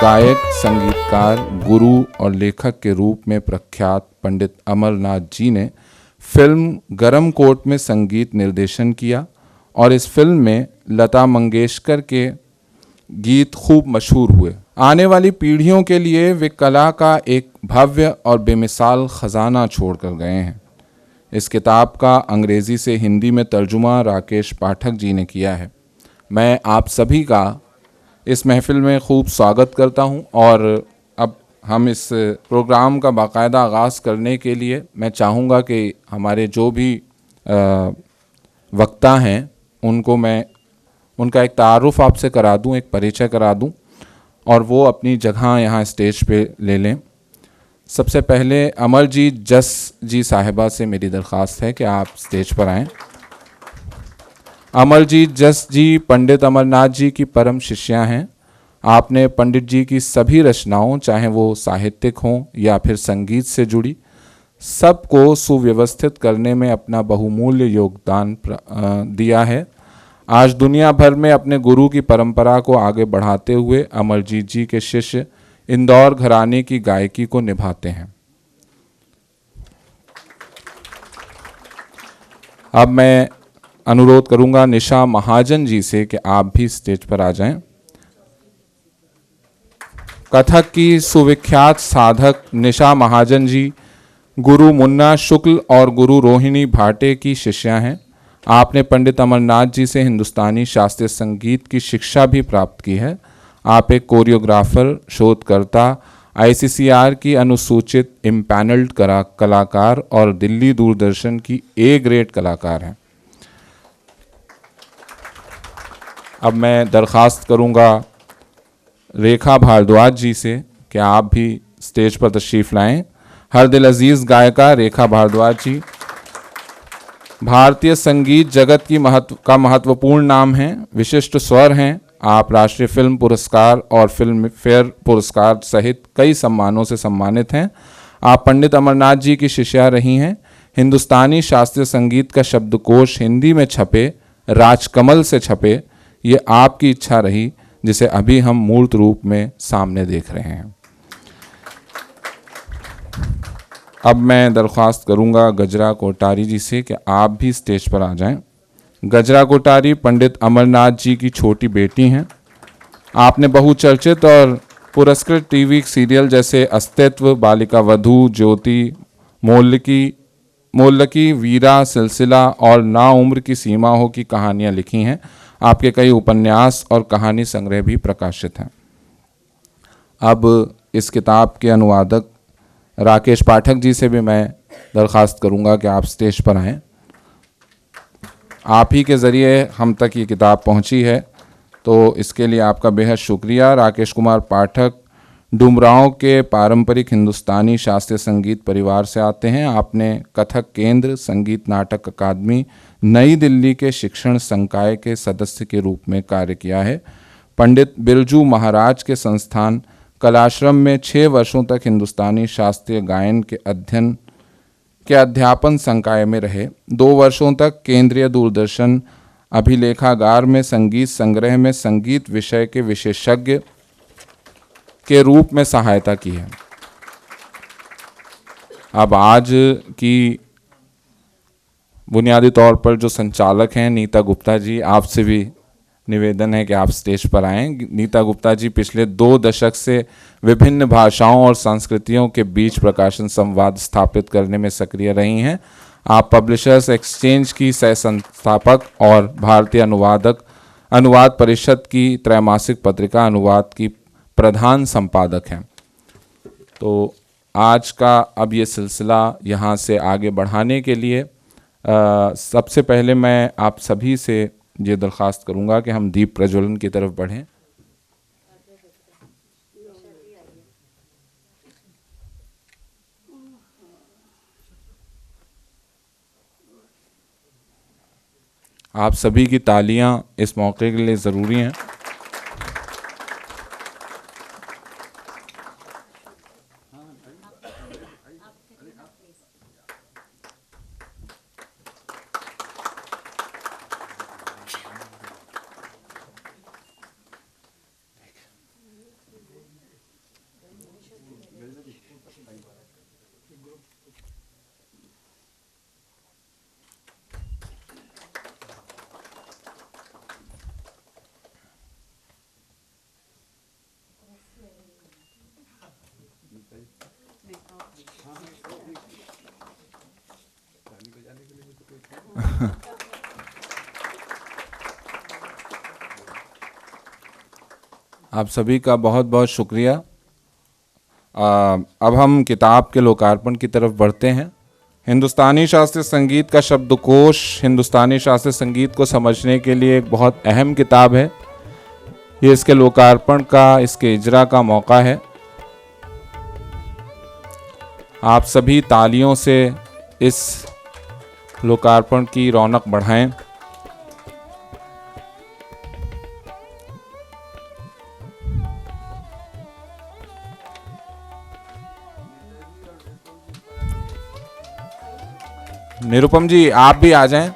गायक, संगीतकार, गुरु और लेखक के रूप में प्रख्यात पंडित अमरनाथ जी ने फिल्म गरम कोट में संगीत निर्देशन किया और इस फिल्म में लता मंगेशकर के गीत खूब मशहूर हुए। आने वाली पीढ़ियों के लिए वे कला का एक भव्य और बेमिसाल खजाना छोड़कर गए हैं। इस किताब का अंग्रेजी से हिंदी में तर्जुमा राकेश पाठक जी ने किया है। मैं आप सभी का इस महफिल में खूब स्वागत करता हूं और अब हम इस प्रोग्राम का बाकायदा आगाज़ करने के लिए मैं चाहूँगा कि हमारे जो भी वक्ता हैं उनका एक तारुफ आपसे करा दूं, एक परिचय करा दूं और वो अपनी जगह यहाँ स्टेज पे ले लें। सबसे पहले अमरजीत जस जी साहिबा से मेरी दरख्वास्त है कि आप स्टेज पर आएं। अमरजीत जस जी पंडित अमरनाथ जी की परम शिष्या हैं। आपने पंडित जी की सभी रचनाओं, चाहे वो साहित्यिक हों या फिर संगीत से जुड़ी, सबको सुव्यवस्थित करने में अपना बहुमूल्य योगदान दिया है। आज दुनिया भर में अपने गुरु की परंपरा को आगे बढ़ाते हुए अमरजीत जी के शिष्य इंदौर घराने की गायकी को निभाते हैं। अब मैं अनुरोध करूंगा निशा महाजन जी से कि आप भी स्टेज पर आ जाएं। कथक की सुविख्यात साधक निशा महाजन जी गुरु मुन्ना शुक्ल और गुरु रोहिणी भाटे की शिष्या हैं। आपने पंडित अमरनाथ जी से हिंदुस्तानी शास्त्रीय संगीत की शिक्षा भी प्राप्त की है। आप एक कोरियोग्राफर, शोधकर्ता, ICCR की अनुसूचित इम्पैनल्ड कलाकार और दिल्ली दूरदर्शन की A ग्रेड कलाकार हैं। अब मैं दरख्वास्त करूंगा रेखा भारद्वाज जी से कि आप भी स्टेज पर तशरीफ़ लाएं। हर दिल अजीज़ गायिका रेखा भारद्वाज जी भारतीय संगीत जगत की महत्वपूर्ण नाम हैं, विशिष्ट स्वर हैं। आप राष्ट्रीय फिल्म पुरस्कार और फिल्म फेयर पुरस्कार सहित कई सम्मानों से सम्मानित हैं। आप पंडित अमरनाथ जी की शिष्या रही हैं। हिंदुस्तानी शास्त्रीय संगीत का शब्दकोश हिंदी में छपे, राजकमल से छपे, ये आपकी इच्छा रही, जिसे अभी हम मूर्त रूप में सामने देख रहे हैं। अब मैं दरख्वास्त करूंगा गजरा कोठारी जी से कि आप भी स्टेज पर आ जाएं। गजरा कोठारी पंडित अमरनाथ जी की छोटी बेटी हैं। आपने बहुचर्चित और पुरस्कृत टीवी सीरियल जैसे अस्तित्व, बालिका वधू, ज्योति, मोल्लकी, वीरा, सिलसिला और ना उम्र की सीमा हो की कहानियां लिखी हैं। आपके कई उपन्यास और कहानी संग्रह भी प्रकाशित हैं। अब इस किताब के अनुवादक राकेश पाठक जी से भी मैं दरख्वास्त करूंगा कि आप स्टेज पर आएं। आप ही के ज़रिए हम तक ये किताब पहुंची है, तो इसके लिए आपका बेहद शुक्रिया। राकेश कुमार पाठक डुमरांव के पारंपरिक हिंदुस्तानी शास्त्रीय संगीत परिवार से आते हैं। आपने कथक केंद्र, संगीत नाटक अकादमी, नई दिल्ली के शिक्षण संकाय के सदस्य के रूप में कार्य किया है। पंडित बिरजू महाराज के संस्थान कलाश्रम में 6 वर्षों तक हिंदुस्तानी शास्त्रीय गायन के अध्यापन संकाय में रहे। 2 वर्षों तक केंद्रीय दूरदर्शन अभिलेखागार में संगीत संग्रह में संगीत विषय के विशेषज्ञ के रूप में सहायता की है। अब आज की बुनियादी तौर पर जो संचालक हैं नीता गुप्ता जी, आपसे भी निवेदन है कि आप स्टेज पर आएं। नीता गुप्ता जी पिछले 2 दशक से विभिन्न भाषाओं और संस्कृतियों के बीच प्रकाशन संवाद स्थापित करने में सक्रिय रही हैं। आप पब्लिशर्स एक्सचेंज की सह संस्थापक और भारतीय अनुवाद परिषद की त्रैमासिक पत्रिका अनुवाद की प्रधान संपादक हैं। तो आज का अब ये सिलसिला यहाँ से आगे बढ़ाने के लिए सबसे पहले मैं आप सभी से ये दरख्वास्त करूँगा कि हम दीप प्रज्वलन की तरफ बढ़ें। आप सभी की तालियां इस मौके के लिए ज़रूरी हैं। आप सभी का बहुत बहुत शुक्रिया। अब हम किताब के लोकार्पण की तरफ बढ़ते हैं। हिंदुस्तानी शास्त्रीय संगीत का शब्दकोश हिंदुस्तानी शास्त्रीय संगीत को समझने के लिए एक बहुत अहम किताब है। ये इसके लोकार्पण का, इसके इजरा का मौका है। आप सभी तालियों से इस लोकार्पण की रौनक बढ़ाएं। निरुपम जी, आप भी आ जाएं।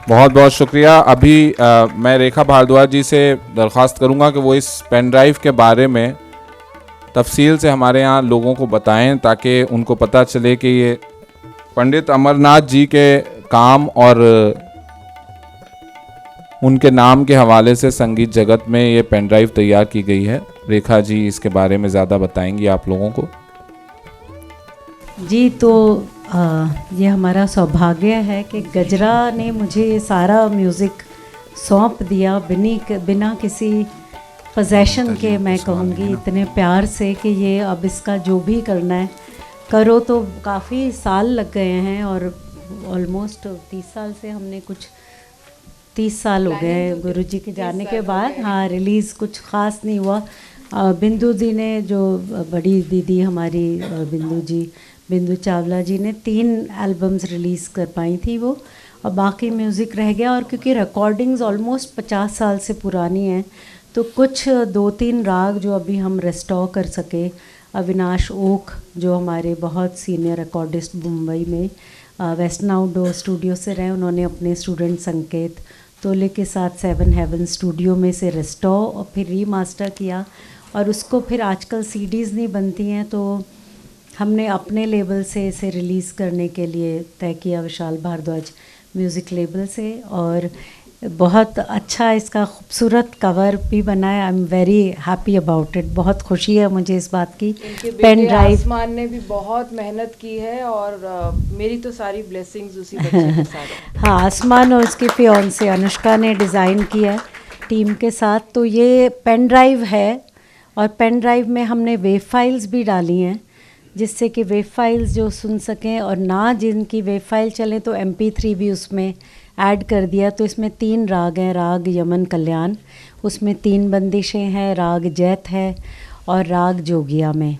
बहुत बहुत शुक्रिया। अभी मैं रेखा भारद्वाज जी से दरख्वास्त करूंगा कि वो इस पेन ड्राइव के बारे में तफसील से हमारे यहाँ लोगों को बताएं, ताकि उनको पता चले कि ये पंडित अमरनाथ जी के काम और उनके नाम के हवाले से संगीत जगत में ये पेन ड्राइव तैयार की गई है। रेखा जी इसके बारे में ज़्यादा बताएंगी आप लोगों को। जी, तो ये हमारा सौभाग्य है कि गजरा ने मुझे ये सारा म्यूज़िक सौंप दिया बिना किसी पोजेशन के। मैं कहूँगी इतने प्यार से कि ये अब इसका जो भी करना है करो। तो काफ़ी साल लग गए हैं और ऑलमोस्ट 30 साल से हमने 30 साल हो गए हैं गुरुजी के जाने के बाद। हाँ, रिलीज़ कुछ ख़ास नहीं हुआ। बिंदु जी ने, जो बड़ी दीदी हमारी बिंदु चावला जी ने 3 एल्बम्स रिलीज़ कर पाई थी वो, और बाकी म्यूज़िक रह गया। और क्योंकि रिकॉर्डिंग्स ऑलमोस्ट 50 साल से पुरानी हैं, तो कुछ 2-3 राग जो अभी हम रेस्टोर कर सके। अविनाश ओक जो हमारे बहुत सीनियर रिकॉर्डिस्ट मुंबई में वेस्टर्न आउटडोर स्टूडियो से रहे, उन्होंने अपने स्टूडेंट संकेत तोले के साथ 7 हेवन स्टूडियो में से रेस्टोर और फिर रीमास्टर किया। और उसको फिर आजकल सीडीज़ नहीं बनती हैं, तो हमने अपने लेबल से इसे रिलीज़ करने के लिए तय किया, विशाल भारद्वाज म्यूज़िक लेबल से। और बहुत अच्छा इसका खूबसूरत कवर भी बना है। I am very happy about it. बहुत खुशी है मुझे इस बात की। पेन ड्राइव आसमान ने भी बहुत मेहनत की है और मेरी तो सारी ब्लेसिंग्स उसी बच्चे के साथ है। हाँ, आसमान और उसकी फियांसे अनुष्का ने डिज़ाइन किया है टीम के साथ। तो ये पेन ड्राइव है और पेन ड्राइव में हमने वेव फाइल्स भी डाली हैं, जिससे कि वेव फाइल्स जो सुन सकें, और ना जिनकी वेव फाइल चले तो MP3 भी उसमें ऐड कर दिया। तो इसमें 3 राग हैं। राग यमन कल्याण, उसमें 3 बंदिशें हैं। राग जैत है और राग जोगिया में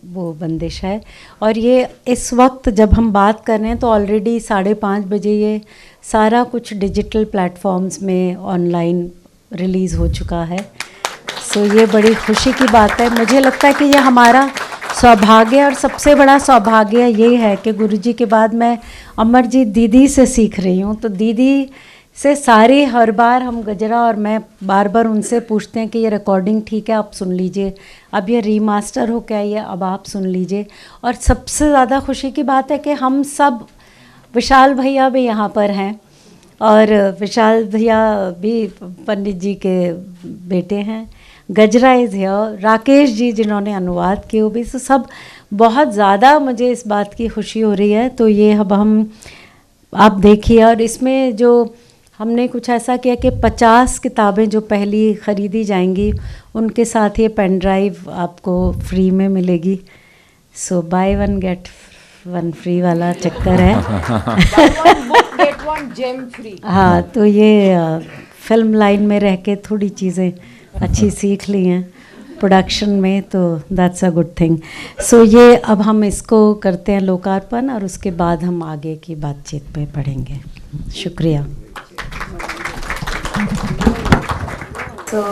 वो बंदिश है। और ये इस वक्त जब हम बात कर रहे हैं तो ऑलरेडी 5:30 बजे ये सारा कुछ डिजिटल प्लेटफॉर्म्स में ऑनलाइन रिलीज़ हो चुका है। सो ये बड़ी खुशी की बात है। मुझे लगता है कि ये हमारा सौभाग्य, और सबसे बड़ा सौभाग्य ये है कि गुरुजी के बाद मैं अमरजीत दीदी से सीख रही हूँ। तो दीदी से सारे हर बार हम गजरा, और मैं बार बार उनसे पूछते हैं कि ये रिकॉर्डिंग ठीक है, आप सुन लीजिए, अब ये रीमास्टर हो के आई है, अब आप सुन लीजिए। और सबसे ज़्यादा खुशी की बात है कि हम सब, विशाल भैया भी यहाँ पर हैं, और विशाल भैया भी पंडित जी के बेटे हैं। गजरा इज़ हियर, राकेश जी जिन्होंने अनुवाद किए वो भी। तो सब बहुत ज़्यादा मुझे इस बात की खुशी हो रही है। तो ये अब हम, आप देखिए, और इसमें जो हमने कुछ ऐसा किया कि 50 किताबें जो पहली ख़रीदी जाएंगी उनके साथ ये पेन ड्राइव आपको फ्री में मिलेगी। सो बाय 1 गेट 1 फ्री वाला चक्कर है। Book get 1 gem free. हाँ, तो ये फिल्म लाइन में रह के थोड़ी चीज़ें अच्छी सीख ली हैं प्रोडक्शन में, तो दैट्स अ गुड थिंग। सो ये अब हम इसको करते हैं लोकार्पण, और उसके बाद हम आगे की बातचीत पे पढ़ेंगे। शुक्रिया। तो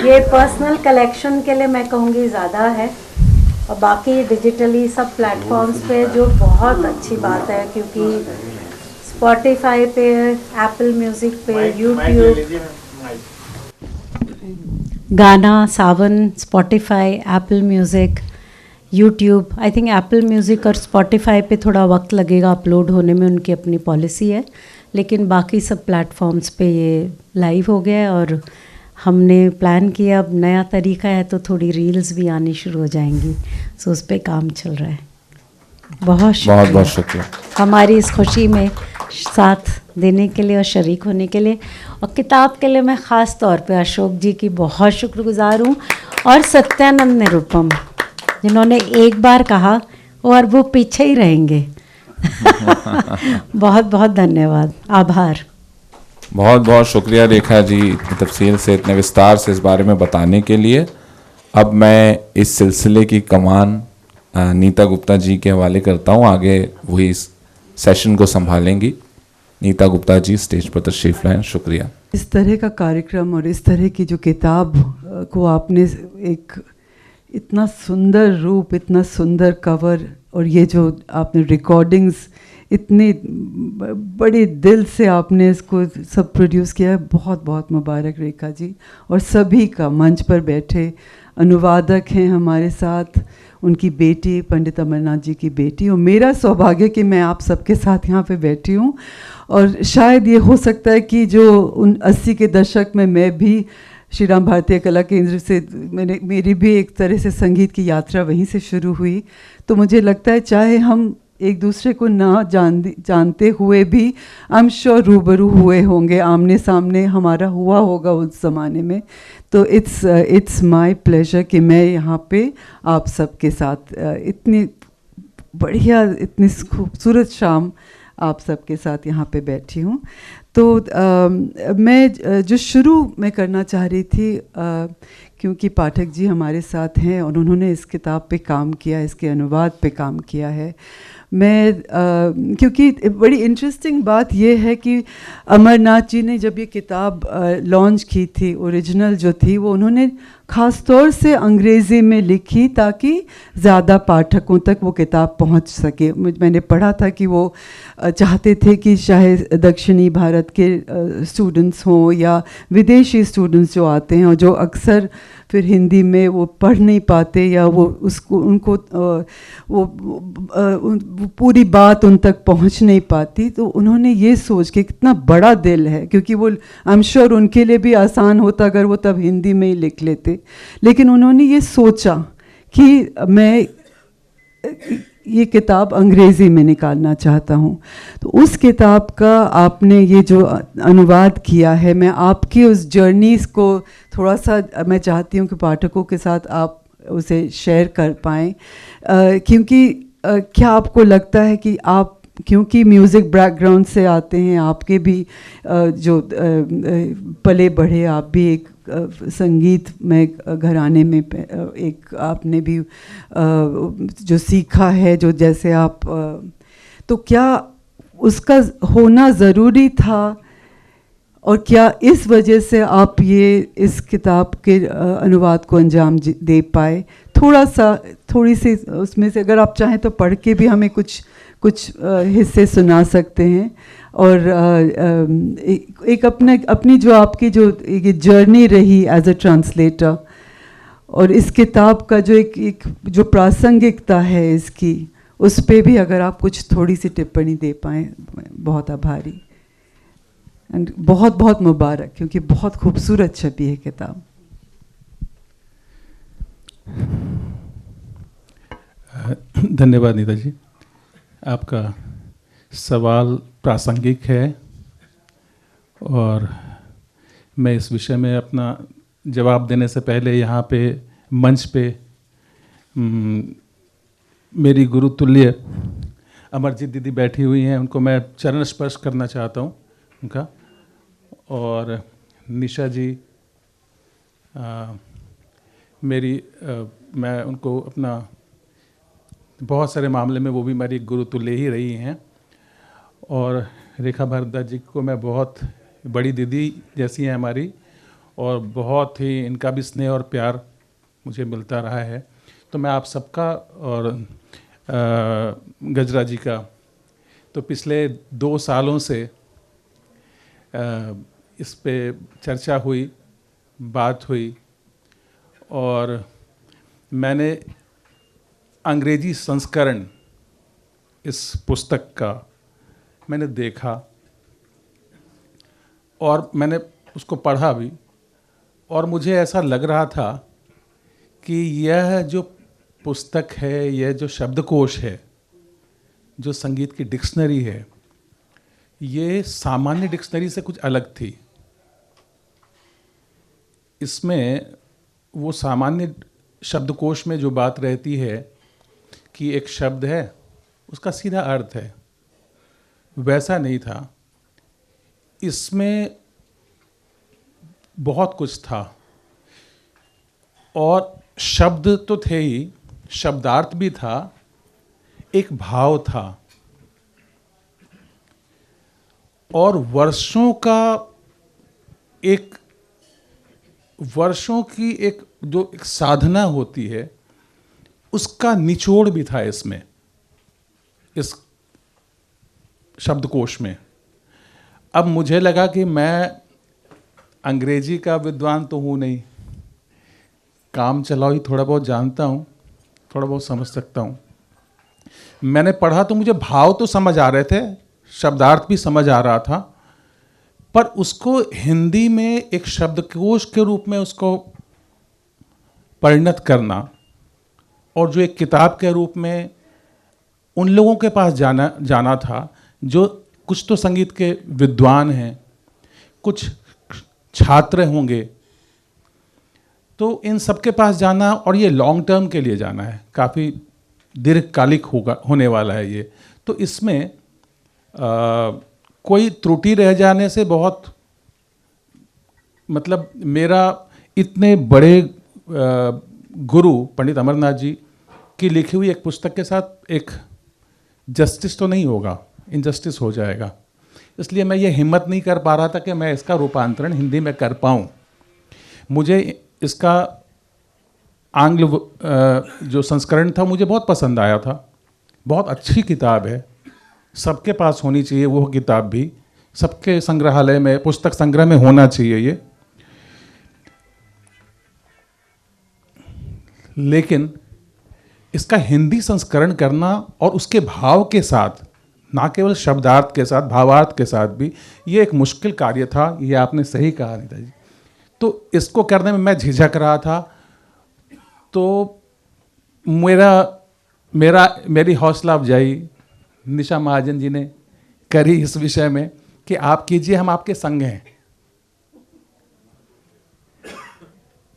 ये पर्सनल कलेक्शन के लिए मैं कहूँगी ज़्यादा है, और बाकी डिजिटली सब प्लेटफॉर्म्स पे, जो बहुत अच्छी बात है, क्योंकि स्पॉटिफाई पे, एप्पल म्यूज़िक पे, YouTube, Gaana, Saavn, Spotify, Apple music, YouTube. I think Apple music और स्पॉटिफाई पे थोड़ा वक्त लगेगा अपलोड होने में, उनकी अपनी पॉलिसी है, लेकिन बाकी सब प्लेटफॉर्म्स पे ये लाइव हो गया है। और हमने प्लान किया, अब नया तरीका है तो थोड़ी रील्स भी आनी शुरू हो जाएंगी, सो उस पर काम चल रहा है। बहुत शुक्रिया हमारी इस खुशी में साथ देने के लिए और शरीक होने के लिए। और किताब के लिए मैं ख़ास तौर पे अशोक जी की बहुत शुक्रगुजार हूँ, और सत्यानंद निरुपम जिन्होंने एक बार कहा और वो पीछे ही रहेंगे। बहुत बहुत धन्यवाद, आभार। बहुत बहुत शुक्रिया रेखा जी, इतनी तफसील से, इतने विस्तार से इस बारे में बताने के लिए। अब मैं इस सिलसिले की कमान नीता गुप्ता जी के हवाले करता हूँ, आगे वही इस सेशन को संभालेंगी। नीता गुप्ता जी स्टेज पर तशरीफ लाएं। शुक्रिया। इस तरह का कार्यक्रम और इस तरह की जो किताब को आपने एक इतना सुंदर रूप, इतना सुंदर कवर, और ये जो आपने रिकॉर्डिंग्स इतने बड़े दिल से आपने इसको सब प्रोड्यूस किया है, बहुत बहुत मुबारक रेखा जी। और सभी का, मंच पर बैठे अनुवादक हैं हमारे साथ, उनकी बेटी पंडित अमरनाथ जी की बेटी, और मेरा सौभाग्य कि मैं आप सबके साथ यहाँ पे बैठी हूँ। और शायद ये हो सकता है कि जो उन 80 के दशक में मैं भी श्री राम भारतीय कला केंद्र से, मेरी भी एक तरह से संगीत की यात्रा वहीं से शुरू हुई। तो मुझे लगता है चाहे हम एक दूसरे को ना जानते हुए भी आई एम श्योर रूबरू हुए होंगे, आमने सामने हमारा हुआ होगा उस ज़माने में। तो इट्स माय प्लेजर कि मैं यहाँ पे आप सबके साथ इतनी बढ़िया, इतनी खूबसूरत शाम आप सबके साथ यहाँ पे बैठी हूँ। तो मैं जो शुरू में करना चाह रही थी, क्योंकि पाठक जी हमारे साथ हैं और उन्होंने इस किताब पे काम किया, इसके अनुवाद पे काम किया है। मैं क्योंकि बड़ी इंटरेस्टिंग बात यह है कि अमरनाथ जी ने जब ये किताब लॉन्च की थी, ओरिजिनल जो थी वो उन्होंने ख़ास तौर से अंग्रेज़ी में लिखी ताकि ज़्यादा पाठकों तक वो किताब पहुंच सके। मैंने पढ़ा था कि वो चाहते थे कि चाहे दक्षिणी भारत के स्टूडेंट्स हों या विदेशी स्टूडेंट्स जो आते हैं और जो अक्सर फिर हिंदी में वो पढ़ नहीं पाते, या वो उसको उनको वो पूरी बात उन तक पहुंच नहीं पाती, तो उन्होंने ये सोच के, कितना बड़ा दिल है, क्योंकि वो आई एम श्योर उनके लिए भी आसान होता अगर वो तब हिंदी में ही लिख लेते, लेकिन उन्होंने ये सोचा कि मैं ये किताब अंग्रेज़ी में निकालना चाहता हूँ। तो उस किताब का आपने ये जो अनुवाद किया है, मैं आपकी उस जर्नीज़ को थोड़ा सा मैं चाहती हूँ कि पाठकों के साथ आप उसे शेयर कर पाएँ, क्योंकि क्या आपको लगता है कि आप, क्योंकि म्यूज़िक बैकग्राउंड से आते हैं, आपके भी जो पले बढ़े, आप भी एक संगीत में घराने में एक आपने भी जो सीखा है, जो जैसे आप, तो क्या उसका होना ज़रूरी था, और क्या इस वजह से आप ये इस किताब के अनुवाद को अंजाम दे पाए? थोड़ी सी उसमें से अगर आप चाहें तो पढ़ के भी हमें कुछ हिस्से सुना सकते हैं। और एक अपनी जो आपकी जो ये जर्नी रही एज अ ट्रांसलेटर, और इस किताब का जो एक जो प्रासंगिकता है इसकी, उस पे भी अगर आप कुछ थोड़ी सी टिप्पणी दे पाएँ, बहुत आभारी। एंड बहुत बहुत मुबारक, क्योंकि बहुत खूबसूरत छपी है किताब। धन्यवाद नीता जी, आपका सवाल प्रासंगिक है, और मैं इस विषय में अपना जवाब देने से पहले यहाँ पे मंच पे मेरी गुरु तुल्य अमरजीत दीदी बैठी हुई हैं, उनको मैं चरण स्पर्श करना चाहता हूँ उनका। और निशा जी मैं उनको अपना बहुत सारे मामले में वो भी मेरी गुरु तुल्य ही रही हैं। और रेखा भारद्वाज जी को मैं बहुत बड़ी दीदी जैसी हैं हमारी, और बहुत ही इनका भी स्नेह और प्यार मुझे मिलता रहा है। तो मैं आप सबका और गजरा जी का तो पिछले 2 सालों से इस पे चर्चा हुई, बात हुई, और मैंने अंग्रेजी संस्करण इस पुस्तक का मैंने देखा और मैंने उसको पढ़ा भी, और मुझे ऐसा लग रहा था कि यह जो पुस्तक है, यह जो शब्दकोश है, जो संगीत की डिक्शनरी है, ये सामान्य डिक्शनरी से कुछ अलग थी। इसमें वो सामान्य शब्दकोश में जो बात रहती है कि एक शब्द है, उसका सीधा अर्थ है, वैसा नहीं था। इसमें बहुत कुछ था, और शब्द तो थे ही, शब्दार्थ भी था, एक भाव था, और वर्षों की एक जो एक साधना होती है, उसका निचोड़ भी था इसमें, इस शब्दकोश में। अब मुझे लगा कि मैं अंग्रेजी का विद्वान तो हूँ नहीं, काम चलाओ ही थोड़ा बहुत जानता हूँ, थोड़ा बहुत समझ सकता हूँ। मैंने पढ़ा तो मुझे भाव तो समझ आ रहे थे, शब्दार्थ भी समझ आ रहा था, पर उसको हिंदी में एक शब्दकोश के रूप में उसको परिणत करना, और जो एक किताब के रूप में उन लोगों के पास जाना था जो कुछ तो संगीत के विद्वान हैं, कुछ छात्र होंगे, तो इन सबके पास जाना, और ये लॉन्ग टर्म के लिए जाना है, काफ़ी दीर्घकालिक होने वाला है ये। तो इसमें कोई त्रुटि रह जाने से बहुत, मतलब मेरा इतने बड़े गुरु पंडित अमरनाथ जी की लिखी हुई एक पुस्तक के साथ एक जस्टिस तो नहीं होगा, इनजस्टिस हो जाएगा। इसलिए मैं ये हिम्मत नहीं कर पा रहा था कि मैं इसका रूपांतरण हिंदी में कर पाऊँ। मुझे इसका आंग्ल जो संस्करण था मुझे बहुत पसंद आया था, बहुत अच्छी किताब है, सबके पास होनी चाहिए वो किताब भी, सबके संग्रहालय में, पुस्तक संग्रह में होना चाहिए ये। लेकिन इसका हिंदी संस्करण करना और उसके भाव के साथ, ना केवल शब्दार्थ के साथ, भावार्थ के साथ भी, ये एक मुश्किल कार्य था। ये आपने सही कहा नीता जी। तो इसको करने में मैं झिझक रहा था, तो मेरी हौसला अफजाई निशा महाजन जी ने करी इस विषय में कि आप कीजिए, हम आपके संग हैं।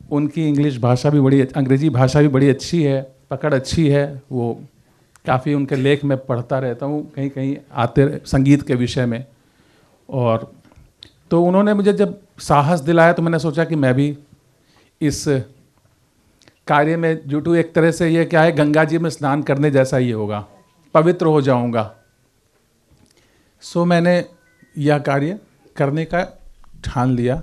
उनकी इंग्लिश भाषा भी बड़ी, अंग्रेजी भाषा भी बड़ी अच्छी है, पकड़ अच्छी है, वो काफ़ी उनके लेख में पढ़ता रहता हूँ, कहीं कहीं आते संगीत के विषय में। और तो उन्होंने मुझे जब साहस दिलाया तो मैंने सोचा कि मैं भी इस कार्य में जुटूँ। एक तरह से ये क्या है, गंगा जी में स्नान करने जैसा ही होगा, पवित्र हो जाऊंगा। सो मैंने यह कार्य करने का ठान लिया।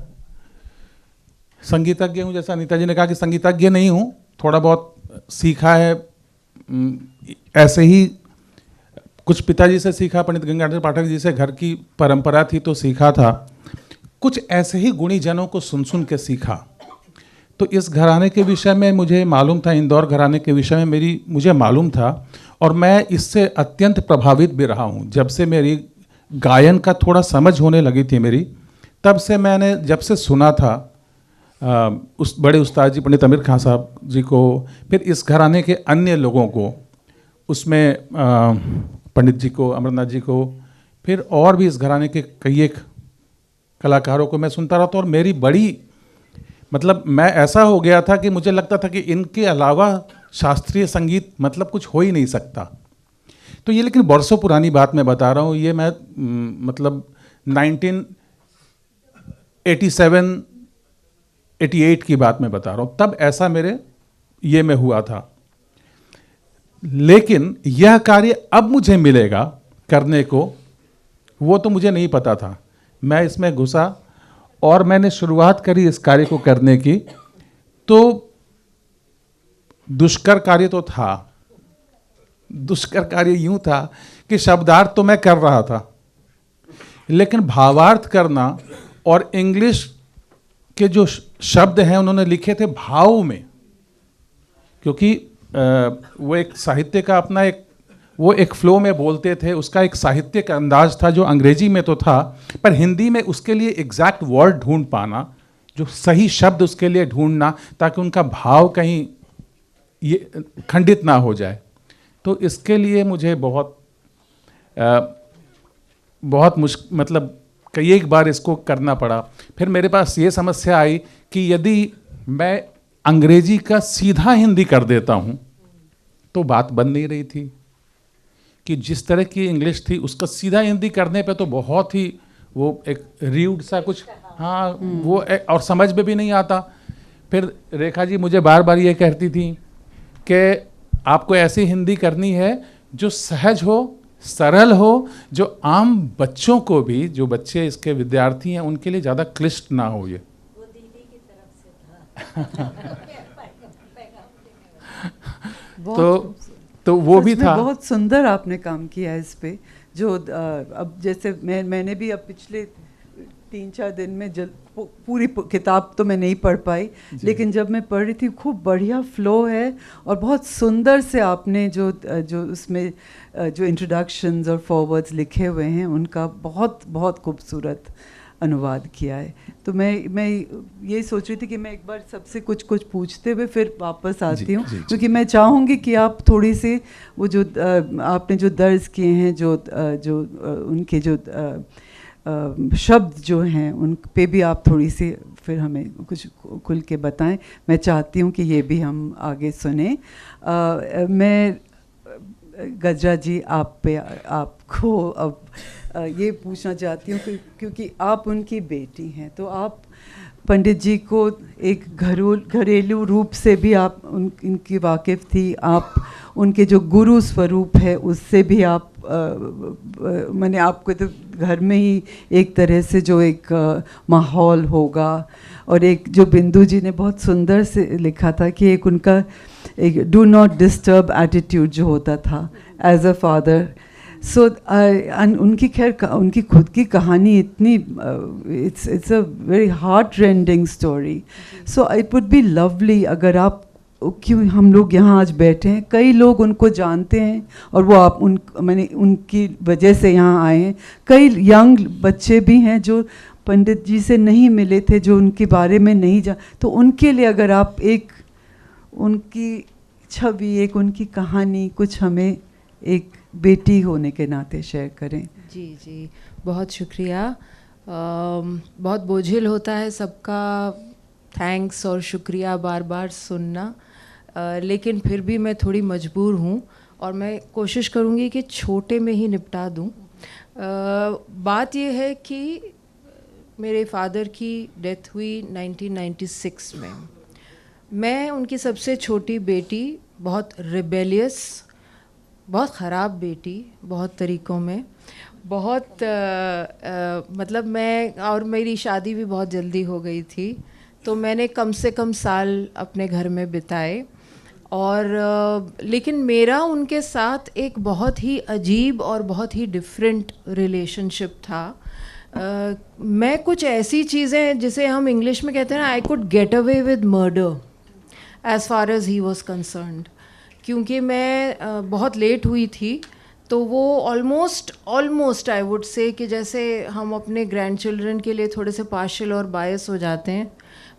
संगीतज्ञ हूँ, जैसा अनीता जी ने कहा कि संगीतज्ञ नहीं हूँ, थोड़ा बहुत सीखा है, ऐसे ही कुछ पिताजी से सीखा, पंडित गंगाधर पाठक जी से घर की परंपरा थी तो सीखा था, कुछ ऐसे ही गुणी जनों को सुन सुन के सीखा। तो इस घराने के विषय में मुझे मालूम था, इंदौर घराने के विषय में मुझे मालूम था, और मैं इससे अत्यंत प्रभावित भी रहा हूँ। जब से मेरी गायन का थोड़ा समझ होने लगी थी मेरी, तब से मैंने जब से सुना था उस बड़े उस्ताद जी पंडित आमिर खान साहब जी को, फिर इस घराने के अन्य लोगों को, उसमें पंडित जी को, अमरनाथ जी को, फिर और भी इस घराने के कई एक कलाकारों को मैं सुनता रहा था। और मेरी बड़ी, मतलब मैं ऐसा हो गया था कि मुझे लगता था कि इनके अलावा शास्त्रीय संगीत मतलब कुछ हो ही नहीं सकता। तो ये लेकिन बरसों पुरानी बात मैं बता रहा हूँ, ये मैं मतलब 1987-88 की बात मैं बता रहा हूँ, तब ऐसा मेरे ये में हुआ था। लेकिन यह कार्य अब मुझे मिलेगा करने को, वो तो मुझे नहीं पता था। मैं इसमें घुसा और मैंने शुरुआत करी इस कार्य को करने की, तो दुष्कर कार्य तो था, दुष्कर कार्य यूं था कि शब्दार्थ तो मैं कर रहा था, लेकिन भावार्थ करना और इंग्लिश के जो शब्द हैं उन्होंने लिखे थे भाव में, क्योंकि वो एक साहित्य का अपना एक फ्लो में बोलते थे, उसका एक साहित्य का अंदाज था जो अंग्रेजी में तो था, पर हिंदी में उसके लिए एग्जैक्ट वर्ड ढूंढ पाना, जो सही शब्द उसके लिए ढूंढना, ताकि उनका भाव कहीं ये खंडित ना हो जाए। तो इसके लिए मुझे मतलब कई एक बार इसको करना पड़ा। फिर मेरे पास ये समस्या आई कि यदि मैं अंग्रेजी का सीधा हिंदी कर देता हूँ तो बात बन नहीं रही थी, कि जिस तरह की इंग्लिश थी उसका सीधा हिंदी करने पे तो बहुत ही वो एक र्यूड सा कुछ, हाँ वो और समझ में भी नहीं आता। फिर रेखा जी मुझे बार बार ये कहती थी कि आपको ऐसी हिंदी करनी है जो सहज हो, सरल हो, जो आम बच्चों को भी, जो बच्चे इसके विद्यार्थी हैं उनके लिए ज़्यादा क्लिष्ट ना हो। ये वो दीदी की तरफ से था। तो वो भी था। बहुत सुंदर आपने काम किया इस पे, जो अब जैसे मैंने भी अब पिछले 3-4 दिन में पूरी किताब तो मैं नहीं पढ़ पाई, लेकिन जब मैं पढ़ रही थी खूब बढ़िया फ्लो है, और बहुत सुंदर से आपने जो उसमें जो इंट्रोडक्शंस और फॉरवर्ड्स लिखे हुए हैं उनका बहुत बहुत खूबसूरत अनुवाद किया है। तो मैं ये सोच रही थी कि मैं एक बार सबसे कुछ पूछते हुए फिर वापस आती हूँ, क्योंकि मैं चाहूँगी कि आप थोड़ी सी वो जो आपने जो दर्ज किए हैं, जो उनके जो शब्द जो हैं उन पे भी आप थोड़ी सी फिर हमें कुछ खुल के बताएं। मैं चाहती हूँ कि ये भी हम आगे सुने। मैं गजरा जी आपको अब ये पूछना चाहती हूँ क्योंकि आप उनकी बेटी हैं, तो आप पंडित जी को एक घरेलू रूप से भी आप उनकी वाकिफ़ थी, आप उनके जो गुरु स्वरूप है उससे भी आप मैंने आपको तो घर में ही एक तरह से जो एक माहौल होगा, और एक जो बिंदु जी ने बहुत सुंदर से लिखा था कि एक उनका एक डू नॉट डिस्टर्ब एटीट्यूड जो होता था एज अ फादर। सो उनकी खैर उनकी खुद की कहानी इतनी it's a very heart rending story. So it would be lovely अगर आप, क्यों हम लोग यहाँ आज बैठे हैं, कई लोग उनको जानते हैं और वो आप मैंने उनकी वजह से यहाँ आए हैं। कई यंग बच्चे भी हैं जो पंडित जी से नहीं मिले थे, जो उनके बारे में नहीं जान, तो उनके लिए अगर आप एक उनकी छवि, एक उनकी कहानी कुछ हमें एक बेटी होने के नाते शेयर करें। जी बहुत शुक्रिया। बहुत बोझिल होता है सबका थैंक्स और शुक्रिया बार बार सुनना, लेकिन फिर भी मैं थोड़ी मजबूर हूँ और मैं कोशिश करूँगी कि छोटे में ही निपटा दूँ। बात ये है कि मेरे फादर की डेथ हुई 1996 में। मैं उनकी सबसे छोटी बेटी, बहुत रिबेलियस, बहुत ख़राब बेटी बहुत तरीक़ों में, बहुत मतलब मैं, और मेरी शादी भी बहुत जल्दी हो गई थी, तो मैंने कम से कम साल अपने घर में बिताए। और लेकिन मेरा उनके साथ एक बहुत ही अजीब और बहुत ही डिफरेंट रिलेशनशिप था। मैं कुछ ऐसी चीज़ें जिसे हम इंग्लिश में कहते हैं ना, I could get away with murder as far as he was concerned, क्योंकि मैं बहुत लेट हुई थी, तो वो ऑलमोस्ट आई वुड से कि जैसे हम अपने ग्रैंड चिल्ड्रन के लिए थोड़े से पार्शियल और बायस हो जाते हैं,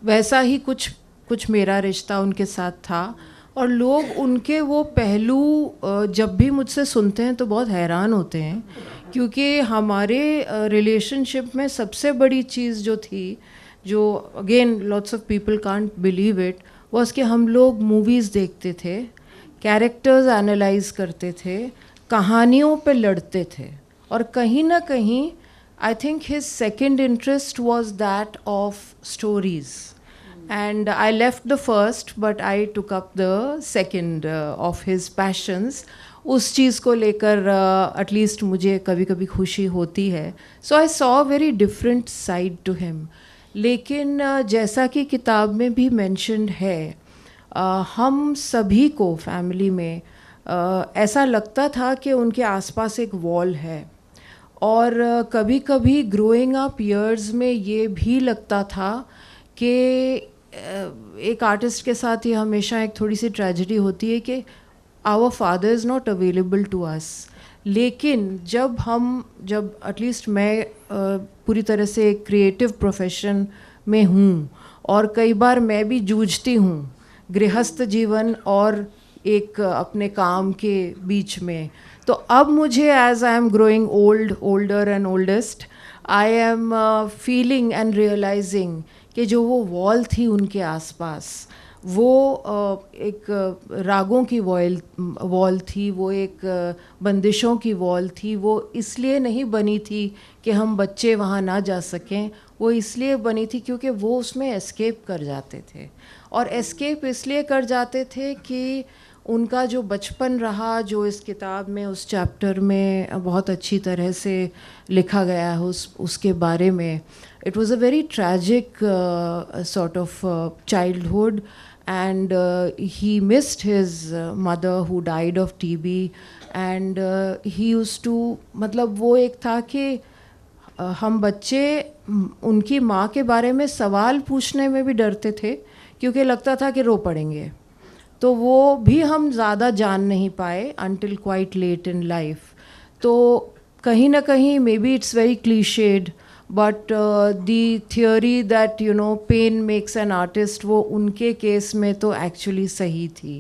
वैसा ही कुछ मेरा रिश्ता उनके साथ था। और लोग उनके वो पहलू जब भी मुझसे सुनते हैं तो बहुत हैरान होते हैं, क्योंकि हमारे रिलेशनशिप में सबसे बड़ी चीज़ जो थी, जो again lots of people can't believe it, was कि हम लोग मूवीज़ देखते थे, कैरेक्टर्स एनालाइज करते थे, कहानियों पे लड़ते थे, और कहीं ना कहीं I think his second interest was that of stories, and I left the first but I took up the second of his patience. उस चीज़ को लेकर एटलीस्ट मुझे कभी कभी खुशी होती है। So I saw very different side to him. लेकिन जैसा कि किताब में भी मेंशन्ड है, हम सभी को फैमिली में ऐसा लगता था कि उनके आसपास एक वॉल है। और कभी कभी ग्रोइंग अप ईयर्स में ये भी लगता था कि एक आर्टिस्ट के साथ ये हमेशा एक थोड़ी सी ट्रेजेडी होती है कि our father is not available to us. लेकिन जब एटलीस्ट मैं पूरी तरह से क्रिएटिव प्रोफेशन में हूँ और कई बार मैं भी जूझती हूँ गृहस्थ जीवन और एक अपने काम के बीच में, तो अब मुझे as I am growing older and oldest, I am feeling and realising कि जो वो वॉल थी उनके आसपास, वो एक रागों की वॉल थी, वो एक बंदिशों की वॉल थी। वो इसलिए नहीं बनी थी कि हम बच्चे वहाँ ना जा सकें, वो इसलिए बनी थी क्योंकि वो उसमें एस्केप कर जाते थे। और एस्केप इसलिए कर जाते थे कि उनका जो बचपन रहा, जो इस किताब में उस चैप्टर में बहुत अच्छी तरह से लिखा गया है उसके बारे में, it was a very tragic sort of childhood, and he missed his mother who died of TB, and he used to, मतलब वो एक था कि हम बच्चे उनकी माँ के बारे में सवाल पूछने में भी डरते थे क्योंकि लगता था कि रो पड़ेंगे। तो वो भी हम ज़्यादा जान नहीं पाए until quite late in life। तो कहीं ना कहीं maybe it's very cliched, but the theory that you know pain makes an artist, वो उनके केस में तो एक्चुअली सही थी।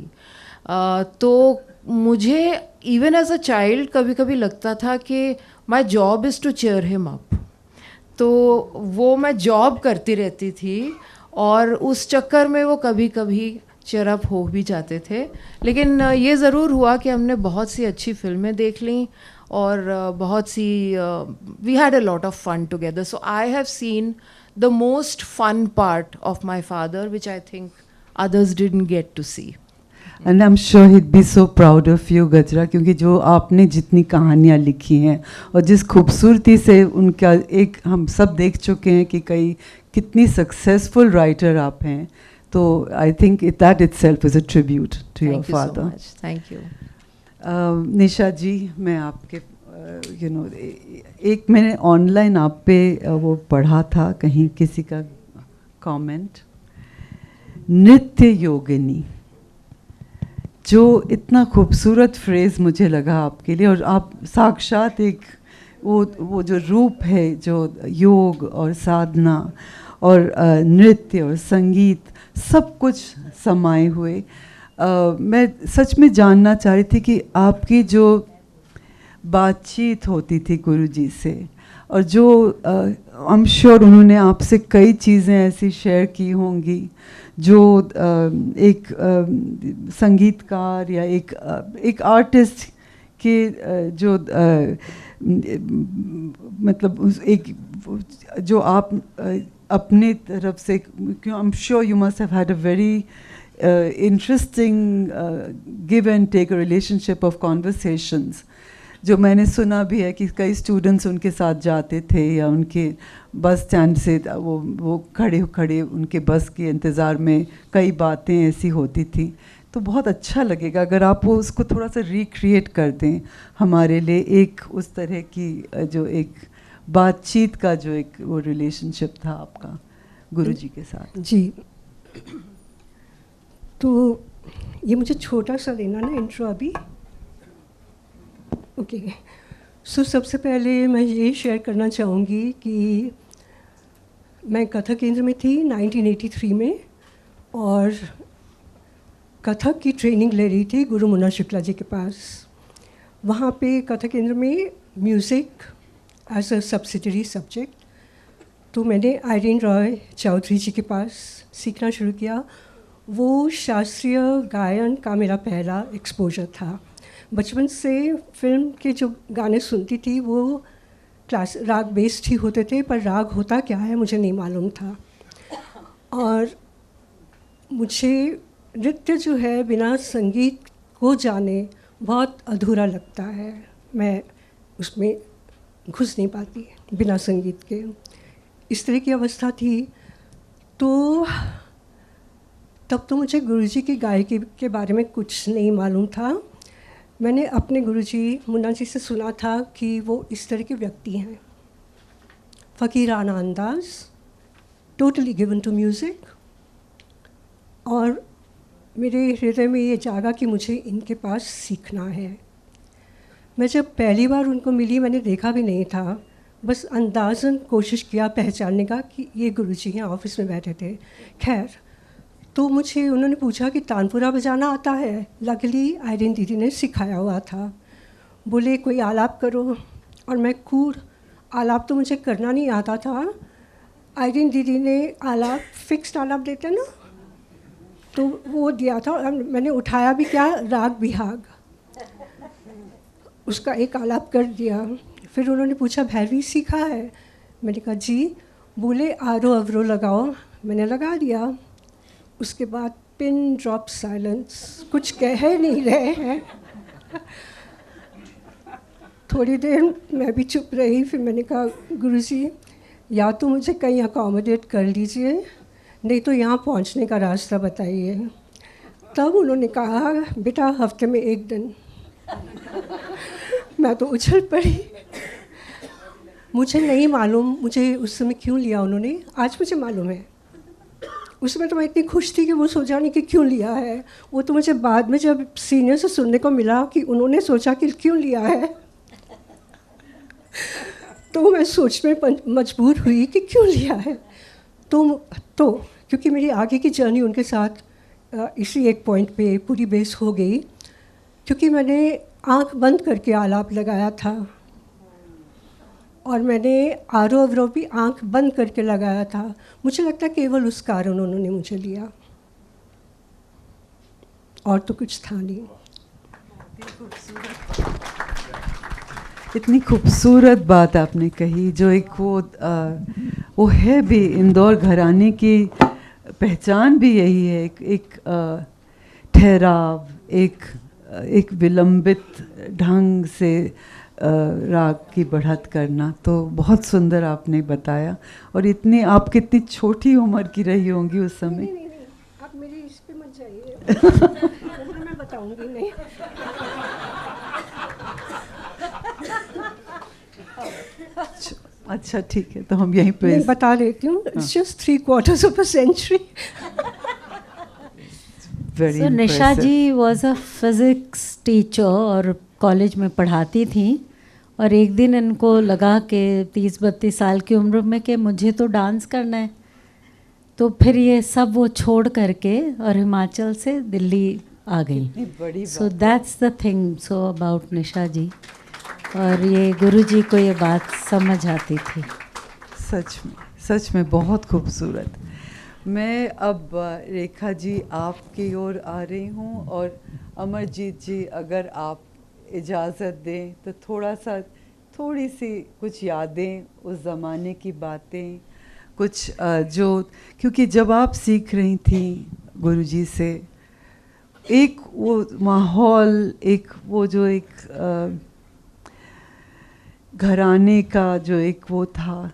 तो मुझे इवन एज अ चाइल्ड कभी कभी लगता था कि my job is to cheer him up, तो वो मैं जॉब करती रहती थी और उस चक्कर में वो कभी कभी चीयर अप हो भी जाते थे। लेकिन ये ज़रूर हुआ कि हमने बहुत सी अच्छी फिल्में देख लीं और बहुत सी we had a lot of fun together. So I have seen the most fun part of my father which I think others didn't get to see. And I am sure he be so proud of you Gajra, क्योंकि जो आपने जितनी कहानियाँ लिखी हैं और जिस खूबसूरती से उनका एक हम सब देख चुके हैं कि कितनी सक्सेसफुल राइटर आप हैं, तो I think that itself is a tribute to your father. Thank you. Nisha ji, मैं आपके यू नो एक मैंने ऑनलाइन आप पे वो पढ़ा था कहीं किसी का कमेंट, नृत्य योगिनी, जो इतना खूबसूरत फ्रेज़ मुझे लगा आपके लिए। और आप साक्षात एक वो जो रूप है जो योग और साधना और नृत्य और संगीत सब कुछ समाये हुए। मैं सच में जानना चाह रही थी कि आपकी जो बातचीत होती थी गुरुजी से, और जो आई एम श्योर उन्होंने आपसे कई चीज़ें ऐसी शेयर की होंगी जो एक संगीतकार या एक आर्टिस्ट के जो मतलब एक जो आप अपने तरफ से, क्यों I am sure you must have had a very interesting give and take relationship of conversations, जो मैंने सुना भी है कि कई स्टूडेंट्स उनके साथ जाते थे या उनके बस स्टैंड से वो खड़े उनके बस के इंतज़ार में कई बातें ऐसी होती थी। तो बहुत अच्छा लगेगा अगर आप वो उसको थोड़ा सा रिक्रिएट कर दें हमारे लिए, एक उस तरह की जो एक बातचीत का जो एक वो रिलेशनशिप था आपका गुरुजी के साथ। जी, तो ये मुझे छोटा सा देना ना इंट्रो अभी। ओके, सो सबसे पहले मैं ये शेयर करना चाहूँगी कि मैं कथक केंद्र में थी 1983 में, और कथक की ट्रेनिंग ले रही थी गुरु मुन्ना शुक्ला जी के पास। वहाँ पे कथक केंद्र में music as a subsidiary subject, तो मैंने आइरीन रॉय चौधरी जी के पास सीखना शुरू किया। वो शास्त्रीय गायन का मेरा पहला एक्सपोजर था। बचपन से फिल्म के जो गाने सुनती थी वो क्लास राग बेस्ड ही होते थे, पर राग होता क्या है मुझे नहीं मालूम था। और मुझे नृत्य जो है बिना संगीत को जाने बहुत अधूरा लगता है, मैं उसमें घुस नहीं पाती बिना संगीत के। इस तरह की अवस्था थी। तो तब तो मुझे गुरुजी की गायकी के बारे में कुछ नहीं मालूम था। मैंने अपने गुरुजी मुन्ना जी से सुना था कि वो इस तरह के व्यक्ति हैं, फ़कीराना अंदाज, टोटली गिवन टू म्यूज़िक। और मेरे हृदय में ये जागा कि मुझे इनके पास सीखना है। मैं जब पहली बार उनको मिली, मैंने देखा भी नहीं था, बस अंदाज़न कोशिश किया पहचानने का कि ये गुरुजी हैं, ऑफिस में बैठे थे। खैर, तो मुझे उन्होंने पूछा कि तानपुरा बजाना आता है। लकीली आयरिन दीदी ने सिखाया हुआ था। बोले कोई आलाप करो, और मैं आलाप तो मुझे करना नहीं आता था। आयरिन दीदी ने आलाप, फिक्स्ड आलाप देते ना, तो वो दिया था और मैंने उठाया भी क्या, राग बिहाग, उसका एक आलाप कर दिया। फिर उन्होंने पूछा भैरवी सीखा है? मैंने कहा जी। बोले आरो अवरो लगाओ, मैंने लगा दिया। उसके बाद पिन ड्रॉप साइलेंस, कुछ कह नहीं रहे हैं। थोड़ी देर मैं भी चुप रही, फिर मैंने कहा गुरुजी या तो मुझे कहीं अकोमोडेट कर लीजिए, नहीं तो यहाँ पहुँचने का रास्ता बताइए। तब उन्होंने कहा बेटा हफ्ते में 1 दिन। मैं तो उछल पड़ी। मुझे नहीं मालूम मुझे उस समय क्यों लिया उन्होंने, आज मुझे मालूम है। उसमें तो मैं इतनी खुश थी कि वो सोचा नहीं कि क्यों लिया है। वो तो मुझे बाद में जब सीनियर से सुनने को मिला कि उन्होंने सोचा कि क्यों लिया है, तो मैं सोच में मजबूर हुई कि क्यों लिया है। तो क्योंकि मेरी आगे की जर्नी उनके साथ इसी एक पॉइंट पे पूरी बेस हो गई, क्योंकि मैंने आंख बंद करके आलाप लगाया था, और मैंने आरो अवरो भी आंख बंद करके लगाया था। मुझे लगता है केवल उस कारण उन्होंने मुझे लिया, और तो कुछ था नहीं। इतनी खूबसूरत बात आपने कही, जो एक वो है भी, इंदौर घराने की पहचान भी यही है, एक ठहराव, एक विलंबित ढंग से राग की बढ़त करना। तो बहुत सुंदर आपने बताया। और आप कितनी छोटी उम्र की रही होंगी उस समय? नहीं, आप मेरी इस पे मत जाइए। मैं बताऊंगी नहीं। अच्छा ठीक है, तो हम यहीं पे बता देती हूँ। It's just 3/4 of a century. So Nisha ji was a physics teacher और कॉलेज में पढ़ाती थी, और एक दिन इनको लगा कि 30-32 साल की उम्र में कि मुझे तो डांस करना है, तो फिर ये सब वो छोड़ करके और हिमाचल से दिल्ली आ गई। So that's the thing so about Nisha ji, और ये गुरुजी को ये बात समझ आती थी। सच में बहुत खूबसूरत। मैं अब रेखा जी आपकी ओर आ रही हूँ, और अमरजीत जी अगर आप इजाज़त दें तो थोड़ी सी कुछ यादें, उस ज़माने की बातें, कुछ जो, क्योंकि जब आप सीख रही थी गुरुजी से, एक वो माहौल, एक वो जो एक घराने का जो एक वो था,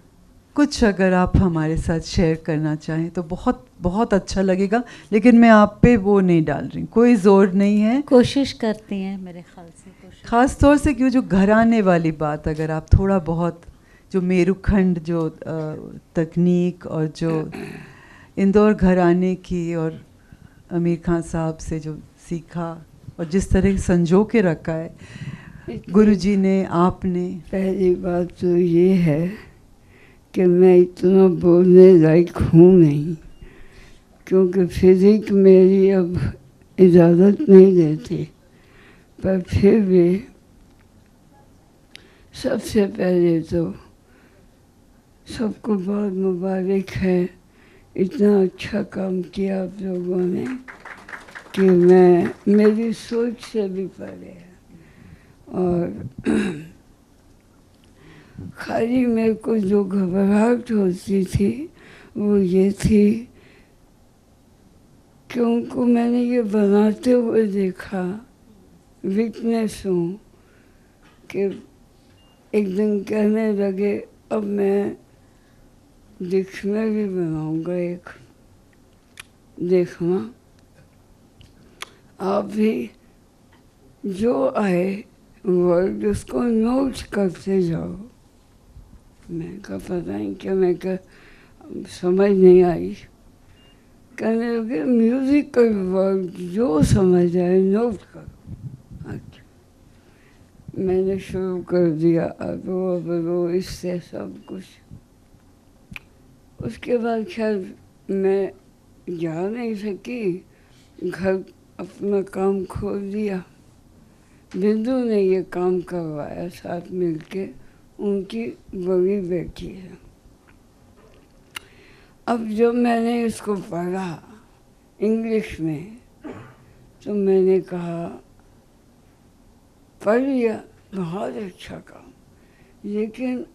कुछ अगर आप हमारे साथ शेयर करना चाहें तो बहुत बहुत अच्छा लगेगा। लेकिन मैं आप पे वो नहीं डाल रही, कोई ज़ोर नहीं है। कोशिश करती हैं मेरे ख्याल से, ख़ास तौर से क्यों जो घराने वाली बात, अगर आप थोड़ा बहुत जो मेरुखंड, जो तकनीक, और जो इंदौर घराने की और आमिर खान साहब से जो सीखा, और जिस तरह संजो के रखा है गुरुजी ने, आपने। पहली बात तो ये है कि मैं इतना बोलने लायक हूँ नहीं, क्योंकि फिजिक मेरी अब इजाज़त नहीं देती। पर फिर भी सबसे पहले तो सबको बहुत मुबारक है, इतना अच्छा काम किया आप लोगों ने कि मेरी सोच से भी परे है। और खाली मेरे को जो घबराहट होती थी वो ये थी कि उनको मैंने ये बनाते हुए देखा, वीकनेस हूँ, कि एक दिन कहने लगे अब मैं डिक्शनरी बनाऊँगा, एक देखना आप भी जो आए वर्ड उसको नोट करते जाओ। मैं का पता नहीं क्या, मैं का समझ नहीं आई। कहने लगे म्यूजिकल वर्ड जो समझ आए नोट करो। अच्छा, मैंने शुरू कर दिया अब इससे सब कुछ। उसके बाद खैर मैं जा नहीं सकी, घर अपना काम खोल दिया। बिंदु ने ये काम करवाया साथ मिलके, उनकी बड़ी बेटी है। अब जब मैंने इसको पढ़ा इंग्लिश में तो मैंने कहा पढ़ लिया, बहुत अच्छा काम, लेकिन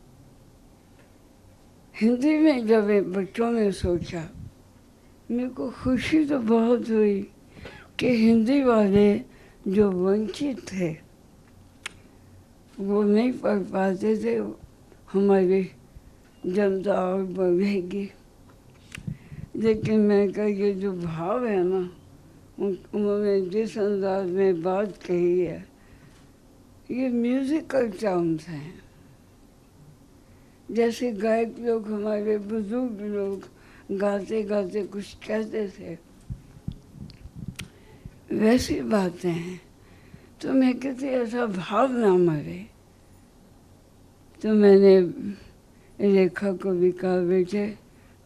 हिंदी में जब बच्चों ने सोचा, मेरे को खुशी तो बहुत हुई कि हिंदी वाले जो वंचित थे वो नहीं पढ़ पाते थे, हमारी जनता और बढ़ेगी। लेकिन मैं कहा ये जो भाव है ना, उन्होंने जिस अंदाज में बात कही है, ये म्यूजिकल टर्म्स हैं। जैसे गायक लोग, हमारे बुजुर्ग लोग गाते गाते कुछ कहते थे, वैसी बातें हैं। तो मैं कहती ऐसा भाव ना मरे। तो मैंने रेखा को भी कहा बेटे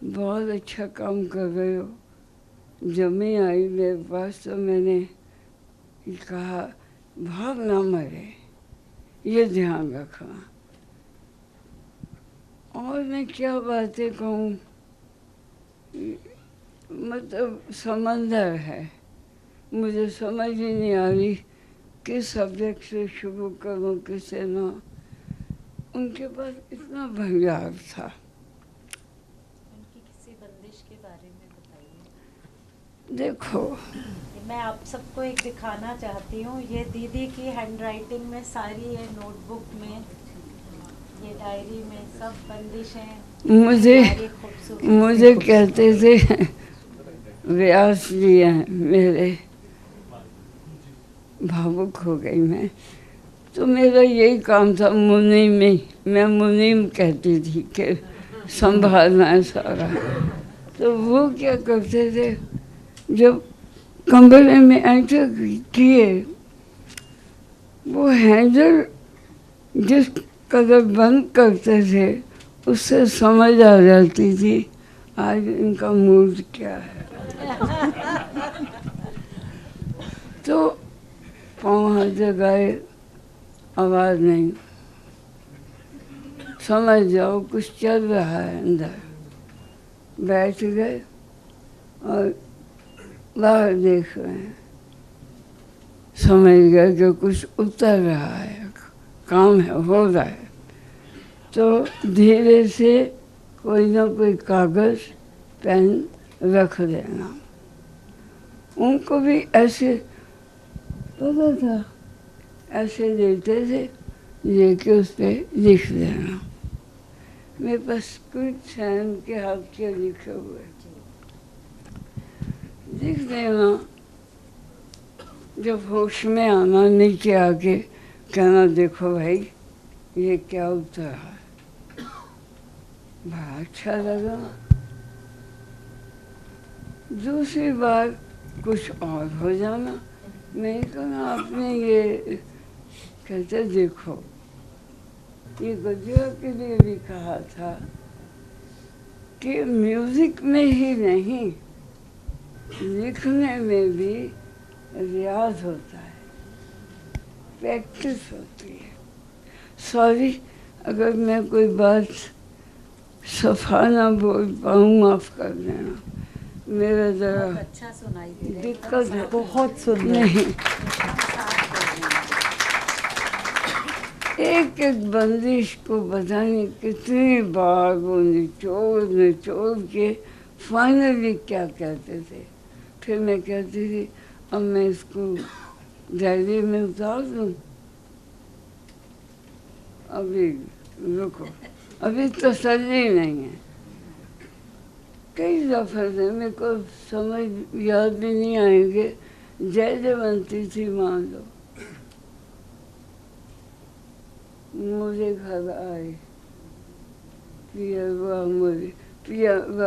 बहुत अच्छा काम कर रहे हो। जब मैं आई मेरे पास तो मैंने कहा भाव ना मरे, ये ध्यान रखना। और मैं क्या बातें कहूँ, मतलब समंदर है, मुझे समझ ही नहीं आ रही किस सब्जेक्ट से शुरू करूँ किसे ना। उनके पास इतना भंडार था। उनकी किसी बंदिश के बारे में बताइए। देखो मैं आप सबको एक दिखाना चाहती हूँ, ये दीदी की हैंडराइटिंग में सारी है, नोटबुक में, ये डायरी में सब बंदिशें। मुझे कहते थे व्यास जी हैं मेरे, भावुक हो गई मैं। तो मेरा यही काम था मुनीम में, मैं मुनीम कहती थी कि संभालना है सारा। तो वो क्या करते थे, जब कमरे में एंटर किए, वो हैंडल जिस कदर बंद करते थे उससे समझ आ जाती थी आज इनका मूड क्या है। तो पाँव हाथ जगाए, आवाज़ नहीं, समझ जाओ कुछ चल रहा है अंदर। बैठ गए और बाहर देख रहे हैं, समझ गए कि कुछ उतर रहा है, काम है, हो रहा है। तो धीरे से कोई ना कोई कागज़ पेन रख देना। उनको भी ऐसे पता था, ऐसे देते थे, लेके उस पर लिख देना। मेरे पास कुछ सैन के हाथ के लिखे हुए लिख देना। जब होश में आना, नीचे आके कहना देखो भाई ये क्या उतरा है। बड़ा अच्छा लगा। दूसरी बार कुछ और हो जाना, मैं कहा आपने ये कहते देखो, ये गजरा के लिए भी कहा था कि म्यूजिक में ही नहीं, लिखने में भी रियाज होता है, प्रैक्टिस होती है। सॉरी अगर मैं कोई बात सफा ना बोल पाऊँ, माफ़ कर देना। मेरा ज़रा अच्छा सुनाई दे रहा है, दिक्कत है। बहुत सुंदर। नहीं, एक एक बंदिश को पता नहीं कितनी बार वो निचोड़ के फाइनली क्या कहते थे। फिर मैं कहती थी अब मैं इसको डायरी में उतार दूँ। अभी रुको, अभी तसल्ली नहीं है। कई दफ़े से मेरे को समझ याद भी नहीं आएंगे। जय जयवंती थी मान लो, मुझे घर आए, पिया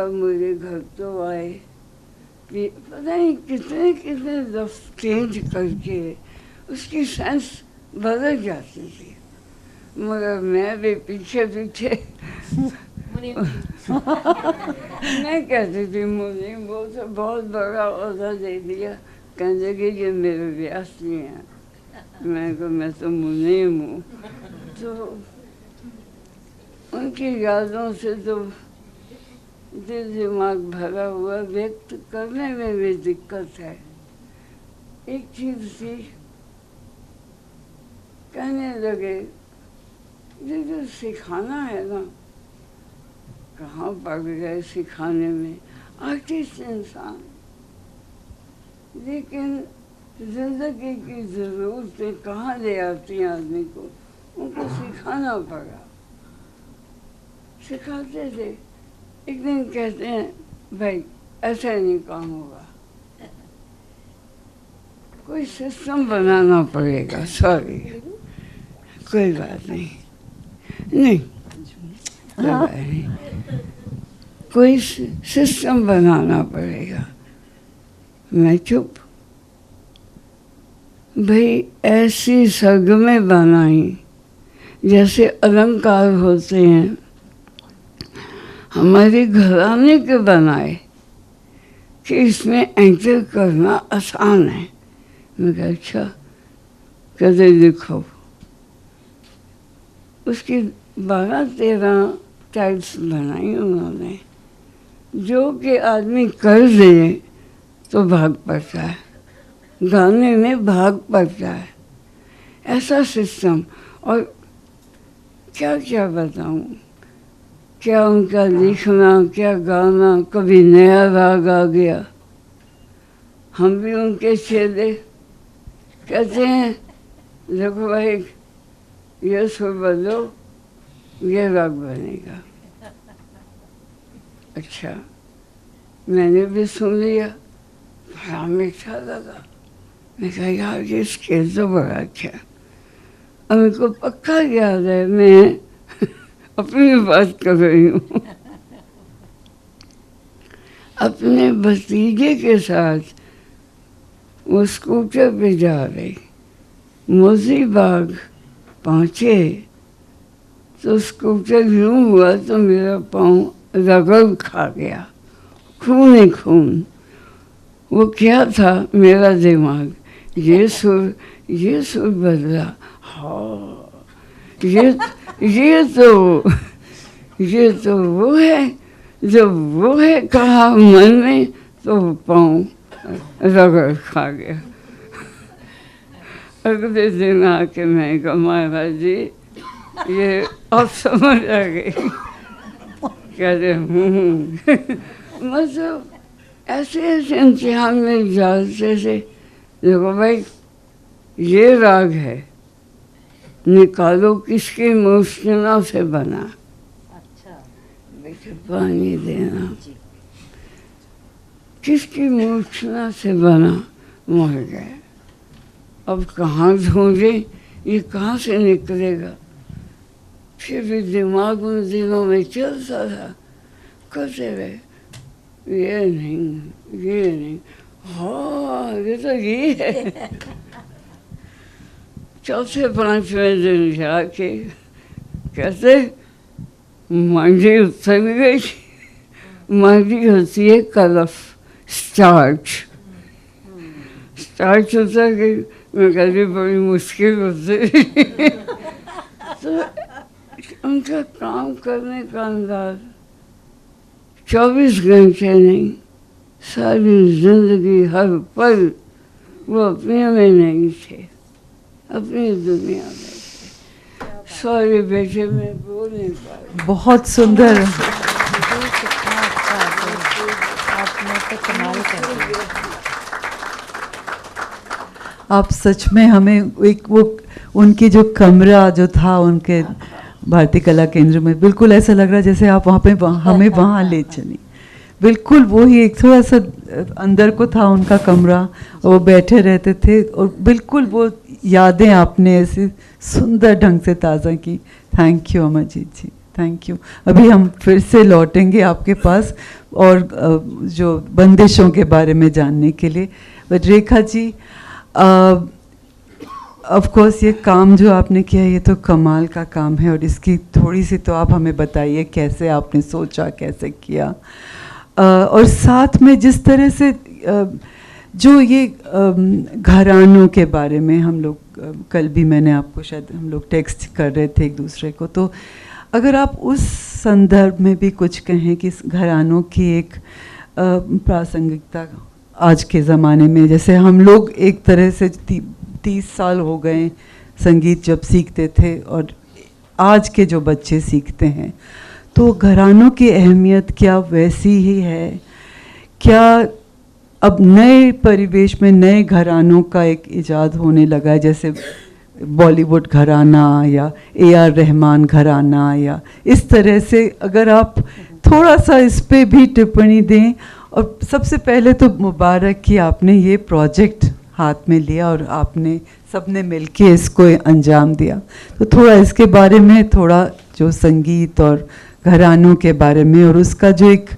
मुझे घर तो आए, पता नहीं कितने कितने लफ्ज़ चेंज करके उसकी सेंस बदल जाती थी, मगर मैं भी पीछे पीछे मैं कहती थी मुझे वो तो बहुत बड़ा औहदा दे दिया, कहने लगी कि मेरे व्यासी हैं, मैं तो मुनीम हूँ। तो उनकी यादों से तो दिल दिमाग भरा हुआ, व्यक्त करने में भी दिक्कत है। एक चीज़ थी, कहने लगे ये जो सिखाना है ना, कहाँ पड़ गए सिखाने में, आर्टिस्ट इंसान, लेकिन जिंदगी की ज़रूरतें कहाँ ले आती हैं आदमी को, उनको सिखाना पड़ा। सिखाते थे, एक दिन कहते हैं भाई ऐसा नहीं काम होगा, कोई सिस्टम बनाना पड़ेगा। सॉरी, कोई बात नहीं, नहीं कोई सिस्टम बनाना पड़ेगा। मैं चुप। भाई ऐसी सरगमें बनाई जैसे अलंकार होते हैं, हमारे घराने के बनाए कि इसमें एंटर करना आसान है। मैं कहा अच्छा, कहते लिखो। उसकी 12-13 टाइप्स बनाई उन्होंने, जो कि आदमी कर दे तो भाग पड़ता है, गाने में भाग पड़ता है, ऐसा सिस्टम। और क्या क्या बताऊं, क्या उनका लिखना, क्या गाना, कभी नया राग आ गया, हम भी उनके चेले। कहते हैं देखो भाई ये सुर बदलो, ये राग बनेगा। अच्छा, मैंने भी सुन लिया, बड़ा मीठा लगा। मैं कहा यार ये स्केल तो बड़ा अच्छा। अब मेरे को पक्का याद है, मैं अपनी बात कर रही हूँ, अपने भतीजे के साथ वो स्कूटर पे जा रही, मोती बाग पहुँचे तो स्कूटर यूँ हुआ तो मेरा पाँव रगड़ खा गया, खून ही खून। वो क्या था, मेरा दिमाग, ये सुर बदला। हाँ, ये तो वो है, जब वो है कहा मन में तो पाँव रगड़ खा गया। अगले दिन आके मैं कहा महाराज जी ये अब समझ आ गई। कहते मतलब ऐसे ऐसे इम्तिहान में जाते थे, देखो भाई ये राग है, निकालो किसकी मूर्छना से बना। अच्छा, बेटे पानी देना, किसकी मूर्छना से बना, मर गए। अब कहाँ ढूंढे, ये कहाँ से निकलेगा। फिर भी दिमाग उन दिनों में चलता था, करते रहे, ये नहीं, हाँ ये तो ये है। चौथे 5वें दिन जाके कहते मंडी उतर गई। मंडी होती है कलफ, स्टार्च उतर गई। मैं कहती बड़ी मुश्किल होती। तो उनका काम करने का अंदाज 24 घंटे नहीं, सारी जिंदगी हर पल वो अपने में नहीं थे, अपनी दुनिया में थे। सॉरी बेटे मैं बोल नहीं पाई। बहुत सुंदर, आप सच में हमें एक वो उनकी जो कमरा जो था उनके भारतीय कला केंद्र में, बिल्कुल ऐसा लग रहा जैसे आप वहाँ पे हमें वहाँ ले चली। बिल्कुल वो ही एक थोड़ा सा अंदर को था उनका कमरा, और वो बैठे रहते थे, और बिल्कुल वो यादें आपने ऐसे सुंदर ढंग से ताज़ा की। Thank you Amarjeet ji, thank you. अभी हम फिर से लौटेंगे आपके पास और जो बंदिशों के बारे में जानने के लिए। But Rekha ji, of course ये काम जो आपने किया ये तो कमाल का काम है, और इसकी थोड़ी सी तो आप हमें बताइए कैसे आपने सोचा, कैसे किया, और साथ में जिस तरह से जो ये घरानों के बारे में हम लोग कल भी मैंने आपको शायद हम लोग टेक्स्ट कर रहे थे एक दूसरे को, तो अगर आप उस संदर्भ में भी कुछ कहें कि घरानों की एक प्रासंगिकता आज के ज़माने में, जैसे हम लोग एक तरह से 30 साल हो गए संगीत जब सीखते थे और आज के जो बच्चे सीखते हैं, तो घरानों की अहमियत क्या वैसी ही है? क्या अब नए परिवेश में नए घरानों का एक इजाद होने लगा है, जैसे बॉलीवुड घराना या AR रहमान घराना, या इस तरह से अगर आप थोड़ा सा इस पे भी टिप्पणी दें। और सबसे पहले तो मुबारक कि आपने ये प्रोजेक्ट हाथ में लिया और आपने सबने मिलके इसको अंजाम दिया, तो थोड़ा इसके बारे में, थोड़ा जो संगीत और घरानों के बारे में, और उसका जो एक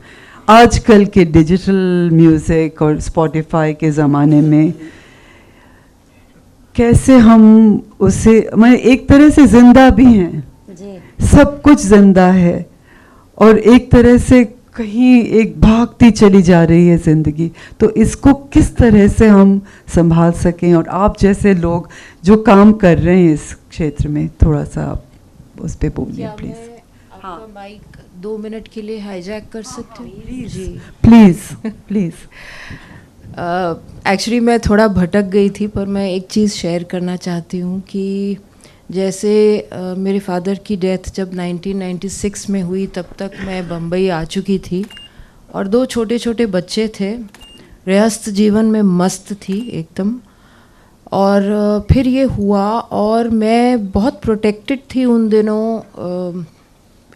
आजकल के डिजिटल म्यूज़िक और स्पॉटिफाई के ज़माने में कैसे हम उसे, मैं एक तरह से ज़िंदा भी हैं जी, सब कुछ ज़िंदा है, और एक तरह से कहीं एक भागती चली जा रही है ज़िंदगी, तो इसको किस तरह से हम संभाल सकें? और आप जैसे लोग जो काम कर रहे हैं इस क्षेत्र में, थोड़ा सा आप उस पर बोलिए प्लीज़। आपका माइक 2 मिनट के लिए हाईजैक कर सकते हैं? जी प्लीज़ प्लीज़। एक्चुअली मैं थोड़ा भटक गई थी, पर मैं एक चीज़ शेयर करना चाहती हूँ कि जैसे मेरे फादर की डेथ जब 1996 में हुई, तब तक मैं बम्बई आ चुकी थी और 2 छोटे छोटे बच्चे थे, गृहस्थ जीवन में मस्त थी एकदम। और फिर ये हुआ और मैं बहुत प्रोटेक्टेड थी उन दिनों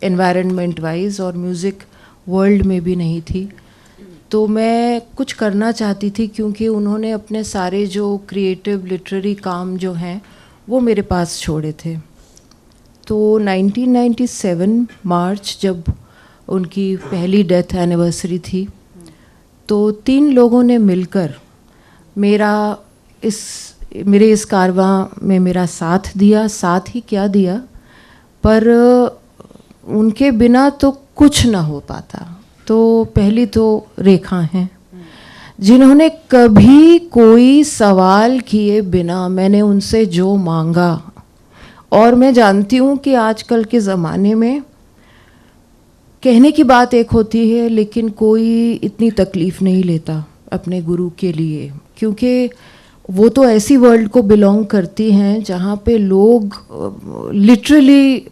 एनवायरनमेंट वाइज, और म्यूज़िक वर्ल्ड में भी नहीं थी। तो मैं कुछ करना चाहती थी क्योंकि उन्होंने अपने सारे जो क्रिएटिव लिटरेरी काम जो हैं वो मेरे पास छोड़े थे। तो 1997 मार्च जब उनकी पहली डेथ एनिवर्सरी थी, तो 3 लोगों ने मिलकर मेरे इस कारवां में मेरा साथ दिया। साथ ही क्या दिया, पर उनके बिना तो कुछ ना हो पाता। तो पहली तो रेखा हैं, जिन्होंने कभी कोई सवाल किए बिना मैंने उनसे जो मांगा, और मैं जानती हूँ कि आजकल के ज़माने में कहने की बात एक होती है, लेकिन कोई इतनी तकलीफ़ नहीं लेता अपने गुरु के लिए, क्योंकि वो तो ऐसी वर्ल्ड को बिलोंग करती हैं जहाँ पे लोग literally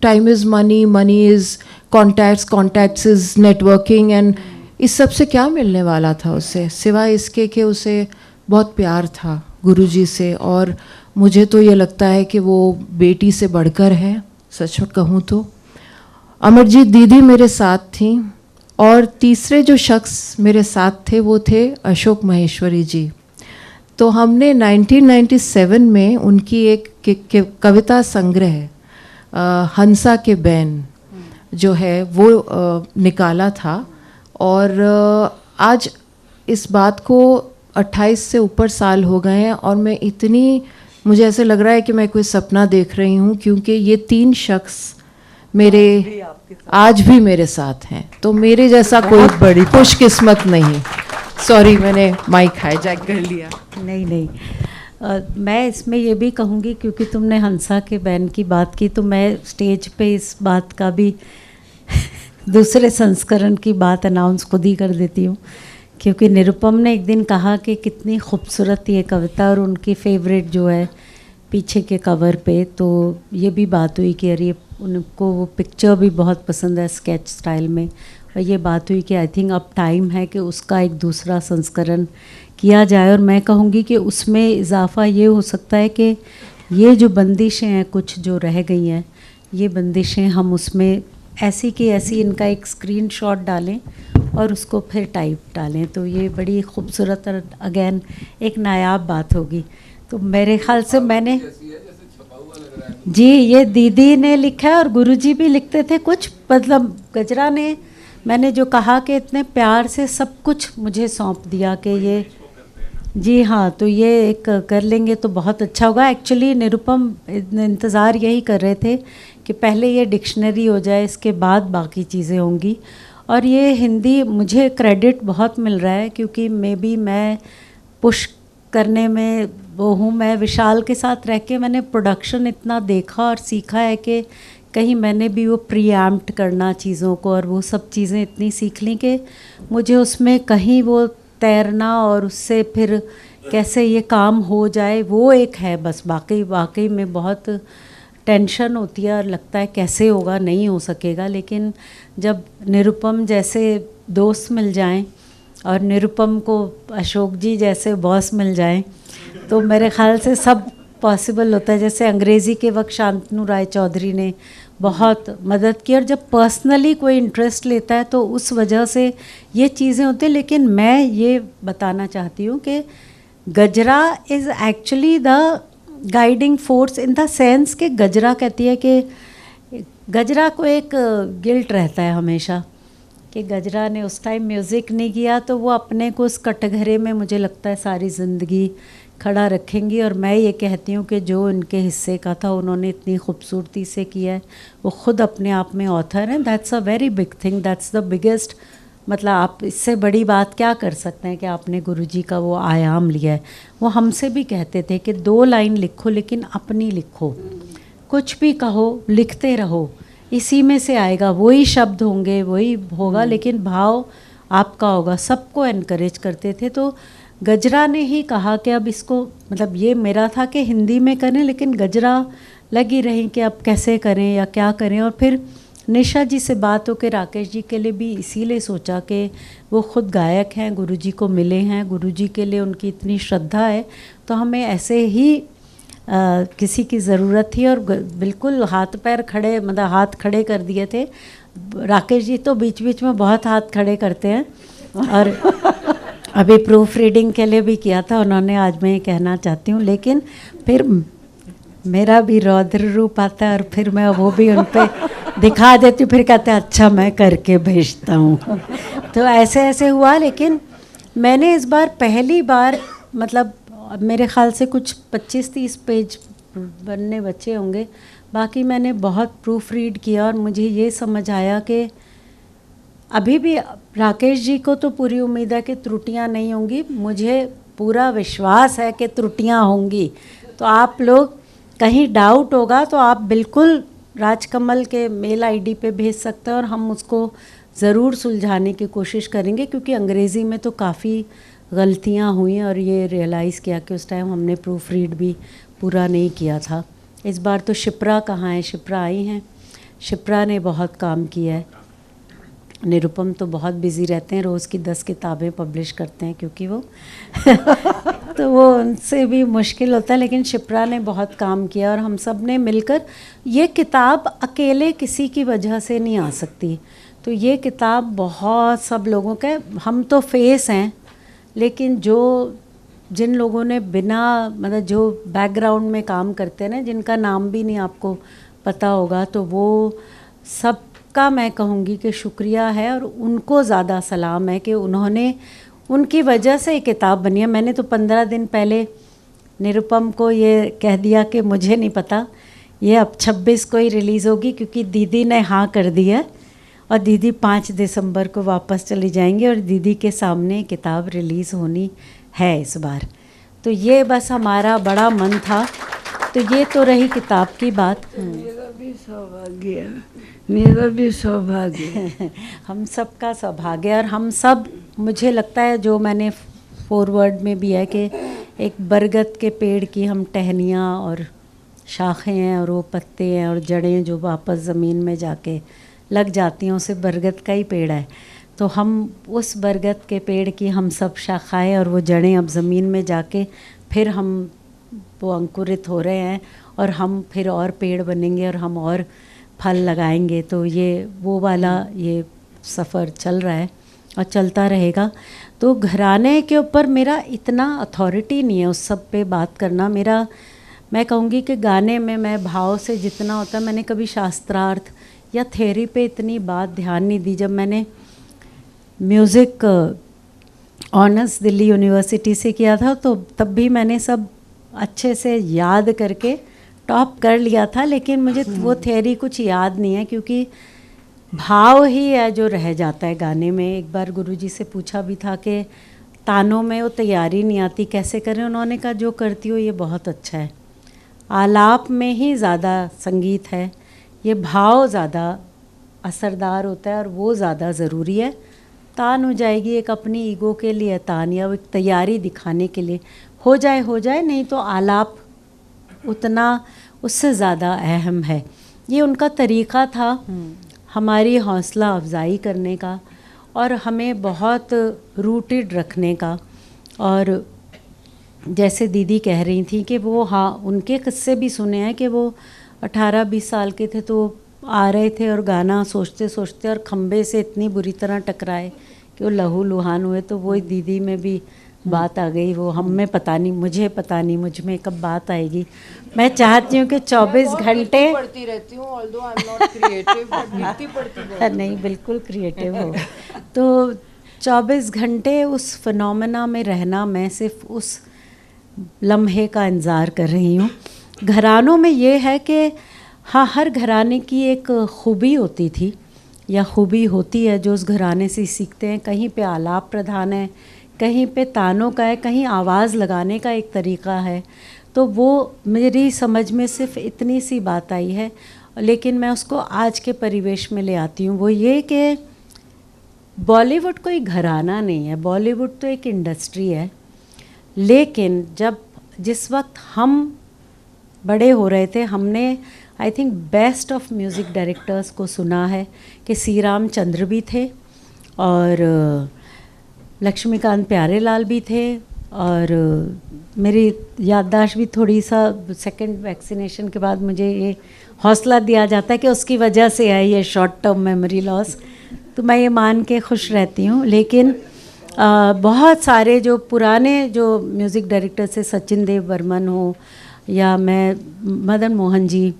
time is money, money is contacts, contacts is networking, and इस सब से क्या मिलने वाला था उसे, सिवाय इसके कि उसे बहुत प्यार था गुरुजी से। और मुझे तो ये लगता है कि वो बेटी से बढ़कर है, सच कहूँ तो। अमरजीत दीदी मेरे साथ थी, और तीसरे जो शख्स मेरे साथ थे वो थे अशोक महेश्वरी जी। तो हमने 1997 में उनकी एक कविता संग्रह हंसा के बैन जो है वो निकाला था, और आज इस बात को 28 से ऊपर साल हो गए हैं, और मुझे ऐसे लग रहा है कि मैं कोई सपना देख रही हूँ, क्योंकि ये 3 शख्स मेरे आज भी मेरे साथ हैं। तो मेरे जैसा कोई बड़ी खुशकिस्मत नहीं। सॉरी, मैंने माइक हाईजैक कर लिया। नहीं, मैं इसमें ये भी कहूँगी, क्योंकि तुमने हंसा के बैन की बात की, तो मैं स्टेज पे इस बात का भी दूसरे संस्करण की बात अनाउंस खुद ही कर देती हूँ, क्योंकि निरुपम ने एक दिन कहा कि कितनी खूबसूरत ये कविता, और उनकी फेवरेट जो है पीछे के कवर पे, तो ये भी बात हुई कि अरे उनको वो पिक्चर भी बहुत पसंद है स्केच स्टाइल में, और ये बात हुई कि आई थिंक अब टाइम है कि उसका एक दूसरा संस्करण किया जाए। और मैं कहूँगी कि उसमें इजाफा ये हो सकता है कि ये जो बंदिशें हैं कुछ जो रह गई हैं, ये बंदिशें हम उसमें ऐसी की ऐसी इनका एक स्क्रीनशॉट डालें और उसको फिर टाइप डालें, तो ये बड़ी खूबसूरत और अगेन एक नायाब बात होगी। तो मेरे ख्याल से मैंने जी ये दीदी ने लिखा है और गुरुजी भी लिखते थे कुछ, मतलब गजरा ने, मैंने जो कहा कि इतने प्यार से सब कुछ मुझे सौंप दिया कि ये जी हाँ, तो ये एक कर लेंगे तो बहुत अच्छा होगा। एक्चुअली निरुपम इंतज़ार यही कर रहे थे कि पहले ये डिक्शनरी हो जाए, इसके बाद बाकी चीज़ें होंगी। और ये हिंदी मुझे क्रेडिट बहुत मिल रहा है क्योंकि मैं पुश करने में वो हूँ। मैं विशाल के साथ रह के मैंने प्रोडक्शन इतना देखा और सीखा है कि कहीं मैंने भी वो प्रीएम्प्ट करना चीज़ों को और वो सब चीज़ें इतनी सीख ली कि मुझे उसमें कहीं वो तैरना और उससे फिर कैसे ये काम हो जाए वो एक है बस। वाकई में बहुत टेंशन होती है और लगता है कैसे होगा, नहीं हो सकेगा। लेकिन जब निरुपम जैसे दोस्त मिल जाएं और निरुपम को अशोक जी जैसे बॉस मिल जाएं तो मेरे ख्याल से सब पॉसिबल होता है। जैसे अंग्रेज़ी के वक्त शांतनु राय चौधरी ने बहुत मदद की और जब पर्सनली कोई इंटरेस्ट लेता है तो उस वजह से ये चीज़ें होती हैं। लेकिन मैं ये बताना चाहती हूँ कि गजरा is actually the guiding force in the sense कि गजरा कहती है कि गजरा को एक गिल्ट रहता है हमेशा कि गजरा ने उस टाइम म्यूज़िक नहीं किया तो वो अपने को उस कटघरे में मुझे लगता है सारी ज़िंदगी खड़ा रखेंगी। और मैं ये कहती हूँ कि जो उनके हिस्से का था उन्होंने इतनी खूबसूरती से किया है। वो ख़ुद अपने आप में ऑथर हैं। That's a very big thing, that's the biggest, मतलब आप इससे बड़ी बात क्या कर सकते हैं कि आपने गुरुजी का वो आयाम लिया है। वो हमसे भी कहते थे कि 2 लाइन लिखो लेकिन अपनी लिखो, कुछ भी कहो लिखते रहो, इसी में से आएगा, वही शब्द होंगे, वही होगा, लेकिन भाव आपका होगा। सबको एनकरेज करते थे। तो गजरा ने ही कहा कि अब इसको, मतलब ये मेरा था कि हिंदी में करें लेकिन गजरा लगी रही कि अब कैसे करें या क्या करें। और फिर निशा जी से बात हो के राकेश जी के लिए भी इसीलिए सोचा कि वो ख़ुद गायक हैं, गुरुजी को मिले हैं, गुरुजी के लिए उनकी इतनी श्रद्धा है तो हमें ऐसे ही किसी की ज़रूरत थी। और बिल्कुल हाथ पैर खड़े, मतलब हाथ खड़े कर दिए थे। राकेश जी तो बीच बीच में बहुत हाथ खड़े करते हैं और अभी प्रूफ रीडिंग के लिए भी किया था उन्होंने, आज मैं ये कहना चाहती हूँ। लेकिन फिर मेरा भी रौद्र रूप आता है और फिर मैं वो भी उन पर दिखा देती हूँ, फिर कहते हैं अच्छा मैं करके भेजता हूँ। तो ऐसे हुआ। लेकिन मैंने इस बार पहली बार, मतलब मेरे ख़्याल से कुछ 25-30 पेज बनने बचे होंगे, बाकी मैंने बहुत प्रूफ रीड किया और मुझे ये समझ आया कि अभी भी राकेश जी को तो पूरी उम्मीद है कि त्रुटियां नहीं होंगी, मुझे पूरा विश्वास है कि त्रुटियां होंगी। तो आप लोग कहीं डाउट होगा तो आप बिल्कुल राजकमल के मेल आईडी पे भेज सकते हैं और हम उसको ज़रूर सुलझाने की कोशिश करेंगे, क्योंकि अंग्रेज़ी में तो काफ़ी गलतियां हुई और ये रियलाइज़ किया कि उस टाइम हमने प्रूफ रीड भी पूरा नहीं किया था। इस बार तो शिप्रा कहाँ है, शिप्रा आई हैं, शिप्रा ने बहुत काम किया है। निरुपम तो बहुत बिज़ी रहते हैं, रोज़ की 10 किताबें पब्लिश करते हैं क्योंकि वो तो वो उनसे भी मुश्किल होता है। लेकिन शिप्रा ने बहुत काम किया और हम सब ने मिलकर, ये किताब अकेले किसी की वजह से नहीं आ सकती। तो ये किताब बहुत सब लोगों का, हम तो फेस हैं लेकिन जिन लोगों ने बिना, मतलब जो बैकग्राउंड में काम करते हैं ना, जिनका नाम भी नहीं आपको पता होगा, तो वो सब का मैं कहूँगी कि शुक्रिया है और उनको ज़्यादा सलाम है कि उन्होंने, उनकी वजह से ये किताब बनी है। मैंने तो 15 दिन पहले निरुपम को ये कह दिया कि मुझे नहीं पता, ये अब 26 को ही रिलीज़ होगी क्योंकि दीदी ने हाँ कर दी है और दीदी 5 दिसंबर को वापस चली जाएंगी और दीदी के सामने किताब रिलीज़ होनी है इस बार। तो ये बस हमारा बड़ा मन था। तो ये तो रही किताब की बात। मेरा भी सौभाग्य है, मेरा भी सौभाग्य है। हम सब का सौभाग्य। और हम सब, मुझे लगता है जो मैंने फॉरवर्ड में भी है कि एक बरगद के पेड़ की हम टहनियाँ और शाखें हैं और वो पत्ते हैं और जड़ें जो वापस ज़मीन में जाके लग जाती हैं, उसे बरगद का ही पेड़ है। तो हम उस बरगद के पेड़ की हम सब शाखाएँ और वो जड़ें अब ज़मीन में जाके फिर हम वो अंकुरित हो रहे हैं और हम फिर और पेड़ बनेंगे और हम और फल लगाएंगे। तो ये वो वाला ये सफ़र चल रहा है और चलता रहेगा। तो घराने के ऊपर मेरा इतना अथॉरिटी नहीं है उस सब पे बात करना। मेरा, मैं कहूँगी कि गाने में मैं भाव से जितना होता है, मैंने कभी शास्त्रार्थ या थ्योरी पे इतनी बात ध्यान नहीं दी। जब मैंने म्यूज़िक ऑनर्स दिल्ली यूनिवर्सिटी से किया था तो तब भी मैंने सब अच्छे से याद करके टॉप कर लिया था, लेकिन मुझे वो थ्योरी कुछ याद नहीं है, क्योंकि भाव ही है जो रह जाता है गाने में। एक बार गुरुजी से पूछा भी था कि तानों में वो तैयारी नहीं आती, कैसे करें। उन्होंने कहा जो करती हो ये बहुत अच्छा है, आलाप में ही ज़्यादा संगीत है, ये भाव ज़्यादा असरदार होता है और वो ज़्यादा ज़रूरी है। तान हो जाएगी एक अपनी ईगो के लिए तान, या एक तैयारी दिखाने के लिए हो जाए, नहीं तो आलाप उतना उससे ज़्यादा अहम है। ये उनका तरीक़ा था हमारी हौसला अफजाई करने का और हमें बहुत रूटेड रखने का। और जैसे दीदी कह रही थी कि वो, हाँ, उनके किस्से भी सुने हैं कि वो 18-20 साल के थे तो आ रहे थे और गाना सोचते सोचते और खम्बे से इतनी बुरी तरह टकराए कि वो लहू लुहान हुए। तो वही दीदी में भी बात आ गई, वो हम में पता नहीं, मुझे पता नहीं मुझ में कब बात आएगी। मैं चाहती हूँ कि 24 घंटे पढ़ती रहती हूँ, although I am not creative, but गिनती पढ़ती नहीं, बिल्कुल क्रिएटिव हो। तो 24 घंटे उस फिनोमेना में रहना, मैं सिर्फ उस लम्हे का इंतज़ार कर रही हूँ। घरानों में ये है कि हाँ, हर घराने की एक खूबी होती थी या खूबी होती है जो उस घराने से सीखते हैं। कहीं पे आलाप प्रधान है, कहीं पे तानों का है, कहीं आवाज़ लगाने का एक तरीक़ा है। तो वो मेरी समझ में सिर्फ इतनी सी बात आई है, लेकिन मैं उसको आज के परिवेश में ले आती हूँ। वो ये कि बॉलीवुड कोई घराना नहीं है, बॉलीवुड तो एक इंडस्ट्री है। लेकिन जिस वक्त हम बड़े हो रहे थे, हमने I think best of music directors को सुना है कि सी रामचंद्र भी थे और लक्ष्मीकांत प्यारेलाल भी थे, और मेरी याददाश्त भी थोड़ी सा सेकंड वैक्सीनेशन के बाद मुझे ये हौसला दिया जाता है कि उसकी वजह से है ये शॉर्ट टर्म मेमोरी लॉस, तो मैं ये मान के खुश रहती हूँ। लेकिन बहुत सारे जो पुराने जो म्यूज़िक डायरेक्टर से सचिन देव बर्मन हो या मैं मदन मोहन जी,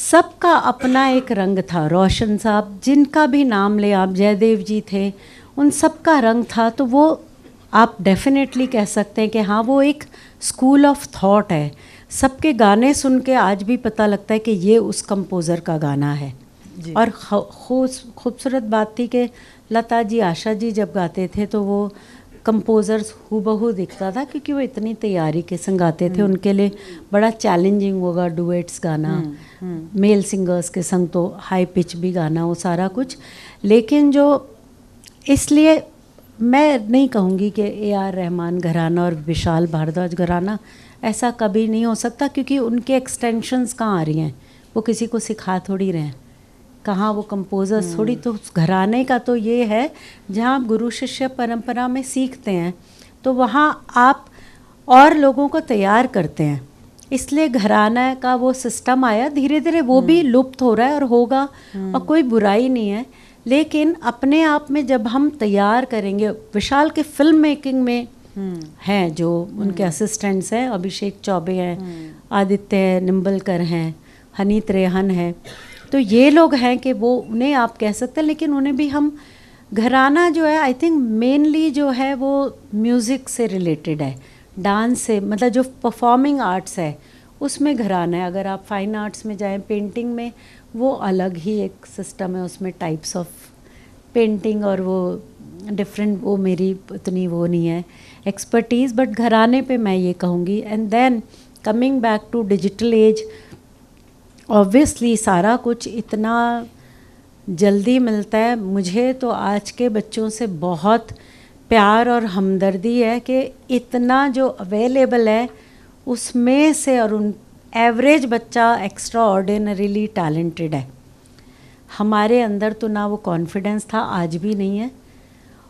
सबका अपना एक रंग था। रोशन साहब, जिनका भी नाम ले आप, जयदेव जी थे, उन सब का रंग था। तो वो आप डेफिनेटली कह सकते हैं कि हाँ, वो एक स्कूल ऑफ थॉट है। सबके गाने सुन के आज भी पता लगता है कि ये उस कंपोज़र का गाना है। और खूबसूरत बात थी कि लता जी, आशा जी जब गाते थे तो वो कंपोज़र्स हूबहू दिखता था, क्योंकि वो इतनी तैयारी के संग गाते थे। उनके लिए बड़ा चैलेंजिंग होगा डुएट्स गाना, मेल सिंगर्स के संग तो हाई पिच भी गाना, वो सारा कुछ। लेकिन जो, इसलिए मैं नहीं कहूँगी कि AR रहमान घराना और विशाल भारद्वाज घराना, ऐसा कभी नहीं हो सकता, क्योंकि उनके एक्सटेंशंस कहाँ आ रही हैं, वो किसी को सिखा थोड़ी रहे हैं, कहाँ वो कंपोज़र्स थोड़ी। तो उस घराने का तो ये है जहाँ आप गुरु शिष्य परंपरा में सीखते हैं, तो वहाँ आप और लोगों को तैयार करते हैं। इसलिए घराना का वो सिस्टम आया, धीरे धीरे वो भी लुप्त हो रहा है और होगा, और कोई बुराई नहीं है। लेकिन अपने आप में जब हम तैयार करेंगे, विशाल के फिल्म मेकिंग में हैं जो उनके असिस्टेंट्स हैं, अभिषेक चौबे हैं, आदित्य निम्बलकर हैं, हनीत रेहन है, तो ये लोग हैं कि वो, उन्हें आप कह सकते हैं। लेकिन उन्हें भी हम, घराना जो है आई थिंक मेनली जो है वो म्यूज़िक से रिलेटेड है, डांस से, मतलब जो परफॉर्मिंग आर्ट्स है उसमें घराना है। अगर आप फाइन आर्ट्स में जाएं, पेंटिंग में, वो अलग ही एक सिस्टम है, उसमें टाइप्स ऑफ पेंटिंग और वो डिफरेंट, वो मेरी उतनी वो नहीं है एक्सपर्टीज़। बट घराने पे मैं ये कहूँगी। And then coming back to digital age, obviously सारा कुछ इतना जल्दी मिलता है। मुझे तो आज के बच्चों से बहुत प्यार और हमदर्दी है कि इतना जो अवेलेबल है उसमें से, और उन एवरेज बच्चा एक्स्ट्रा ऑर्डिनरीली टैलेंटेड है। हमारे अंदर तो ना वो कॉन्फिडेंस था, आज भी नहीं है,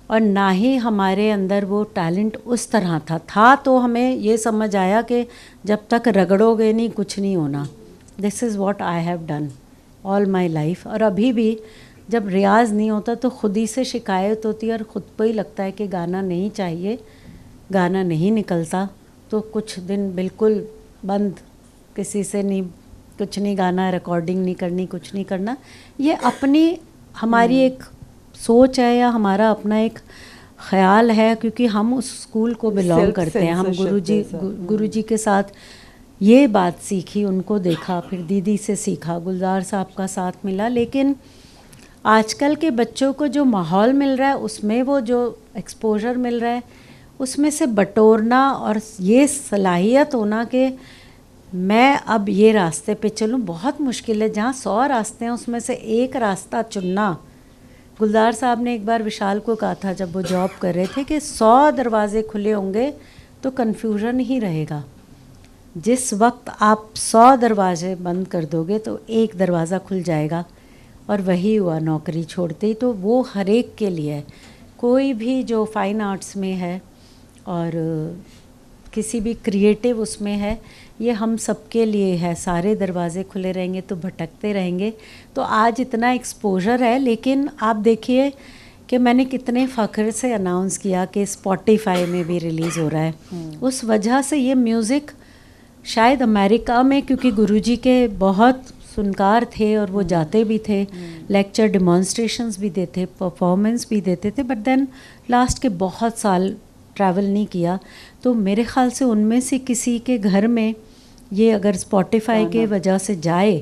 और ना ही हमारे अंदर वो टैलेंट उस तरह था तो हमें ये समझ आया कि जब तक रगड़ोगे नहीं कुछ नहीं होना। This is what I have done all my life. और अभी भी जब रियाज़ नहीं होता तो खुद ही से शिकायत होती है और ख़ुद को ही लगता है कि गाना नहीं चाहिए, गाना नहीं निकलता, तो कुछ दिन बिल्कुल बंद, किसी से नहीं, कुछ नहीं गाना, रिकॉर्डिंग नहीं करनी, कुछ नहीं करना। ये अपनी हमारी एक सोच है या हमारा अपना एक ख्याल है, क्योंकि हम उस स्कूल को बिलोंग करते हैं। हम गुरुजी के साथ ये बात सीखी, उनको देखा, फिर दीदी से सीखा, गुलजार साहब का साथ मिला। लेकिन आजकल के बच्चों को जो माहौल मिल रहा है उसमें वो जो एक्सपोजर मिल रहा है उसमें से बटोरना और ये सलाहियत होना कि मैं अब ये रास्ते पे चलूँ बहुत मुश्किल है। जहाँ 100 रास्ते हैं उसमें से एक रास्ता चुनना। गुलजार साहब ने एक बार विशाल को कहा था जब वो जॉब कर रहे थे कि 100 दरवाजे खुले होंगे तो कन्फ्यूजन ही रहेगा। जिस वक्त आप 100 दरवाजे बंद कर दोगे तो एक दरवाज़ा खुल जाएगा, और वही हुआ नौकरी छोड़ते ही। तो वो हर एक के लिए है, कोई भी जो फाइन आर्ट्स में है और किसी भी क्रिएटिव उसमें है, ये हम सबके लिए है। सारे दरवाजे खुले रहेंगे तो भटकते रहेंगे। तो आज इतना एक्सपोजर है, लेकिन आप देखिए कि मैंने कितने फ़ख्र से अनाउंस किया कि स्पॉटिफाई में भी रिलीज़ हो रहा है। उस वजह से ये म्यूज़िक शायद अमेरिका में, क्योंकि गुरुजी के बहुत सुनकार थे और वो जाते भी थे, लेक्चर डिमॉन्स्ट्रेशंस भी देते, परफॉर्मेंस भी देते थे, बट देन लास्ट के बहुत साल ट्रैवल नहीं किया। तो मेरे ख़्याल से उनमें से किसी के घर में ये अगर स्पॉटिफाई के वजह से जाए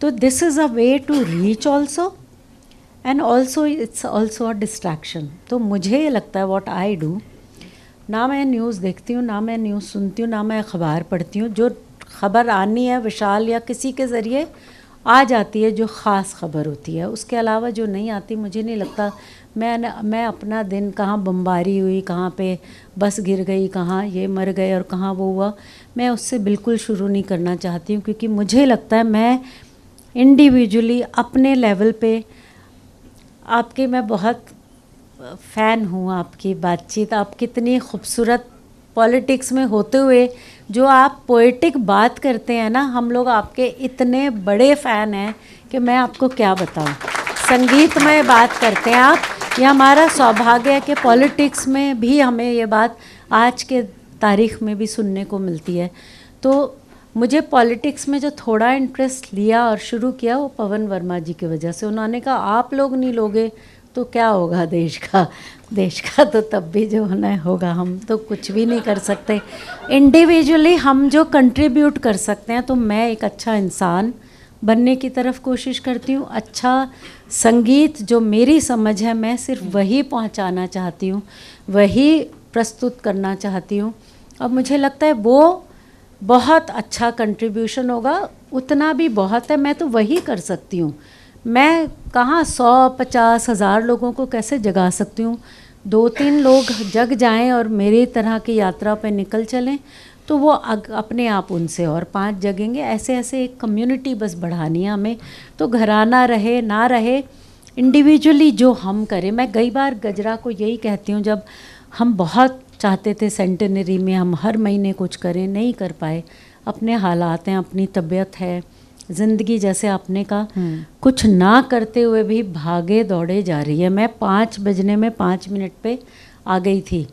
तो this is a way to reach also, and also it's also a distraction. तो मुझे ये लगता है व्हाट आई डू, ना मैं न्यूज़ देखती हूँ, ना मैं न्यूज़ सुनती हूँ, ना मैं अखबार पढ़ती हूँ। जो ख़बर आनी है विशाल या किसी के ज़रिए आ जाती है, जो ख़ास ख़बर होती है। उसके अलावा जो नहीं आती, मुझे नहीं लगता मैं अपना दिन कहाँ बमबारी हुई, कहाँ पे बस गिर गई, कहाँ ये मर गए और कहाँ वो हुआ, मैं उससे बिल्कुल शुरू नहीं करना चाहती हूँ। क्योंकि मुझे लगता है मैं इंडिविजुअली अपने लेवल पे आपके, मैं बहुत फ़ैन हूँ आपकी बातचीत। आप कितनी खूबसूरत पॉलिटिक्स में होते हुए जो आप पोएटिक बात करते हैं ना, हम लोग आपके इतने बड़े फ़ैन हैं कि मैं आपको क्या बताऊँ। संगीतमय बात करते हैं आप, ये हमारा सौभाग्य है कि पॉलिटिक्स में भी हमें ये बात आज के तारीख़ में भी सुनने को मिलती है। तो मुझे पॉलिटिक्स में जो थोड़ा इंटरेस्ट लिया और शुरू किया वो पवन वर्मा जी की वजह से। उन्होंने कहा आप लोग नहीं लोगे तो क्या होगा देश का तो तब भी जो होना होगा, हम तो कुछ भी नहीं कर सकते। इंडिविजुअली हम जो कंट्रीब्यूट कर सकते हैं, तो मैं एक अच्छा इंसान बनने की तरफ कोशिश करती हूँ। अच्छा संगीत जो मेरी समझ है, मैं सिर्फ वही पहुँचाना चाहती हूँ, वही प्रस्तुत करना चाहती हूँ। और मुझे लगता है वो बहुत अच्छा कंट्रीब्यूशन होगा, उतना भी बहुत है, मैं तो वही कर सकती हूँ। मैं कहाँ 100-50 हज़ार लोगों को कैसे जगा सकती हूँ। 2-3 लोग जग जाएं और मेरी तरह की यात्रा पे निकल चलें तो वो अपने आप उनसे और 5 जगेंगे। ऐसे ऐसे एक कम्युनिटी बस बढ़ानी है हमें। तो घराना रहे ना रहे, इंडिविजुअली जो हम करें। मैं कई बार गजरा को यही कहती हूँ, जब हम बहुत चाहते थे सेंटेनरी में हम हर महीने कुछ करें, नहीं कर पाए। अपने हालात हैं, अपनी तबीयत है, ज़िंदगी जैसे आपने कहा कुछ ना करते हुए भी भागे दौड़े जा रही है। मैं 5 बजने में 5 मिनट पे आ गई थी,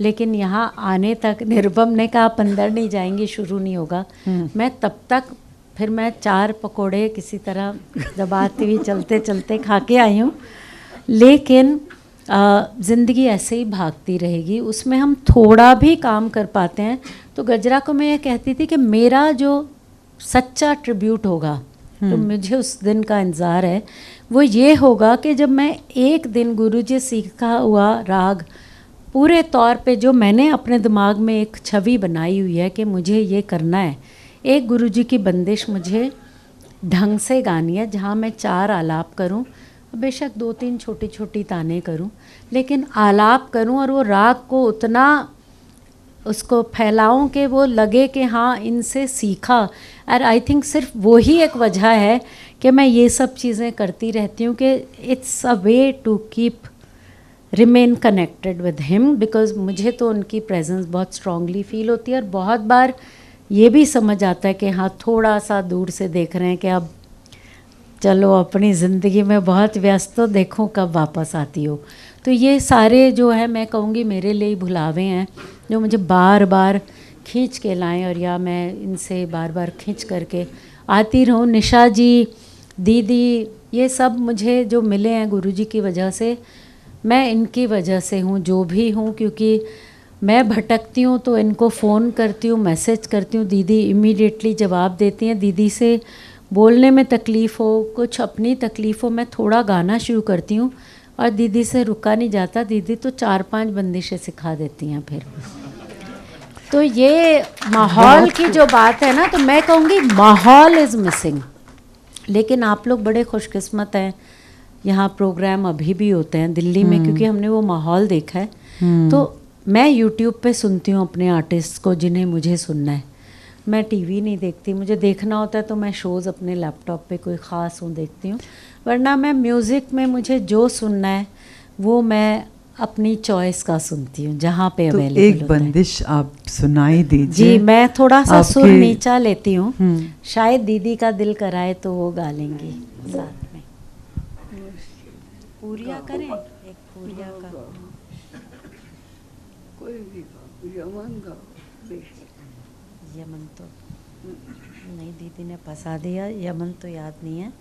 लेकिन यहाँ आने तक निरुपम ने कहा आप अंदर नहीं जाएंगी, शुरू नहीं होगा। मैं तब तक फिर मैं 4 पकोड़े किसी तरह दबाती हुई चलते चलते खा के आई हूँ। लेकिन ज़िंदगी ऐसे ही भागती रहेगी, उसमें हम थोड़ा भी काम कर पाते हैं। तो गजरा को मैं ये कहती थी कि मेरा जो सच्चा ट्रिब्यूट होगा, तो मुझे उस दिन का इंतज़ार है, वो ये होगा कि जब मैं एक दिन गुरुजी सीखा हुआ राग पूरे तौर पे, जो मैंने अपने दिमाग में एक छवि बनाई हुई है कि मुझे ये करना है, एक गुरुजी की बंदिश मुझे ढंग से गानी है, जहाँ मैं 4 आलाप करूँ, बेशक 2-3 छोटी छोटी ताने करूँ, लेकिन आलाप करूँ और वो राग को उतना उसको फैलाऊं कि वो लगे कि हाँ इनसे सीखा। और आई थिंक सिर्फ वो ही एक वजह है कि मैं ये सब चीज़ें करती रहती हूँ कि it's a way to keep remain connected with him, because मुझे तो उनकी प्रेजेंस बहुत स्ट्रांगली फील होती है। और बहुत बार ये भी समझ आता है कि हाँ थोड़ा सा दूर से देख रहे हैं कि अब चलो अपनी ज़िंदगी में बहुत व्यस्त हो, देखो कब वापस आती हो। तो ये सारे जो है मैं कहूँगी मेरे लिए ही भुलावे हैं जो मुझे बार बार खींच के लाएं, और या मैं इनसे बार बार खींच करके आती रहूँ। निशा जी, दीदी, ये सब मुझे जो मिले हैं गुरुजी की वजह से, मैं इनकी वजह से हूँ जो भी हूँ, क्योंकि मैं भटकती हूँ तो इनको फ़ोन करती हूँ, मैसेज करती हूँ, दीदी इमीडिएटली जवाब देती हैं। दीदी से बोलने में तकलीफ़ हो, कुछ अपनी तकलीफ़ हो, मैं थोड़ा गाना शुरू करती हूँ और दीदी से रुका नहीं जाता। दीदी तो 4-5 बंदिशें सिखा देती हैं फिर। तो ये माहौल की जो बात है ना, तो मैं कहूँगी माहौल इज़ मिसिंग। लेकिन आप लोग बड़े खुशकिस्मत हैं, यहाँ प्रोग्राम अभी भी होते हैं दिल्ली में, क्योंकि हमने वो माहौल देखा है। तो मैं यूट्यूब पे सुनती हूँ अपने आर्टिस्ट को जिन्हें मुझे सुनना है। मैं टीवी नहीं देखती, मुझे देखना होता है तो मैं शोज़ अपने लैपटॉप पे कोई ख़ास हूँ देखती हूँ, वरना मैं म्यूज़िक में मुझे जो सुनना है वो मैं अपनी चॉइस का सुनती हूँ जहाँ पे तो अवेलेबल एक होता है। बंदिश आप सुनाई दीजिए। जी, मैं थोड़ा सा सुर आपके- नीचा लेती हूँ, शायद दीदी का दिल कराए तो वो गा लेंगी साथ में। पूरिया करें, एक पूरिया का। कोई भी गाओ, यमन गाओ। यमन तो नहीं, दीदी ने फंसा दिया, यमन तो याद नहीं है।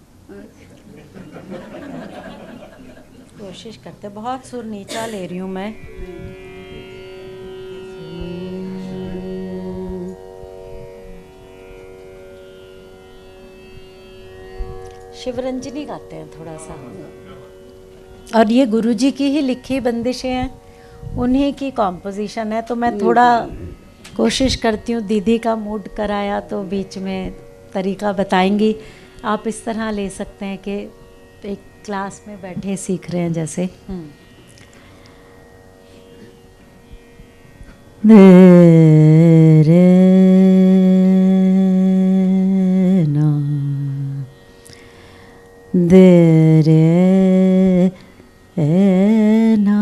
कोशिश करते, बहुत सुर नीचा ले रही हूँ मैं। शिवरंजनी गाते हैं थोड़ा सा, और ये गुरुजी की ही लिखी बंदिशें हैं, उन्हीं की कॉम्पोजिशन है। तो मैं थोड़ा कोशिश करती हूँ, दीदी का मूड कराया तो बीच में तरीका बताएंगी। आप इस तरह ले सकते हैं कि एक क्लास में बैठे सीख रहे हैं जैसे। दे रे ना, दे रे ना,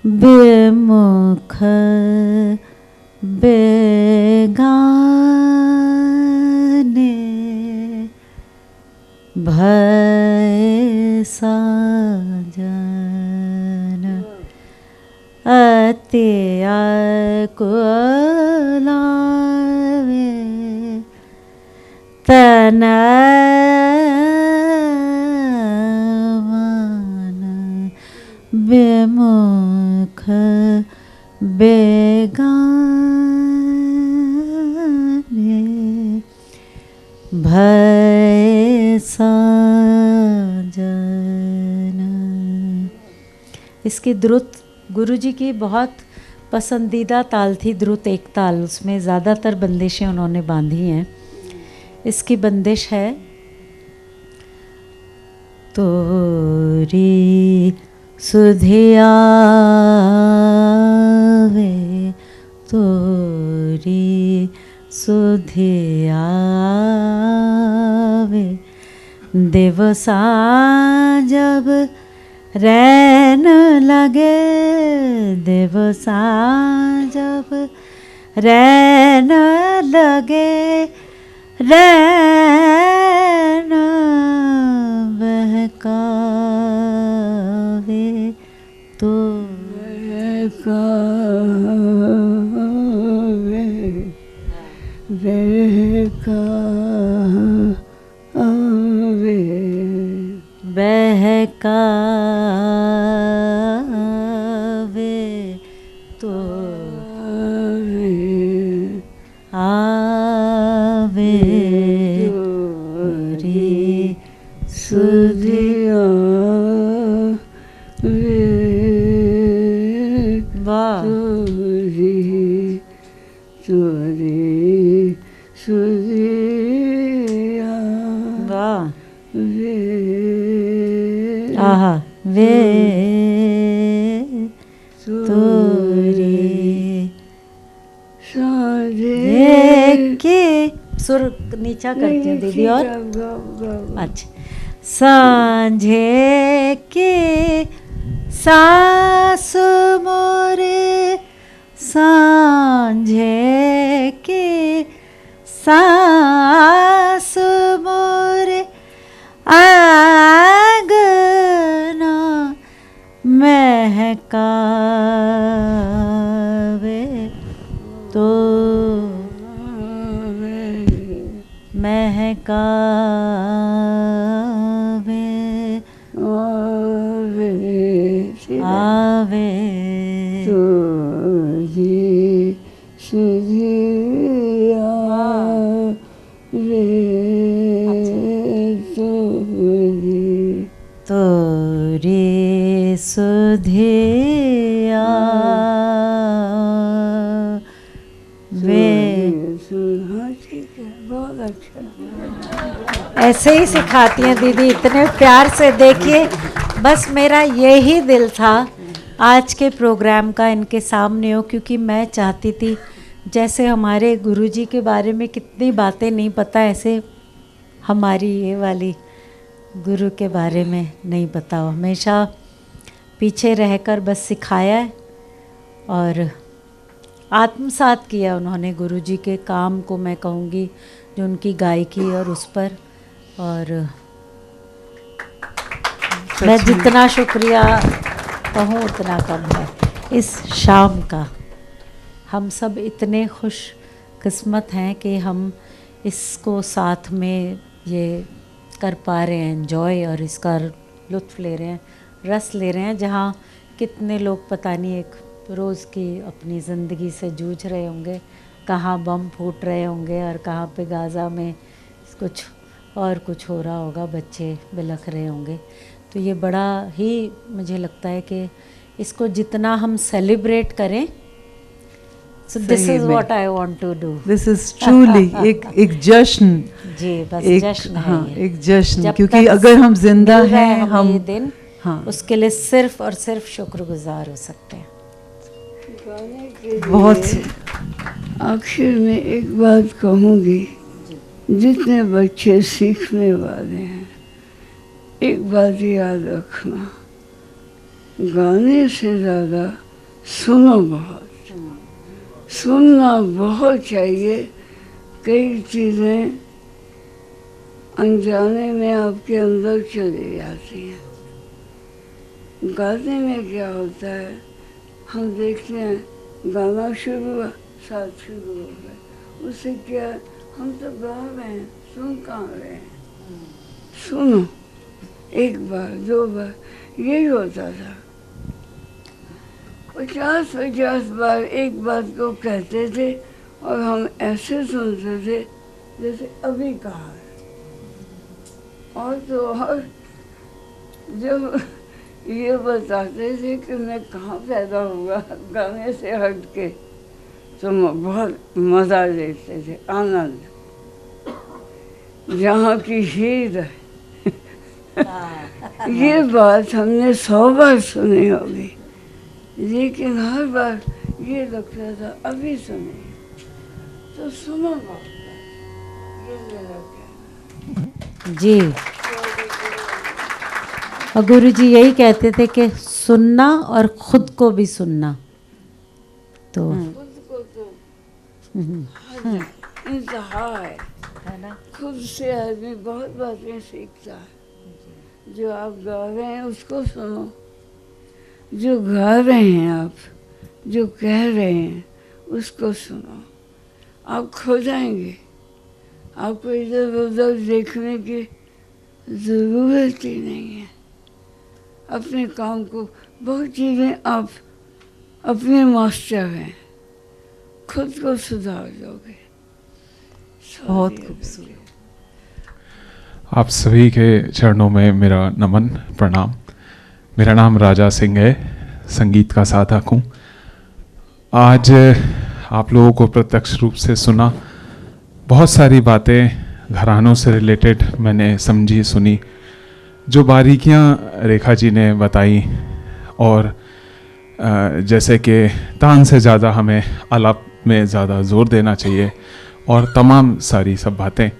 बेमुख बेगाने भय साजन, अति अकुलावे तन बेमुख बेगाने भय साजन। इसकी द्रुत गुरुजी की बहुत पसंदीदा ताल थी, द्रुत एक ताल, उसमें ज़्यादातर बंदिशें उन्होंने बांधी हैं। इसकी बंदिश है, तोरी सुधियावे, तोरी सुधियावे, दिवसा जब रैन लगे, दिवसा जब रैन लगे, रैन बहकावे तो बहकावे, बहकावे, बहकावे तो आवे रे सुधिया वे, वाह, तोरी तोरी सुधिया वाह, वे, आहा, वे तोरी साधे के सुर नीचा करती हूँ दीदी। और गाओ गाओ। अच्छा, सांझे के सास मोरे, सांझे के सास मोरे, आंगना महकावे तो महकावे आवे तोरी सुधिया वे। बहुत अच्छा। ऐसे ही सिखाती हैं दीदी, इतने प्यार से। देखिए बस मेरा यही दिल था आज के प्रोग्राम का इनके सामने हो, क्योंकि मैं चाहती थी जैसे हमारे गुरुजी के बारे में कितनी बातें नहीं पता, ऐसे हमारी ये वाली गुरु के बारे में नहीं पता। हमेशा पीछे रहकर बस सिखाया है और आत्मसात किया उन्होंने गुरुजी के काम को, मैं कहूँगी जो उनकी गायकी और उस पर। और मैं जितना शुक्रिया कहूँ उतना कम है इस शाम का। हम सब इतने खुश किस्मत हैं कि हम इसको साथ में ये कर पा रहे हैं एंजॉय, और इसका लुत्फ़ ले रहे हैं, रस ले रहे हैं। जहाँ कितने लोग पता नहीं एक रोज़ की अपनी ज़िंदगी से जूझ रहे होंगे, कहाँ बम फूट रहे होंगे और कहाँ पे गाज़ा में कुछ और कुछ हो रहा होगा, बच्चे बिलख रहे होंगे। तो ये बड़ा ही मुझे लगता है कि इसको जितना हम सेलिब्रेट करें, so this is what I want to do. This is truly एक जश्न जी, बस एक, जश्न है हाँ, ये। एक जश्न, जब क्योंकि तक अगर हम जिंदा मिल रहा है हैं हमें हम ये दिन, हाँ उसके लिए सिर्फ और सिर्फ शुक्रगुजार हो सकते हैं। बहुत आखिर में एक बात कहूँगी, जितने बच्चे सीखने वाले हैं एक बात याद रखना, गाने से ज़्यादा सुनो, बहुत सुनना बहुत चाहिए। कई चीज़ें अनजाने में आपके अंदर चली जाती हैं। गाने में क्या होता है, हम देखते हैं गाना शुरू हुआ, साथ शुरू हो गए, उससे क्या हम तो गा रहे हैं, सुन कहाँ रहे हैं। सुनो, एक बार दो बार, यही होता था। 50 बार एक बात को कहते थे और हम ऐसे सुनते थे जैसे अभी कहा है। और तो और जब ये बताते थे कि मैं कहाँ पैदा हुआ गाने से हट के, तो बहुत मज़ा लेते थे, आनंद। जहाँ की हीर है ये बात हमने 100 बार सुनी होगी, लेकिन हर बार ये लगता था अभी सुने, तो सुनो बात, ये मेरा कहना। जी, और गुरुजी यही कहते थे कि सुनना और खुद को भी सुनना। तो खुद को तो इंतहा है ना, खुद से आदमी बहुत बातें सीखता है। जो आप गा रहे हैं उसको सुनो, जो गा रहे हैं आप, जो कह रहे हैं उसको सुनो, आप खो जाएंगे। आपको इधर उधर देखने की ज़रूरत ही नहीं है। अपने काम को, बहुत चीज़ें आप अपने मास्टर हैं, खुद को सुधार दोगे। बहुत खूबसूरत। आप सभी के चरणों में मेरा नमन प्रणाम। मेरा नाम राजा सिंह है, संगीत का साधक हूँ। आज आप लोगों को प्रत्यक्ष रूप से सुना, बहुत सारी बातें घरानों से रिलेटेड मैंने समझी सुनी, जो बारीकियाँ रेखा जी ने बताई। और जैसे कि तान से ज़्यादा हमें आलाप में ज़्यादा ज़ोर देना चाहिए और तमाम सारी सब बातें।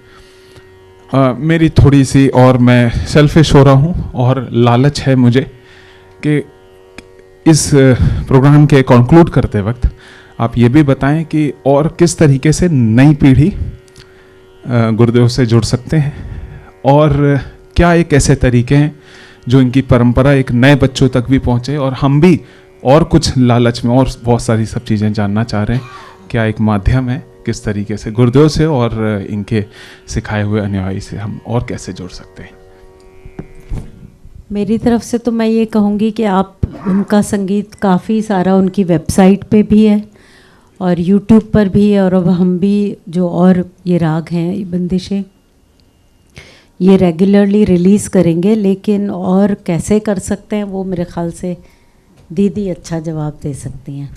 मेरी थोड़ी सी, और मैं सेल्फिश हो रहा हूँ और लालच है मुझे कि इस प्रोग्राम के कंक्लूड करते वक्त आप ये भी बताएं कि और किस तरीके से नई पीढ़ी गुरुदेव से जुड़ सकते हैं, और क्या एक ऐसे तरीके हैं जो इनकी परंपरा एक नए बच्चों तक भी पहुँचे, और हम भी और कुछ लालच में और बहुत सारी सब चीज़ें जानना चाह रहे हैं, क्या एक माध्यम है किस तरीके से गुरुदेव से और इनके सिखाए हुए अनुयायी से हम और कैसे जुड़ सकते हैं? मेरी तरफ से तो मैं ये कहूँगी कि आप उनका संगीत काफ़ी सारा उनकी वेबसाइट पे भी है और यूट्यूब पर भी है, और अब हम भी जो और ये राग हैं, ये बंदिशें, ये रेगुलरली रिलीज़ करेंगे। लेकिन और कैसे कर सकते हैं वो मेरे ख्याल से दीदी अच्छा जवाब दे सकती हैं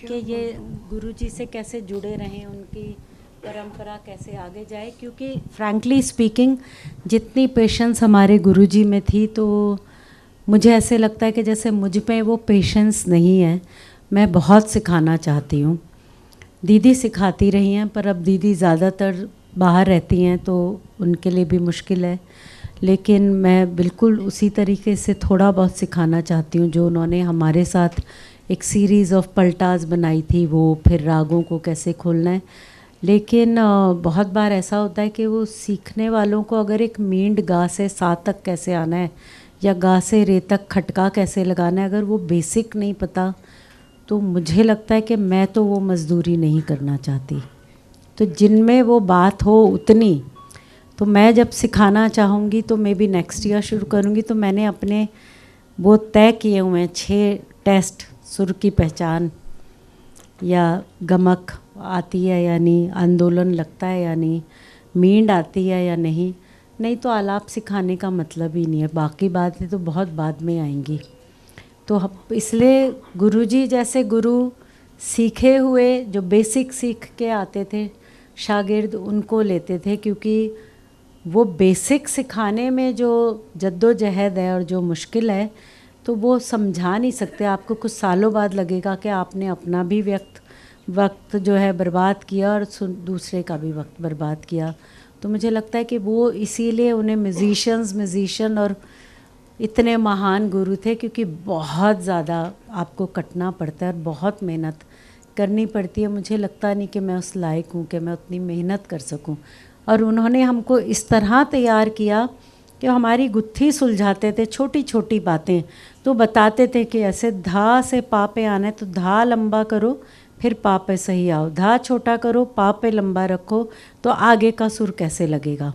कि ये गुरुजी से कैसे जुड़े रहें, उनकी परंपरा कैसे आगे जाए। क्योंकि फ्रैंकली स्पीकिंग जितनी पेशेंस हमारे गुरुजी में थी, तो मुझे ऐसे लगता है कि जैसे मुझ में वो पेशेंस नहीं है। मैं बहुत सिखाना चाहती हूँ, दीदी सिखाती रही हैं, पर अब दीदी ज़्यादातर बाहर रहती हैं तो उनके लिए भी मुश्किल है। लेकिन मैं बिल्कुल उसी तरीके से थोड़ा बहुत सिखाना चाहती हूँ जो उन्होंने हमारे साथ एक सीरीज़ ऑफ पलटास बनाई थी, वो फिर रागों को कैसे खोलना है। लेकिन बहुत बार ऐसा होता है कि वो सीखने वालों को अगर एक मींड गा से सा तक कैसे आना है या गा से रे तक खटका कैसे लगाना है, अगर वो बेसिक नहीं पता, तो मुझे लगता है कि मैं तो वो मज़दूरी नहीं करना चाहती। तो जिनमें वो बात हो उतनी, तो मैं जब सिखाना चाहूँगी तो मे बी नेक्स्ट ईयर शुरू करूँगी। तो मैंने अपने वो तय किए हुए हैं 6 टेस्ट, सुर की पहचान या गमक आती है या नहीं, आंदोलन लगता है या नहीं, मींड आती है या नहीं, नहीं तो आलाप सिखाने का मतलब ही नहीं है। बाकी बातें तो बहुत बाद में आएंगी। तो इसलिए गुरुजी जैसे गुरु सीखे हुए जो बेसिक सीख के आते थे शागिर्द, उनको लेते थे, क्योंकि वो बेसिक सिखाने में जो जद्दोजहद है और जो मुश्किल है, तो वो समझा नहीं सकते। आपको कुछ सालों बाद लगेगा कि आपने अपना भी वक्त जो है बर्बाद किया और दूसरे का भी वक्त बर्बाद किया। तो मुझे लगता है कि वो इसीलिए उन्हें म्यूजिशियन और इतने महान गुरु थे, क्योंकि बहुत ज़्यादा आपको कटना पड़ता है और बहुत मेहनत करनी पड़ती है। मुझे लगता नहीं कि मैं उस लायक हूँ कि मैं उतनी मेहनत कर सकूँ। और उन्होंने हमको इस तरह तैयार किया कि हमारी गुत्थी सुलझाते थे, छोटी छोटी बातें तो बताते थे कि ऐसे धा से पा पे आना है तो धा लंबा करो फिर पा पे सही आओ, धा छोटा करो पा पे लंबा रखो तो आगे का सुर कैसे लगेगा।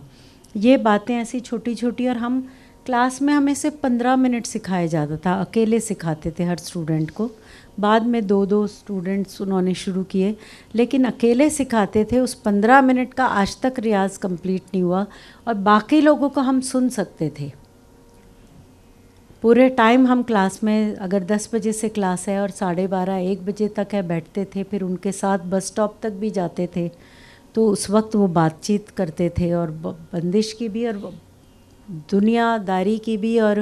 ये बातें ऐसी छोटी छोटी, और हम क्लास में हमें सिर्फ 15 मिनट सिखाया जाता था, अकेले सिखाते थे हर स्टूडेंट को। बाद में 2-2 स्टूडेंट्स उन्होंने शुरू किए, लेकिन अकेले सिखाते थे। उस 15 मिनट का आज तक रियाज कंप्लीट नहीं हुआ, और बाकी लोगों को हम सुन सकते थे पूरे टाइम। हम क्लास में अगर 10 बजे से क्लास है और 12:30-1 बजे तक है बैठते थे, फिर उनके साथ बस स्टॉप तक भी जाते थे। तो उस वक्त वो बातचीत करते थे, और बंदिश की भी और दुनियादारी की भी और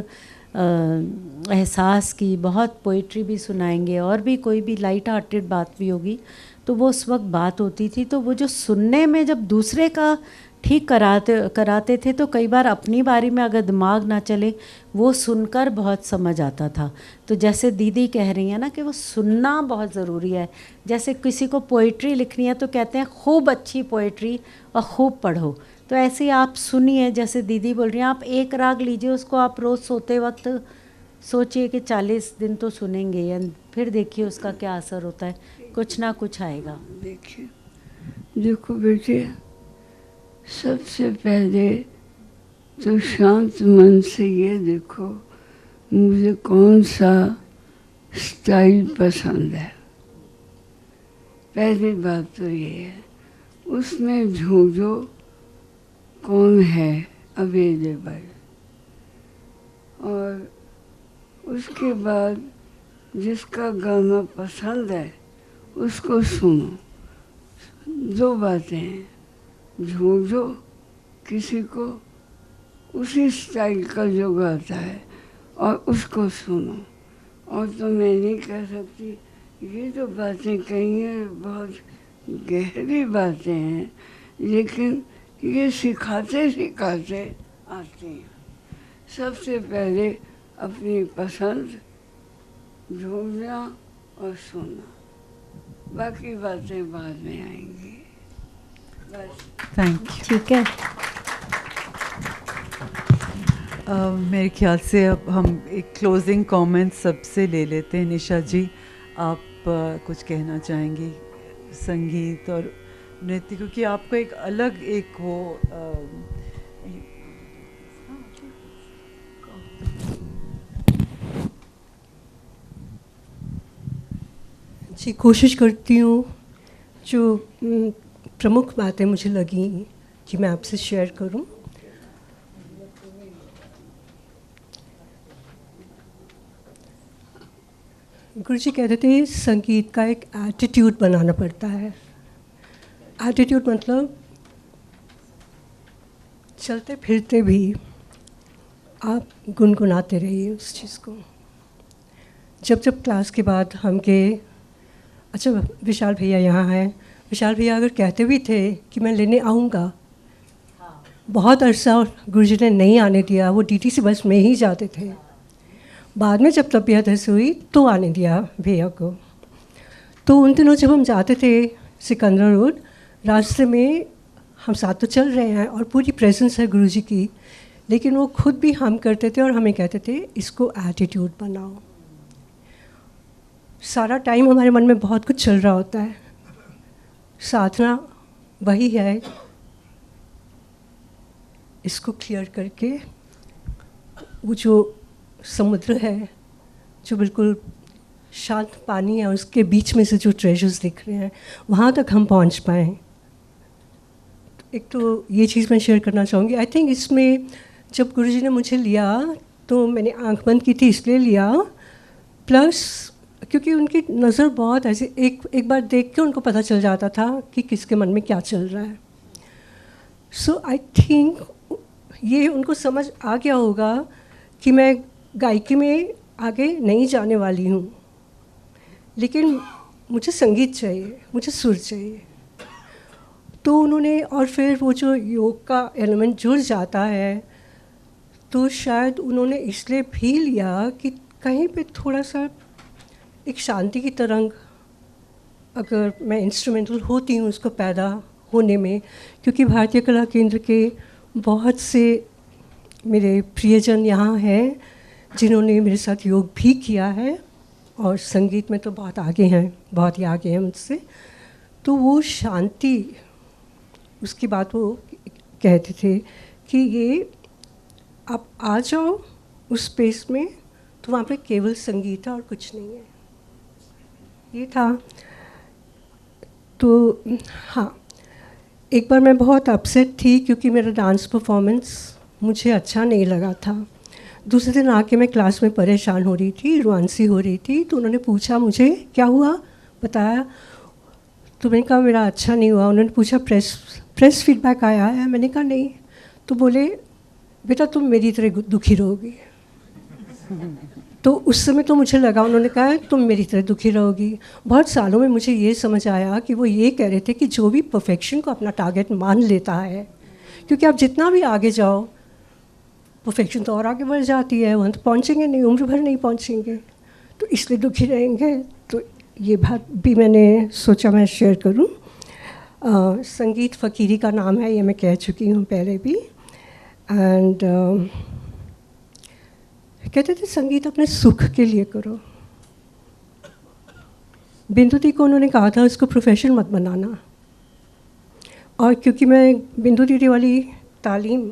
एहसास की, बहुत पोइट्री भी सुनाएंगे और भी कोई भी लाइट हार्टेड बात भी होगी। तो वो उस वक्त बात होती थी। तो वो जो सुनने में जब दूसरे का ठीक कराते थे, तो कई बार अपनी बारी में अगर दिमाग ना चले, वो सुनकर बहुत समझ आता था। तो जैसे दीदी कह रही हैं ना कि वो सुनना बहुत ज़रूरी है। जैसे किसी को पोइट्री लिखनी है तो कहते हैं खूब अच्छी पोइट्री और खूब पढ़ो। तो ऐसे आप सुनिए, जैसे दीदी बोल रही हैं, आप एक राग लीजिए, उसको आप रोज़ सोते वक्त सोचिए कि 40 दिन तो सुनेंगे, या फिर देखिए उसका क्या असर होता है, कुछ ना कुछ आएगा। देखिए, देखो बेटे, सबसे पहले तो शांत मन से ये देखो मुझे कौन सा स्टाइल पसंद है। पहली बात तो ये है, उसमें झूझो कौन है अवेलेबल, और उसके बाद जिसका गाना पसंद है उसको सुनो। 2 बातें हैं, झूझो किसी को उसी स्टाइल का जो गाता है और उसको सुनो। और तो मैं नहीं कह सकती, ये जो बातें कही हैं बहुत गहरी बातें हैं, लेकिन ये सिखाते सिखाते आती हैं। सबसे पहले अपनी पसंद ढूंढना और सुनना, बाकी बातें बाद में आएंगी। बस थैंक यू। ठीक है। मेरे ख्याल से अब हम एक क्लोजिंग कमेंट सबसे ले लेते हैं। निशा जी, आप कुछ कहना चाहेंगी संगीत और नृत्य, क्योंकि आपको एक अलग एक वो जी, कोशिश करती हूँ जो प्रमुख बातें मुझे लगी कि मैं आपसे शेयर करूँ। गुरुजी कहते थे संगीत का एक एटीट्यूड बनाना पड़ता है। एटीट्यूड मतलब चलते फिरते भी आप गुनगुनाते रहिए उस चीज़ को। जब जब क्लास के बाद हम के अच्छा विशाल भैया यहाँ हैं, विशाल भैया अगर कहते भी थे कि मैं लेने आऊँगा, बहुत अरसा गुरुजी ने नहीं आने दिया, वो डीटीसी बस में ही जाते थे। बाद में जब तबीयत ऐसी हुई तो आने दिया भैया को। तो उन दिनों जब हम जाते थे सिकंदरा रोड, रास्ते में हम साथ तो चल रहे हैं और पूरी प्रेजेंस है गुरुजी की, लेकिन वो खुद भी हम करते थे और हमें कहते थे इसको एटीट्यूड बनाओ। सारा टाइम हमारे मन में बहुत कुछ चल रहा होता है, साधना वही है, इसको क्लियर करके वो जो समुद्र है, जो बिल्कुल शांत पानी है, उसके बीच में से जो ट्रेजर्स दिख रहे हैं, वहाँ तक हम पहुँच पाएँ। एक तो ये चीज़ मैं शेयर करना चाहूँगी। आई थिंक इसमें जब गुरुजी ने मुझे लिया तो मैंने आंख बंद की थी इसलिए लिया, प्लस क्योंकि उनकी नज़र बहुत ऐसे एक बार देख के उनको पता चल जाता था कि किसके मन में क्या चल रहा है। सो आई थिंक ये उनको समझ आ गया होगा कि मैं गायकी में आगे नहीं जाने वाली हूँ, लेकिन मुझे संगीत चाहिए, मुझे सुर चाहिए। तो उन्होंने, और फिर वो जो योग का एलिमेंट जुड़ जाता है, तो शायद उन्होंने इसलिए भी लिया कि कहीं पे थोड़ा सा एक शांति की तरंग अगर मैं इंस्ट्रूमेंटल होती हूँ उसको पैदा होने में, क्योंकि भारतीय कला केंद्र के बहुत से मेरे प्रियजन यहाँ हैं जिन्होंने मेरे साथ योग भी किया है और संगीत में तो बहुत आगे हैं, बहुत ही आगे हैं मुझसे। तो वो शांति, उसकी बात वो कहते थे कि ये आप आ जाओ उस स्पेस में तो वहाँ पे केवल संगीत है और कुछ नहीं है, ये था। तो हाँ, एक बार मैं बहुत अपसेट थी क्योंकि मेरा डांस परफॉर्मेंस मुझे अच्छा नहीं लगा था। दूसरे दिन आके मैं क्लास में परेशान हो रही थी, रुआंसी हो रही थी, तो उन्होंने पूछा मुझे क्या हुआ, बताया। तो मैंने कहा मेरा अच्छा नहीं हुआ। उन्होंने पूछा प्रेस फीडबैक आया है? मैंने कहा नहीं। तो बोले बेटा तुम मेरी तरह दुखी रहोगी। तो उस समय तो मुझे लगा, उन्होंने कहा तुम मेरी तरह दुखी रहोगी। बहुत सालों में मुझे ये समझ आया कि वो ये कह रहे थे कि जो भी परफेक्शन को अपना टारगेट मान लेता है, क्योंकि आप जितना भी आगे जाओ परफेक्शन तो और आगे बढ़ जाती है, वहाँ तो पहुँचेंगे नहीं, उम्र भर नहीं पहुँचेंगे, तो इसलिए दुखी रहेंगे। तो ये बात भी मैंने सोचा मैं शेयर करूँ। संगीत फ़कीरी का नाम है, ये मैं कह चुकी हूँ पहले भी। एंड कहते थे संगीत अपने सुख के लिए करो। बिंदु दी को उन्होंने कहा था उसको प्रोफेशन मत बनाना। और क्योंकि मैं बिंदु दीदी वाली तालीम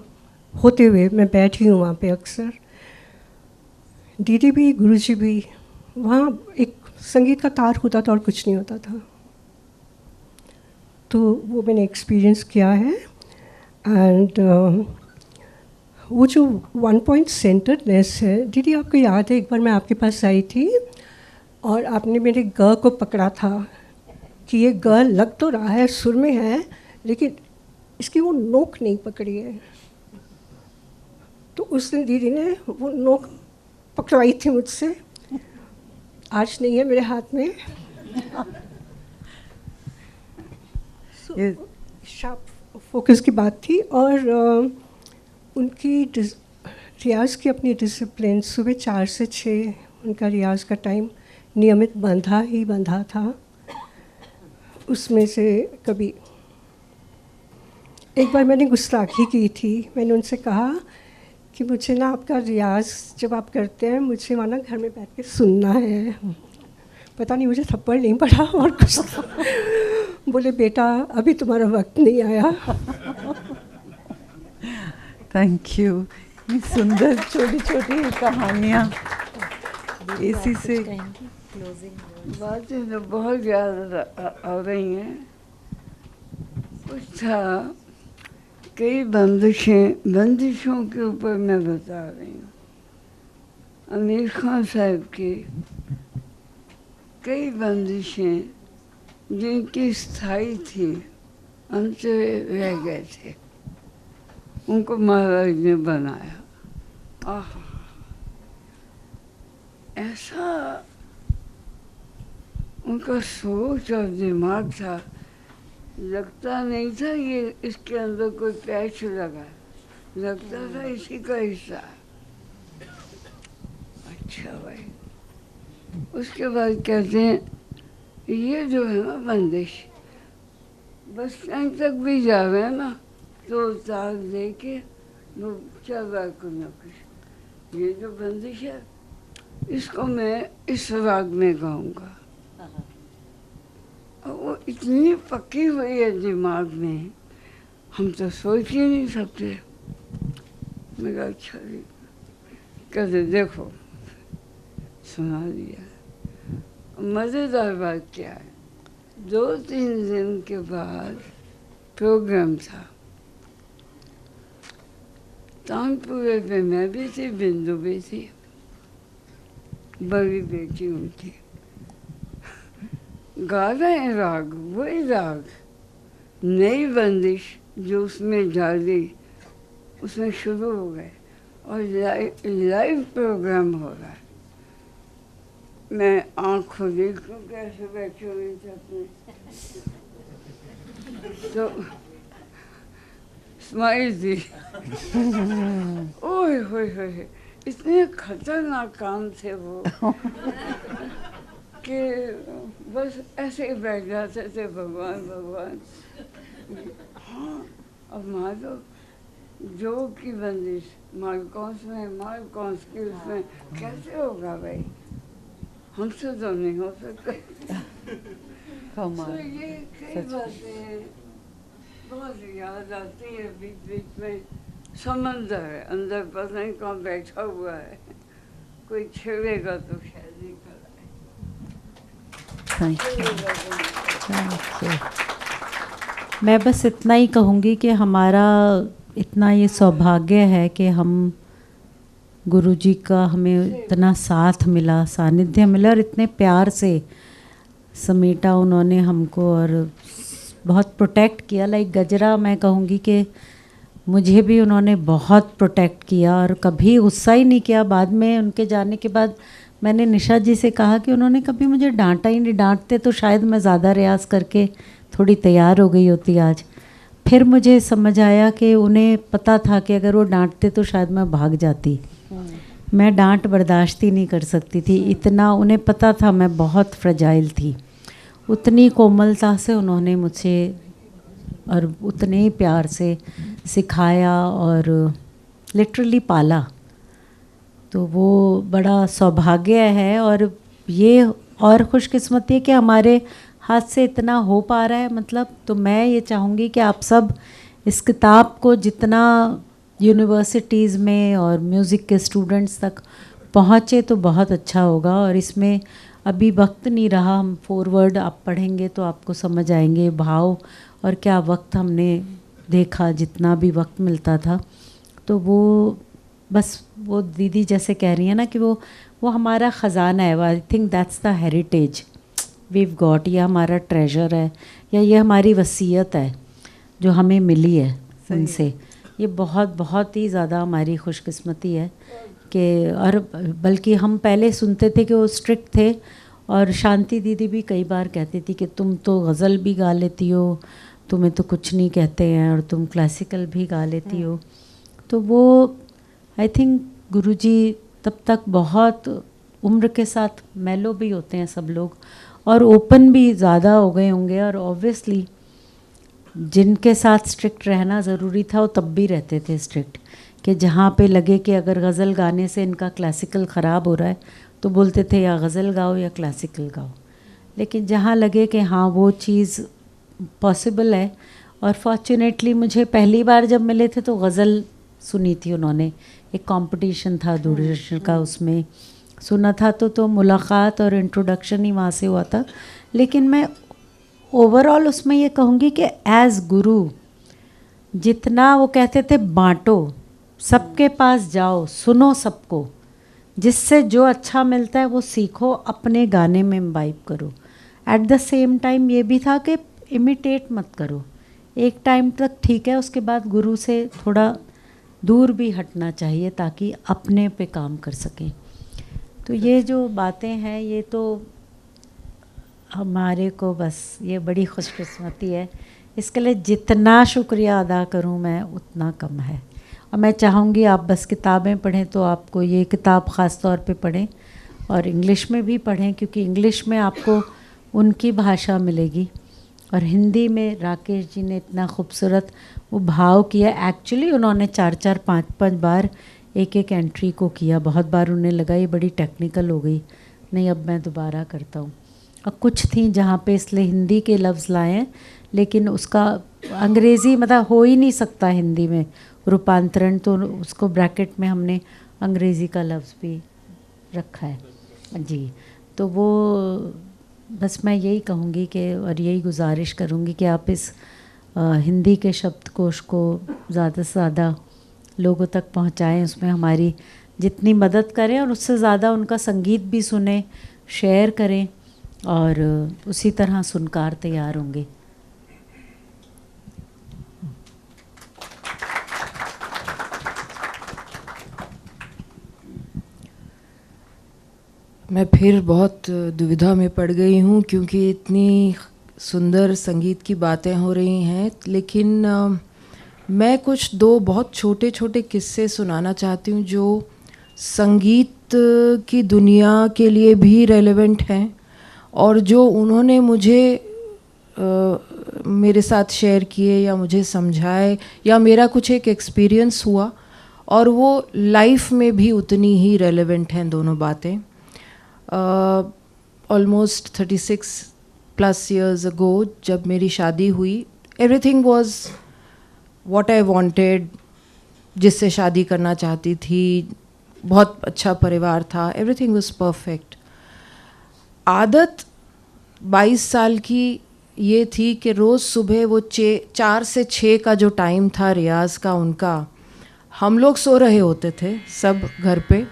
होते हुए मैं बैठी हूँ वहाँ पे अक्सर, दीदी भी गुरुजी भी, वहाँ एक संगीत का तार होता था और कुछ नहीं होता था। तो वो मैंने एक्सपीरियंस किया है। एंड वो जो 1 पॉइंट सेंटरनेस है, दीदी आपको याद है एक बार मैं आपके पास आई थी और आपने मेरे ग को पकड़ा था कि ये ग लग तो रहा है, सुर में है, लेकिन इसकी वो नोक नहीं पकड़ी है। तो उस दिन दीदी ने वो नोक पकड़वाई थी मुझसे, आज नहीं है मेरे हाथ में। शार्प फोकस की बात थी। और उनकी रियाज़ की अपनी डिसिप्लिन, सुबह 4 से 6 उनका रियाज़ का टाइम नियमित बंधा था। उसमें से कभी एक बार मैंने गुस्ताखी की थी। मैंने उनसे कहा कि मुझे ना आपका रियाज़ जब आप करते हैं मुझे वहाँ ना घर में बैठ के सुनना है। पता नहीं मुझे थप्पड़ नहीं पड़ा और कुछ बोले बेटा अभी तुम्हारा वक्त नहीं आया। Thank you. ये सुंदर छोटी छोटी कहानियाँ इसी से बातें तो बहुत याद आ रही हैं। कुछ था, कई बंदिशों के ऊपर मैं बता रही हूँ। आमिर खान साहब की कई बंदिशें जिनकी स्थायी थी अंत रह गए थे, उनको महाराज ने बनाया। आह, ऐसा उनका सोच और दिमाग था, लगता नहीं था ये इसके अंदर कोई पैच लगा, लगता था इसी का हिस्सा। अच्छा भाई, उसके बाद कहते हैं ये जो है ना बंदिश, बस स्टैंड तक भी जावे ना तो तार दे के वो चल रहा कुछ न कुछ। ये जो बंदिश है इसको मैं इस राग में गाऊंगा। और वो इतनी पक्की हुई है दिमाग में, हम तो सोच ही नहीं सकते। मैं कहा अच्छा कहते देखो सुना दिया। मज़ेदार बात क्या है, 2-3 दिन के बाद प्रोग्राम था तानपुरे पे। मैं भी थी, बिंदु भी थी, बड़ी बेटी उनकी। गा रहे हैं राग, वही राग, नई बंदिश जो उसमें डाली उसमें शुरू हो गए और लाइव प्रोग्राम हो रहा है। मैं आँख खोली कैसे बैठी हुई थी अपने, तो स्माइल दी। ओए होए, इतने खतरनाक काम थे वो कि बस ऐसे ही बैठ जाते थे, भगवान भगवान। हाँ, अब मान लो जो की बंदिश मालकॉन्स की उसमें कैसे होगा भाई, हमसे तो नहीं हो सकता। तो ये कई बातें बहुत याद आती है बीच बीच में। समंदर है अंदर, पता नहीं कहाँ बैठा हुआ है, कोई छेड़ेगा तो शायद निकल आए। मैं बस इतना ही कहूँगी कि हमारा इतना ये सौभाग्य है कि हम गुरुजी का हमें इतना साथ मिला, सानिध्य मिला और इतने प्यार से समेटा उन्होंने हमको और बहुत प्रोटेक्ट किया। लाइक गजरा, मैं कहूँगी कि मुझे भी उन्होंने बहुत प्रोटेक्ट किया और कभी गुस्सा ही नहीं किया। बाद में उनके जाने के बाद मैंने निशा जी से कहा कि उन्होंने कभी मुझे डांटा ही नहीं, डांटते तो शायद मैं ज़्यादा रियाज़ करके थोड़ी तैयार हो गई होती आज। फिर मुझे समझ आया कि उन्हें पता था कि अगर वो डांटते तो शायद मैं भाग जाती। मैं डांट बर्दाश्त ही नहीं कर सकती थी, इतना उन्हें पता था मैं बहुत फ्रजाइल थी। उतनी कोमलता से उन्होंने मुझे और उतने ही प्यार से सिखाया और लिटरली पाला। तो वो बड़ा सौभाग्य है और ये और खुशकिस्मती है कि हमारे हाथ से इतना हो पा रहा है। मतलब तो मैं ये चाहूँगी कि आप सब इस किताब को जितना यूनिवर्सिटीज़ में और म्यूज़िक के स्टूडेंट्स तक पहुँचे तो बहुत अच्छा होगा। और इसमें अभी वक्त नहीं रहा, हम फॉरवर्ड आप पढ़ेंगे तो आपको समझ आएंगे भाव और क्या वक्त हमने देखा, जितना भी वक्त मिलता था। तो वो बस वो दीदी जैसे कह रही हैं ना कि वो हमारा ख़जाना है। I think that's the heritage we've got, ये हमारा ट्रेजर है या ये हमारी वसीयत है जो हमें मिली है उनसे। ये बहुत बहुत ही ज़्यादा हमारी खुशकिस्मती है कि और बल्कि हम पहले सुनते थे कि वो स्ट्रिक्ट थे और शांति दीदी भी कई बार कहती थी कि तुम तो गज़ल भी गा लेती हो, तुम्हें तो कुछ नहीं कहते हैं और तुम क्लासिकल भी गा लेती हो। तो वो आई थिंक गुरुजी तब तक बहुत उम्र के साथ मेलो भी होते हैं सब लोग, और ओपन भी ज़्यादा हो गए होंगे, और ऑब्वियसली जिनके साथ स्ट्रिक्ट रहना ज़रूरी था वो तब भी रहते थे स्ट्रिक्ट, कि जहाँ पे लगे कि अगर गज़ल गाने से इनका क्लासिकल ख़राब हो रहा है तो बोलते थे या गज़ल गाओ या क्लासिकल गाओ। लेकिन जहाँ लगे कि हाँ वो चीज़ पॉसिबल है, और फॉर्चुनेटली मुझे पहली बार जब मिले थे तो गज़ल सुनी थी उन्होंने, एक कंपटीशन था दूरदर्शन का, उसमें सुना था। तो मुलाकात और इंट्रोडक्शन ही वहाँ से हुआ था। लेकिन मैं ओवरऑल उसमें ये कहूँगी कि एज़ गुरु जितना वो कहते थे बांटो, सबके पास जाओ, सुनो सबको, जिससे जो अच्छा मिलता है वो सीखो, अपने गाने में इम्बाइब करो। एट द सेम टाइम ये भी था कि इमिटेट मत करो, एक टाइम तक ठीक है, उसके बाद गुरु से थोड़ा दूर भी हटना चाहिए ताकि अपने पे काम कर सकें। तो ये जो बातें हैं ये तो हमारे को बस ये बड़ी खुशकिस्मती है, इसके लिए जितना शुक्रिया अदा करूं मैं उतना कम है। और मैं चाहूँगी आप बस किताबें पढ़ें तो आपको ये किताब ख़ास तौर पे पढ़ें, और इंग्लिश में भी पढ़ें, क्योंकि इंग्लिश में आपको उनकी भाषा मिलेगी, और हिंदी में राकेश जी ने इतना खूबसूरत वो भाव किया। एक्चुअली उन्होंने 4-4, 5-5 बार एक एंट्री को किया, बहुत बार उन्हें लगा ये बड़ी टेक्निकल हो गई, नहीं अब मैं दोबारा करता हूँ। और कुछ थी जहाँ पे इसलिए हिंदी के लफ्ज़ लाए हैं, लेकिन उसका अंग्रेज़ी मतलब हो ही नहीं सकता हिंदी में रूपांतरण, तो उसको ब्रैकेट में हमने अंग्रेज़ी का लफ्ज़ भी रखा है जी। तो वो बस मैं यही कहूँगी कि, और यही गुजारिश करूँगी कि आप इस हिंदी के शब्दकोश को ज़्यादा से ज़्यादा लोगों तक पहुँचाएं, उसमें हमारी जितनी मदद करें, और उससे ज़्यादा उनका संगीत भी सुने, शेयर करें, और उसी तरह सुनकार तैयार होंगे। मैं फिर बहुत दुविधा में पड़ गई हूँ, क्योंकि इतनी सुंदर संगीत की बातें हो रही हैं, लेकिन मैं कुछ 2 बहुत छोटे छोटे किस्से सुनाना चाहती हूँ जो संगीत की दुनिया के लिए भी रेलेवेंट हैं, और जो उन्होंने मुझे मेरे साथ शेयर किए या मुझे समझाए, या मेरा कुछ एक एक्सपीरियंस हुआ, और वो लाइफ में भी उतनी ही रेलेवेंट हैं दोनों बातें। ऑलमोस्ट 36+ years ago जब मेरी शादी हुई, everything was what I wanted, जिससे शादी करना चाहती थी, बहुत अच्छा परिवार था, एवरीथिंग वाज परफेक्ट। आदत 22 साल की ये थी कि रोज़ सुबह वो 4 से 6 का जो टाइम था रियाज़ का उनका, हम लोग सो रहे होते थे सब घर पे,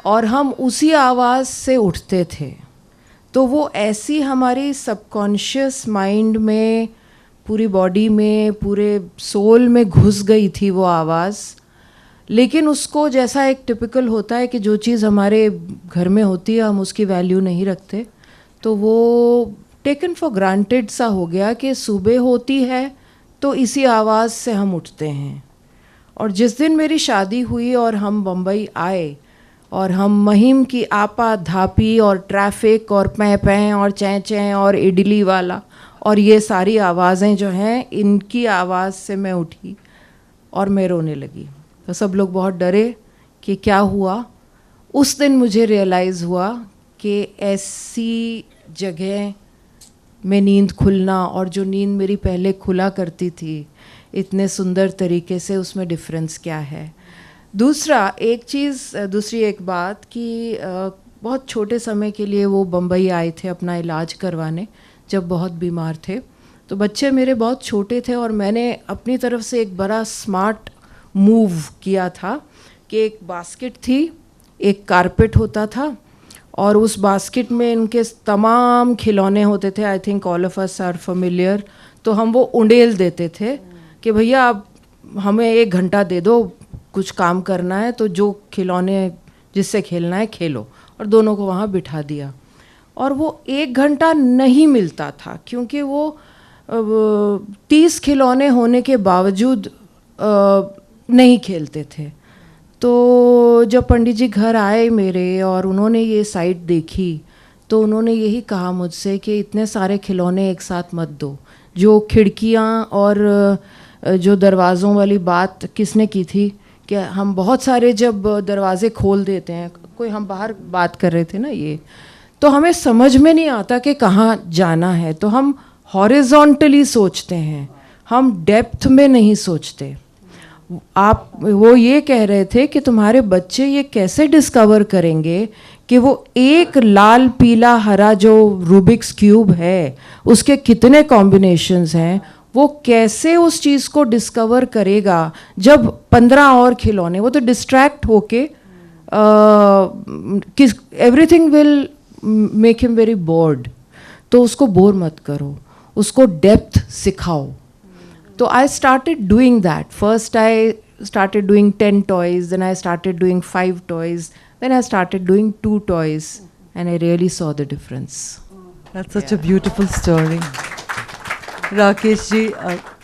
और हम उसी आवाज़ से उठते थे। तो वो ऐसी हमारी सबकॉन्शियस माइंड में, पूरी बॉडी में, पूरे सोल में घुस गई थी वो आवाज़। लेकिन उसको जैसा एक टिपिकल होता है कि जो चीज़ हमारे घर में होती है हम उसकी वैल्यू नहीं रखते, तो वो टेकन फॉर ग्रांटेड सा हो गया कि सुबह होती है तो इसी आवाज़ से हम उठते हैं। और जिस दिन मेरी शादी हुई और हम बम्बई आए, और हम महिम की आपा धापी और ट्रैफिक और पैं पैं और चैं चैं और इडली वाला और ये सारी आवाज़ें जो हैं, इनकी आवाज़ से मैं उठी और मैं रोने लगी। तो सब लोग बहुत डरे कि क्या हुआ। उस दिन मुझे रियलाइज़ हुआ कि ऐसी जगह में नींद खुलना और जो नींद मेरी पहले खुला करती थी इतने सुंदर तरीके से, उसमें डिफरेंस क्या है। दूसरी एक बात कि बहुत छोटे समय के लिए वो बम्बई आए थे अपना इलाज करवाने, जब बहुत बीमार थे। तो बच्चे मेरे बहुत छोटे थे और मैंने अपनी तरफ से एक बड़ा स्मार्ट मूव किया था कि एक बास्केट थी, एक कारपेट होता था, और उस बास्केट में इनके तमाम खिलौने होते थे। I think all of us are familiar. तो हम वो उंडेल देते थे कि भैया आप हमें 1 घंटा दे दो, कुछ काम करना है, तो जो खिलौने जिससे खेलना है खेलो। और दोनों को वहाँ बिठा दिया। और वो 1 घंटा नहीं मिलता था, क्योंकि वो 30 खिलौने होने के बावजूद नहीं खेलते थे। तो जब पंडित जी घर आए मेरे और उन्होंने ये साइट देखी तो उन्होंने यही कहा मुझसे कि इतने सारे खिलौने एक साथ मत दो। जो खिड़कियाँ और जो दरवाज़ों वाली बात किसने की थी कि हम बहुत सारे जब दरवाज़े खोल देते हैं, कोई हम बाहर बात कर रहे थे ना, ये तो हमें समझ में नहीं आता कि कहाँ जाना है। तो हम हॉरिजॉन्टली सोचते हैं, हम डेप्थ में नहीं सोचते। आप वो ये कह रहे थे कि तुम्हारे बच्चे ये कैसे डिस्कवर करेंगे कि वो एक लाल पीला हरा जो रूबिक्स क्यूब है उसके कितने कॉम्बिनेशंस हैं, वो कैसे उस चीज़ को डिस्कवर करेगा जब 15 और खिलौने, वो तो डिस्ट्रैक्ट होके everything will make him very bored. तो उसको बोर मत करो, उसको डेप्थ सिखाओ। तो I started doing that. First I started doing 10 toys, then I started doing 5 toys, then I started doing 2 toys, and I really saw the difference. That's such a beautiful story. Rakesh ji,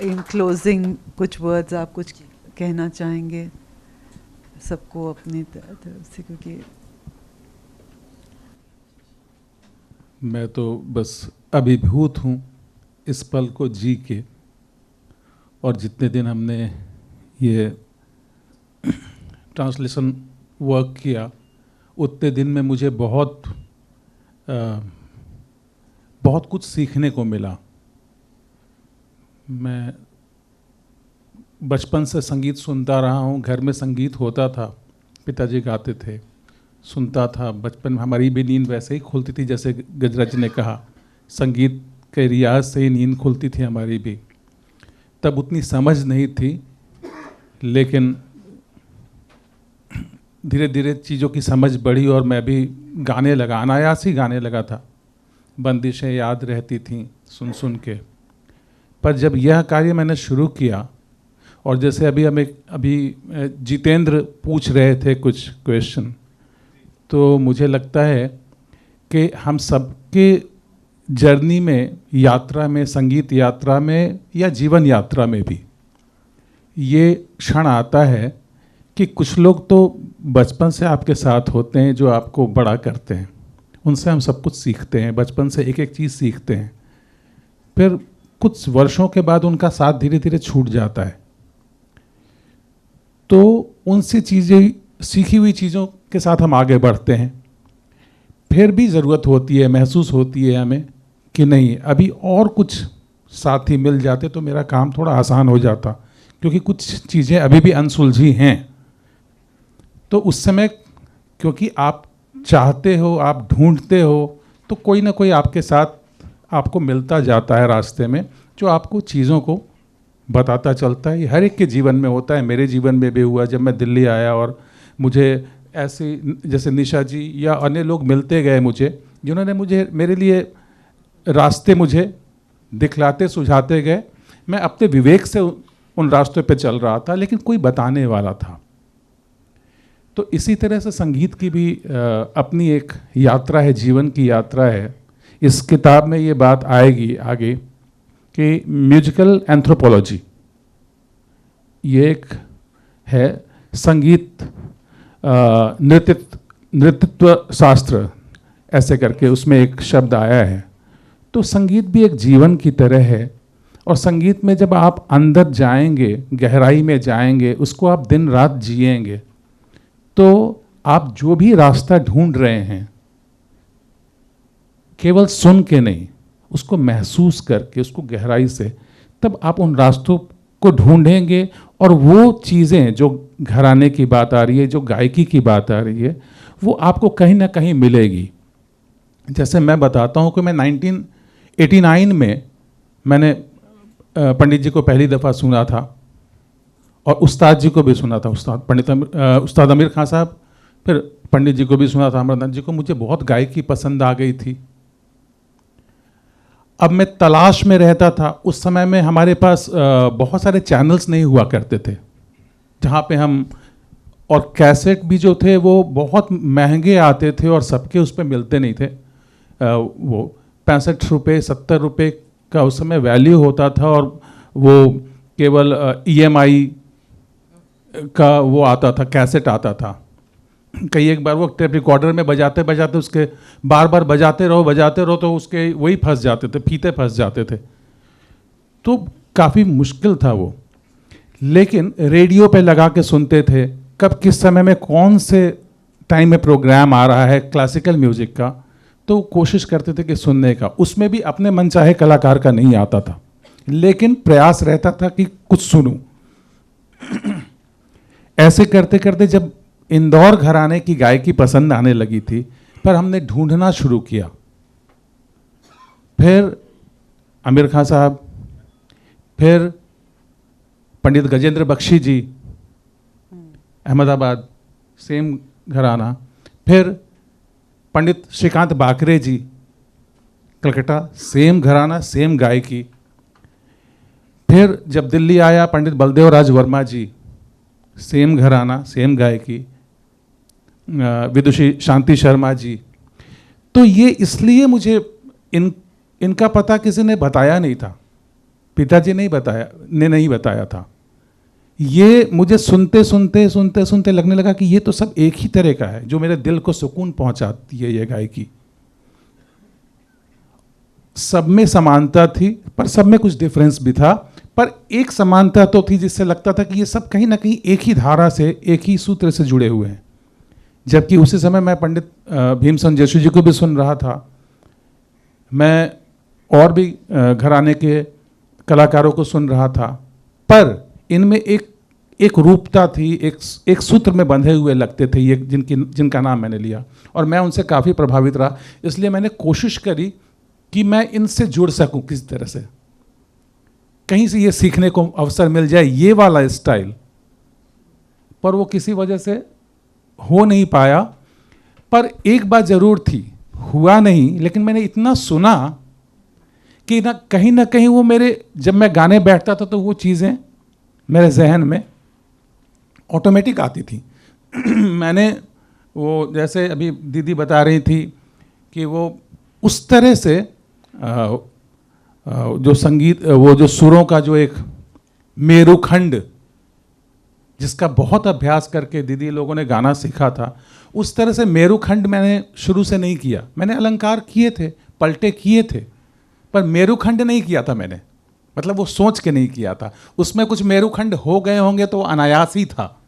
in closing कुछ words आप कुछ कहना चाहेंगे सबको अपनी तरफ से? क्योंकि मैं तो बस अभिभूत हूँ इस पल को जी के, और जितने दिन हमने ये ट्रांसलेशन वर्क किया उतने दिन में मुझे बहुत कुछ सीखने को मिला। मैं बचपन से संगीत सुनता रहा हूँ, घर में संगीत होता था, पिताजी गाते थे, सुनता था। बचपन में हमारी भी नींद वैसे ही खुलती थी जैसे गजराज ने कहा, संगीत के रियाज से ही नींद खुलती थी हमारी भी। तब उतनी समझ नहीं थी, लेकिन धीरे धीरे चीज़ों की समझ बढ़ी और मैं भी गाने लगा, अनायास ही गाने लगा था। बंदिशें याद रहती थीं सुन सुन के। पर जब यह कार्य मैंने शुरू किया, और जैसे अभी जितेंद्र पूछ रहे थे कुछ क्वेश्चन, तो मुझे लगता है कि हम सबके जर्नी में, यात्रा में, संगीत यात्रा में या जीवन यात्रा में भी ये क्षण आता है कि कुछ लोग तो बचपन से आपके साथ होते हैं जो आपको बड़ा करते हैं, उनसे हम सब कुछ सीखते हैं, बचपन से एक एक चीज़ सीखते हैं। फिर कुछ वर्षों के बाद उनका साथ धीरे धीरे छूट जाता है, तो उनसे चीज़ें, सीखी हुई चीज़ों के साथ हम आगे बढ़ते हैं। फिर भी ज़रूरत होती है, महसूस होती है हमें कि नहीं, अभी और कुछ साथी मिल जाते तो मेरा काम थोड़ा आसान हो जाता, क्योंकि कुछ चीज़ें अभी भी अनसुलझी हैं। तो उस समय क्योंकि आप चाहते हो, आप ढूंढते हो, तो कोई ना कोई आपके साथ आपको मिलता जाता है रास्ते में, जो आपको चीज़ों को बताता चलता है। ये हर एक के जीवन में होता है, मेरे जीवन में भी हुआ। जब मैं दिल्ली आया और मुझे ऐसे जैसे निशा जी या अन्य लोग मिलते गए मुझे, जिन्होंने मुझे, मेरे लिए रास्ते मुझे दिखलाते सुझाते गए। मैं अपने विवेक से उन रास्तों पे चल रहा था, लेकिन कोई बताने वाला था। तो इसी तरह से संगीत की भी अपनी एक यात्रा है, जीवन की यात्रा है। इस किताब में ये बात आएगी आगे कि म्यूजिकल एंथ्रोपोलॉजी ये एक है, संगीत नृत्यत्व शास्त्र ऐसे करके उसमें एक शब्द आया है। तो संगीत भी एक जीवन की तरह है, और संगीत में जब आप अंदर जाएंगे, गहराई में जाएंगे, उसको आप दिन रात जिएंगे, तो आप जो भी रास्ता ढूंढ रहे हैं, केवल सुन के नहीं, उसको महसूस करके, उसको गहराई से, तब आप उन रास्तों को ढूंढेंगे। और वो चीज़ें जो घराने की बात आ रही है, जो गायकी की बात आ रही है, वो आपको कहीं ना कहीं मिलेगी। जैसे मैं बताता हूँ कि मैं 1989 में मैंने पंडित जी को पहली दफ़ा सुना था, और उस्ताद जी को भी सुना था, उस्ताद आमिर खान साहब, फिर पंडित जी को भी सुना था, अमरनाथ जी को। मुझे बहुत गायकी पसंद आ गई थी। अब मैं तलाश में रहता था। उस समय में हमारे पास बहुत सारे चैनल्स नहीं हुआ करते थे जहाँ पे हम, और कैसेट भी जो थे वो बहुत महंगे आते थे और सबके उस पर मिलते नहीं थे। वो 65 रुपये 70 रुपये का उस समय वैल्यू होता था, और वो केवल EMI का वो आता था, कैसेट आता था। कई एक बार वो टेप रिकॉर्डर में बजाते बजाते उसके बार बार बजाते रहो तो उसके वही फंस जाते थे, फीते फंस जाते थे, तो काफ़ी मुश्किल था वो। लेकिन रेडियो पे लगा के सुनते थे, कब किस समय में कौन से टाइम में प्रोग्राम आ रहा है क्लासिकल म्यूजिक का, तो कोशिश करते थे कि सुनने का। उसमें भी अपने मन चाहे कलाकार का नहीं आता था, लेकिन प्रयास रहता था कि कुछ सुनूं। ऐसे करते करते जब इंदौर घराने की गायकी पसंद आने लगी थी, पर हमने ढूंढना शुरू किया। फिर आमिर खान साहब, फिर पंडित गजेंद्र बख्शी जी अहमदाबाद, सेम घराना, फिर पंडित श्रीकांत बाकरे जी कलकत्ता, सेम घराना, सेम गायकी। फिर जब दिल्ली आया पंडित बलदेव राज वर्मा जी, सेम घराना, सेम गायकी। विदुषी शांति शर्मा जी। तो ये इसलिए मुझे इनका पता किसी ने बताया नहीं था, पिताजी नहीं बताया था। ये मुझे सुनते सुनते लगने लगा कि ये तो सब एक ही तरह का है, जो मेरे दिल को सुकून पहुंचाती है ये गायकी। सब में समानता थी, पर सब में कुछ डिफरेंस भी था, पर एक समानता तो थी जिससे लगता था कि ये सब कहीं ना कहीं एक ही धारा से, एक ही सूत्र से जुड़े हुए हैं। जबकि उसी समय मैं पंडित भीमसेन जोशी जी को भी सुन रहा था, मैं और भी घराने के कलाकारों को सुन रहा था, पर इनमें एक रूपता थी, एक सूत्र में बंधे हुए लगते थे ये, जिनका नाम मैंने लिया, और मैं उनसे काफ़ी प्रभावित रहा। इसलिए मैंने कोशिश करी कि मैं इनसे जुड़ सकूं किसी तरह से, कहीं से ये सीखने को अवसर मिल जाए ये वाला स्टाइल, पर वो किसी वजह से हो नहीं पाया। पर एक बात जरूर थी, हुआ नहीं, लेकिन मैंने इतना सुना कि ना कहीं वो मेरे, जब मैं गाने बैठता था तो वो चीज़ें मेरे जहन में ऑटोमेटिक आती थी। मैंने वो, जैसे अभी दीदी बता रही थी कि वो उस तरह से जो संगीत, वो जो सुरों का जो एक मेरुखंड, जिसका बहुत अभ्यास करके दीदी लोगों ने गाना सीखा था, उस तरह से मेरुखंड मैंने शुरू से नहीं किया। मैंने अलंकार किए थे, पलटे किए थे, पर मेरुखंड नहीं किया था मैंने, मतलब वो सोच के नहीं किया था। उसमें कुछ मेरुखंड हो गए होंगे तो अनायास ही था,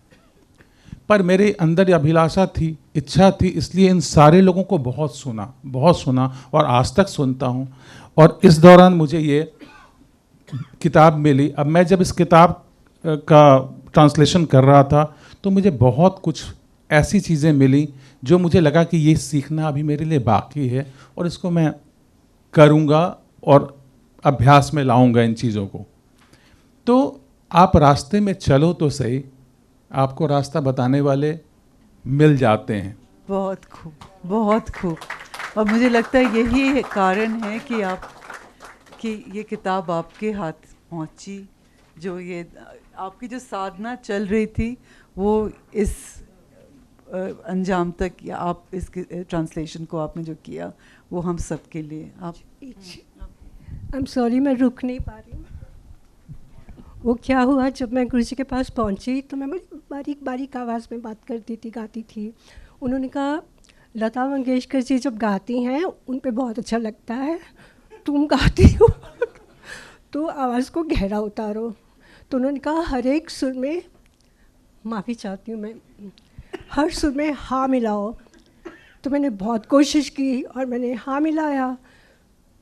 पर मेरे अंदर अभिलाषा थी, इच्छा थी, इसलिए इन सारे लोगों को बहुत सुना और आज तक सुनता हूँ। और इस दौरान मुझे ये किताब मिली। अब मैं जब इस किताब का ट्रांसलेशन कर रहा था तो मुझे बहुत कुछ ऐसी चीज़ें मिली जो मुझे लगा कि ये सीखना अभी मेरे लिए बाकी है, और इसको मैं करूँगा और अभ्यास में लाऊंगा इन चीज़ों को। तो आप रास्ते में चलो तो सही, आपको रास्ता बताने वाले मिल जाते हैं। बहुत खूब, बहुत खूब। और मुझे लगता है यही कारण है कि ये किताब आपके हाथ पहुंची, जो ये आपकी जो साधना चल रही थी वो इस अंजाम तक, या आप इस ट्रांसलेशन को आपने जो किया वो हम सब के लिए। आप आई एम सॉरी, मैं रुक नहीं पा रही हूँ। वो क्या हुआ, जब मैं गुरुजी के पास पहुँची तो मैं बड़ी बारीक आवाज़ में बात करती थी, गाती थी। उन्होंने कहा, लता मंगेशकर जी जब गाती हैं उन पे बहुत अच्छा लगता है, तुम गाती हो तो आवाज़ को गहरा उतारो। तो उन्होंने कहा, हर एक सुर में, माफ़ी चाहती हूँ मैं, हर सुर में हाँ मिलाओ। तो मैंने बहुत कोशिश की और मैंने हाँ मिलाया।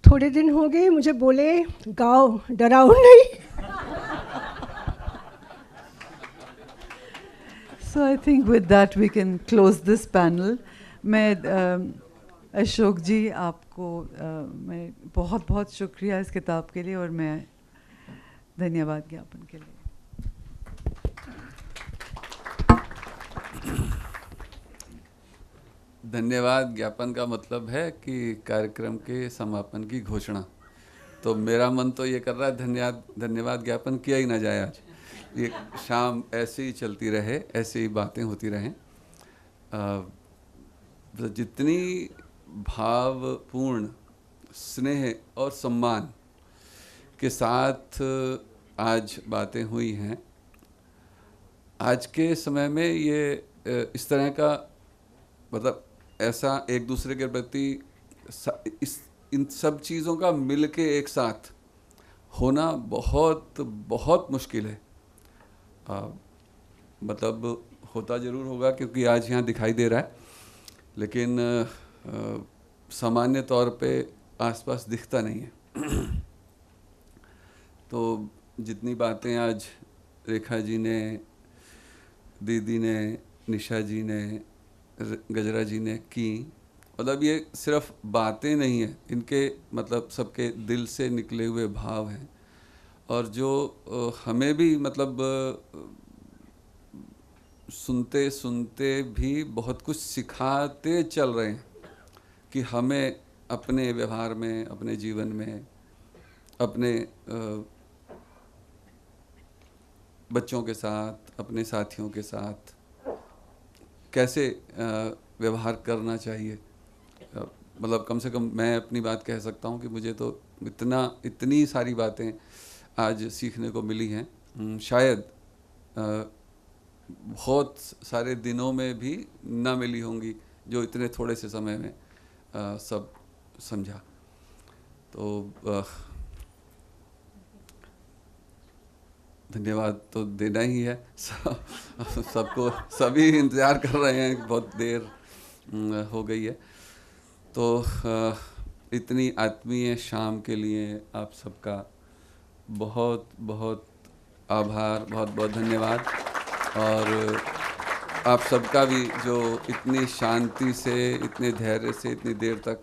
थोड़े दिन हो गए, मुझे बोले गाओ, डराओ नहीं। So I think with that we can close this panel. मैं अशोक जी आपको मैं बहुत बहुत शुक्रिया इस किताब के लिए, और मैं धन्यवाद ज्ञापन के लिए। धन्यवाद ज्ञापन का मतलब है कि कार्यक्रम के समापन की घोषणा। तो मेरा मन तो ये कर रहा है धन्यवाद ज्ञापन किया ही ना जाए आज। ये शाम ऐसे ही चलती रहे, ऐसे ही बातें होती रहें। जितनी भावपूर्ण स्नेह और सम्मान के साथ आज बातें हुई हैं। आज के समय में ये इस तरह का मतलब ऐसा एक दूसरे के प्रति इन सब चीज़ों का मिल के एक साथ होना बहुत बहुत मुश्किल है। मतलब होता ज़रूर होगा क्योंकि आज यहाँ दिखाई दे रहा है, लेकिन सामान्य तौर पे आसपास दिखता नहीं है। तो जितनी बातें आज रेखा जी ने, दीदी ने, निशा जी ने, गजरा जी ने की, मतलब ये सिर्फ बातें नहीं हैं, इनके मतलब सबके दिल से निकले हुए भाव हैं और जो हमें भी मतलब सुनते सुनते भी बहुत कुछ सिखाते चल रहे हैं कि हमें अपने व्यवहार में, अपने जीवन में, अपने बच्चों के साथ, अपने साथियों के साथ कैसे व्यवहार करना चाहिए। मतलब कम से कम मैं अपनी बात कह सकता हूँ कि मुझे तो इतनी सारी बातें आज सीखने को मिली हैं, शायद बहुत सारे दिनों में भी ना मिली होंगी जो इतने थोड़े से समय में सब समझा। तो धन्यवाद तो देना ही है। सबको सभी इंतज़ार कर रहे हैं, बहुत देर हो गई है। तो इतनी आत्मीय शाम के लिए आप सबका बहुत बहुत आभार, बहुत बहुत धन्यवाद। और आप सबका भी जो इतनी शांति से, इतने धैर्य से इतनी देर तक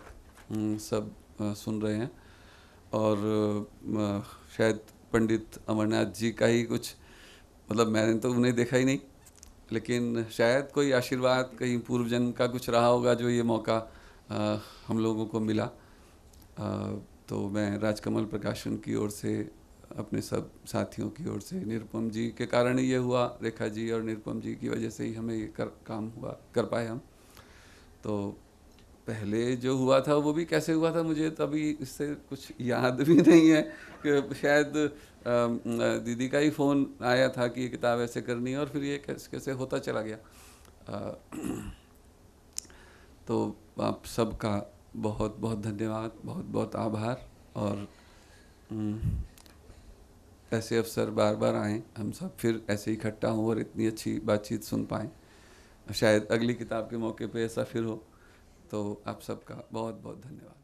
सब सुन रहे हैं। और शायद पंडित अमरनाथ जी का ही कुछ मतलब मैंने तो उन्हें देखा ही नहीं, लेकिन शायद कोई आशीर्वाद कहीं पूर्व जन्म का कुछ रहा होगा जो ये मौका हम लोगों को मिला। तो मैं राजकमल प्रकाशन की ओर से, अपने सब साथियों की ओर से, निरुपम जी के कारण ही ये हुआ, रेखा जी और निरुपम जी की वजह से ही हमें ये काम हुआ, कर पाए हम। तो पहले जो हुआ था वो भी कैसे हुआ था मुझे तभी इससे कुछ याद भी नहीं है कि शायद दीदी का ही फ़ोन आया था कि ये किताब ऐसे करनी है और फिर ये कैसे होता चला गया। तो आप सबका बहुत बहुत धन्यवाद, बहुत बहुत आभार। और ऐसे अवसर बार बार आएँ, हम सब फिर ऐसे इकट्ठा हों और इतनी अच्छी बातचीत सुन पाएँ। शायद अगली किताब के मौके पे ऐसा फिर हो। तो आप सबका बहुत बहुत धन्यवाद।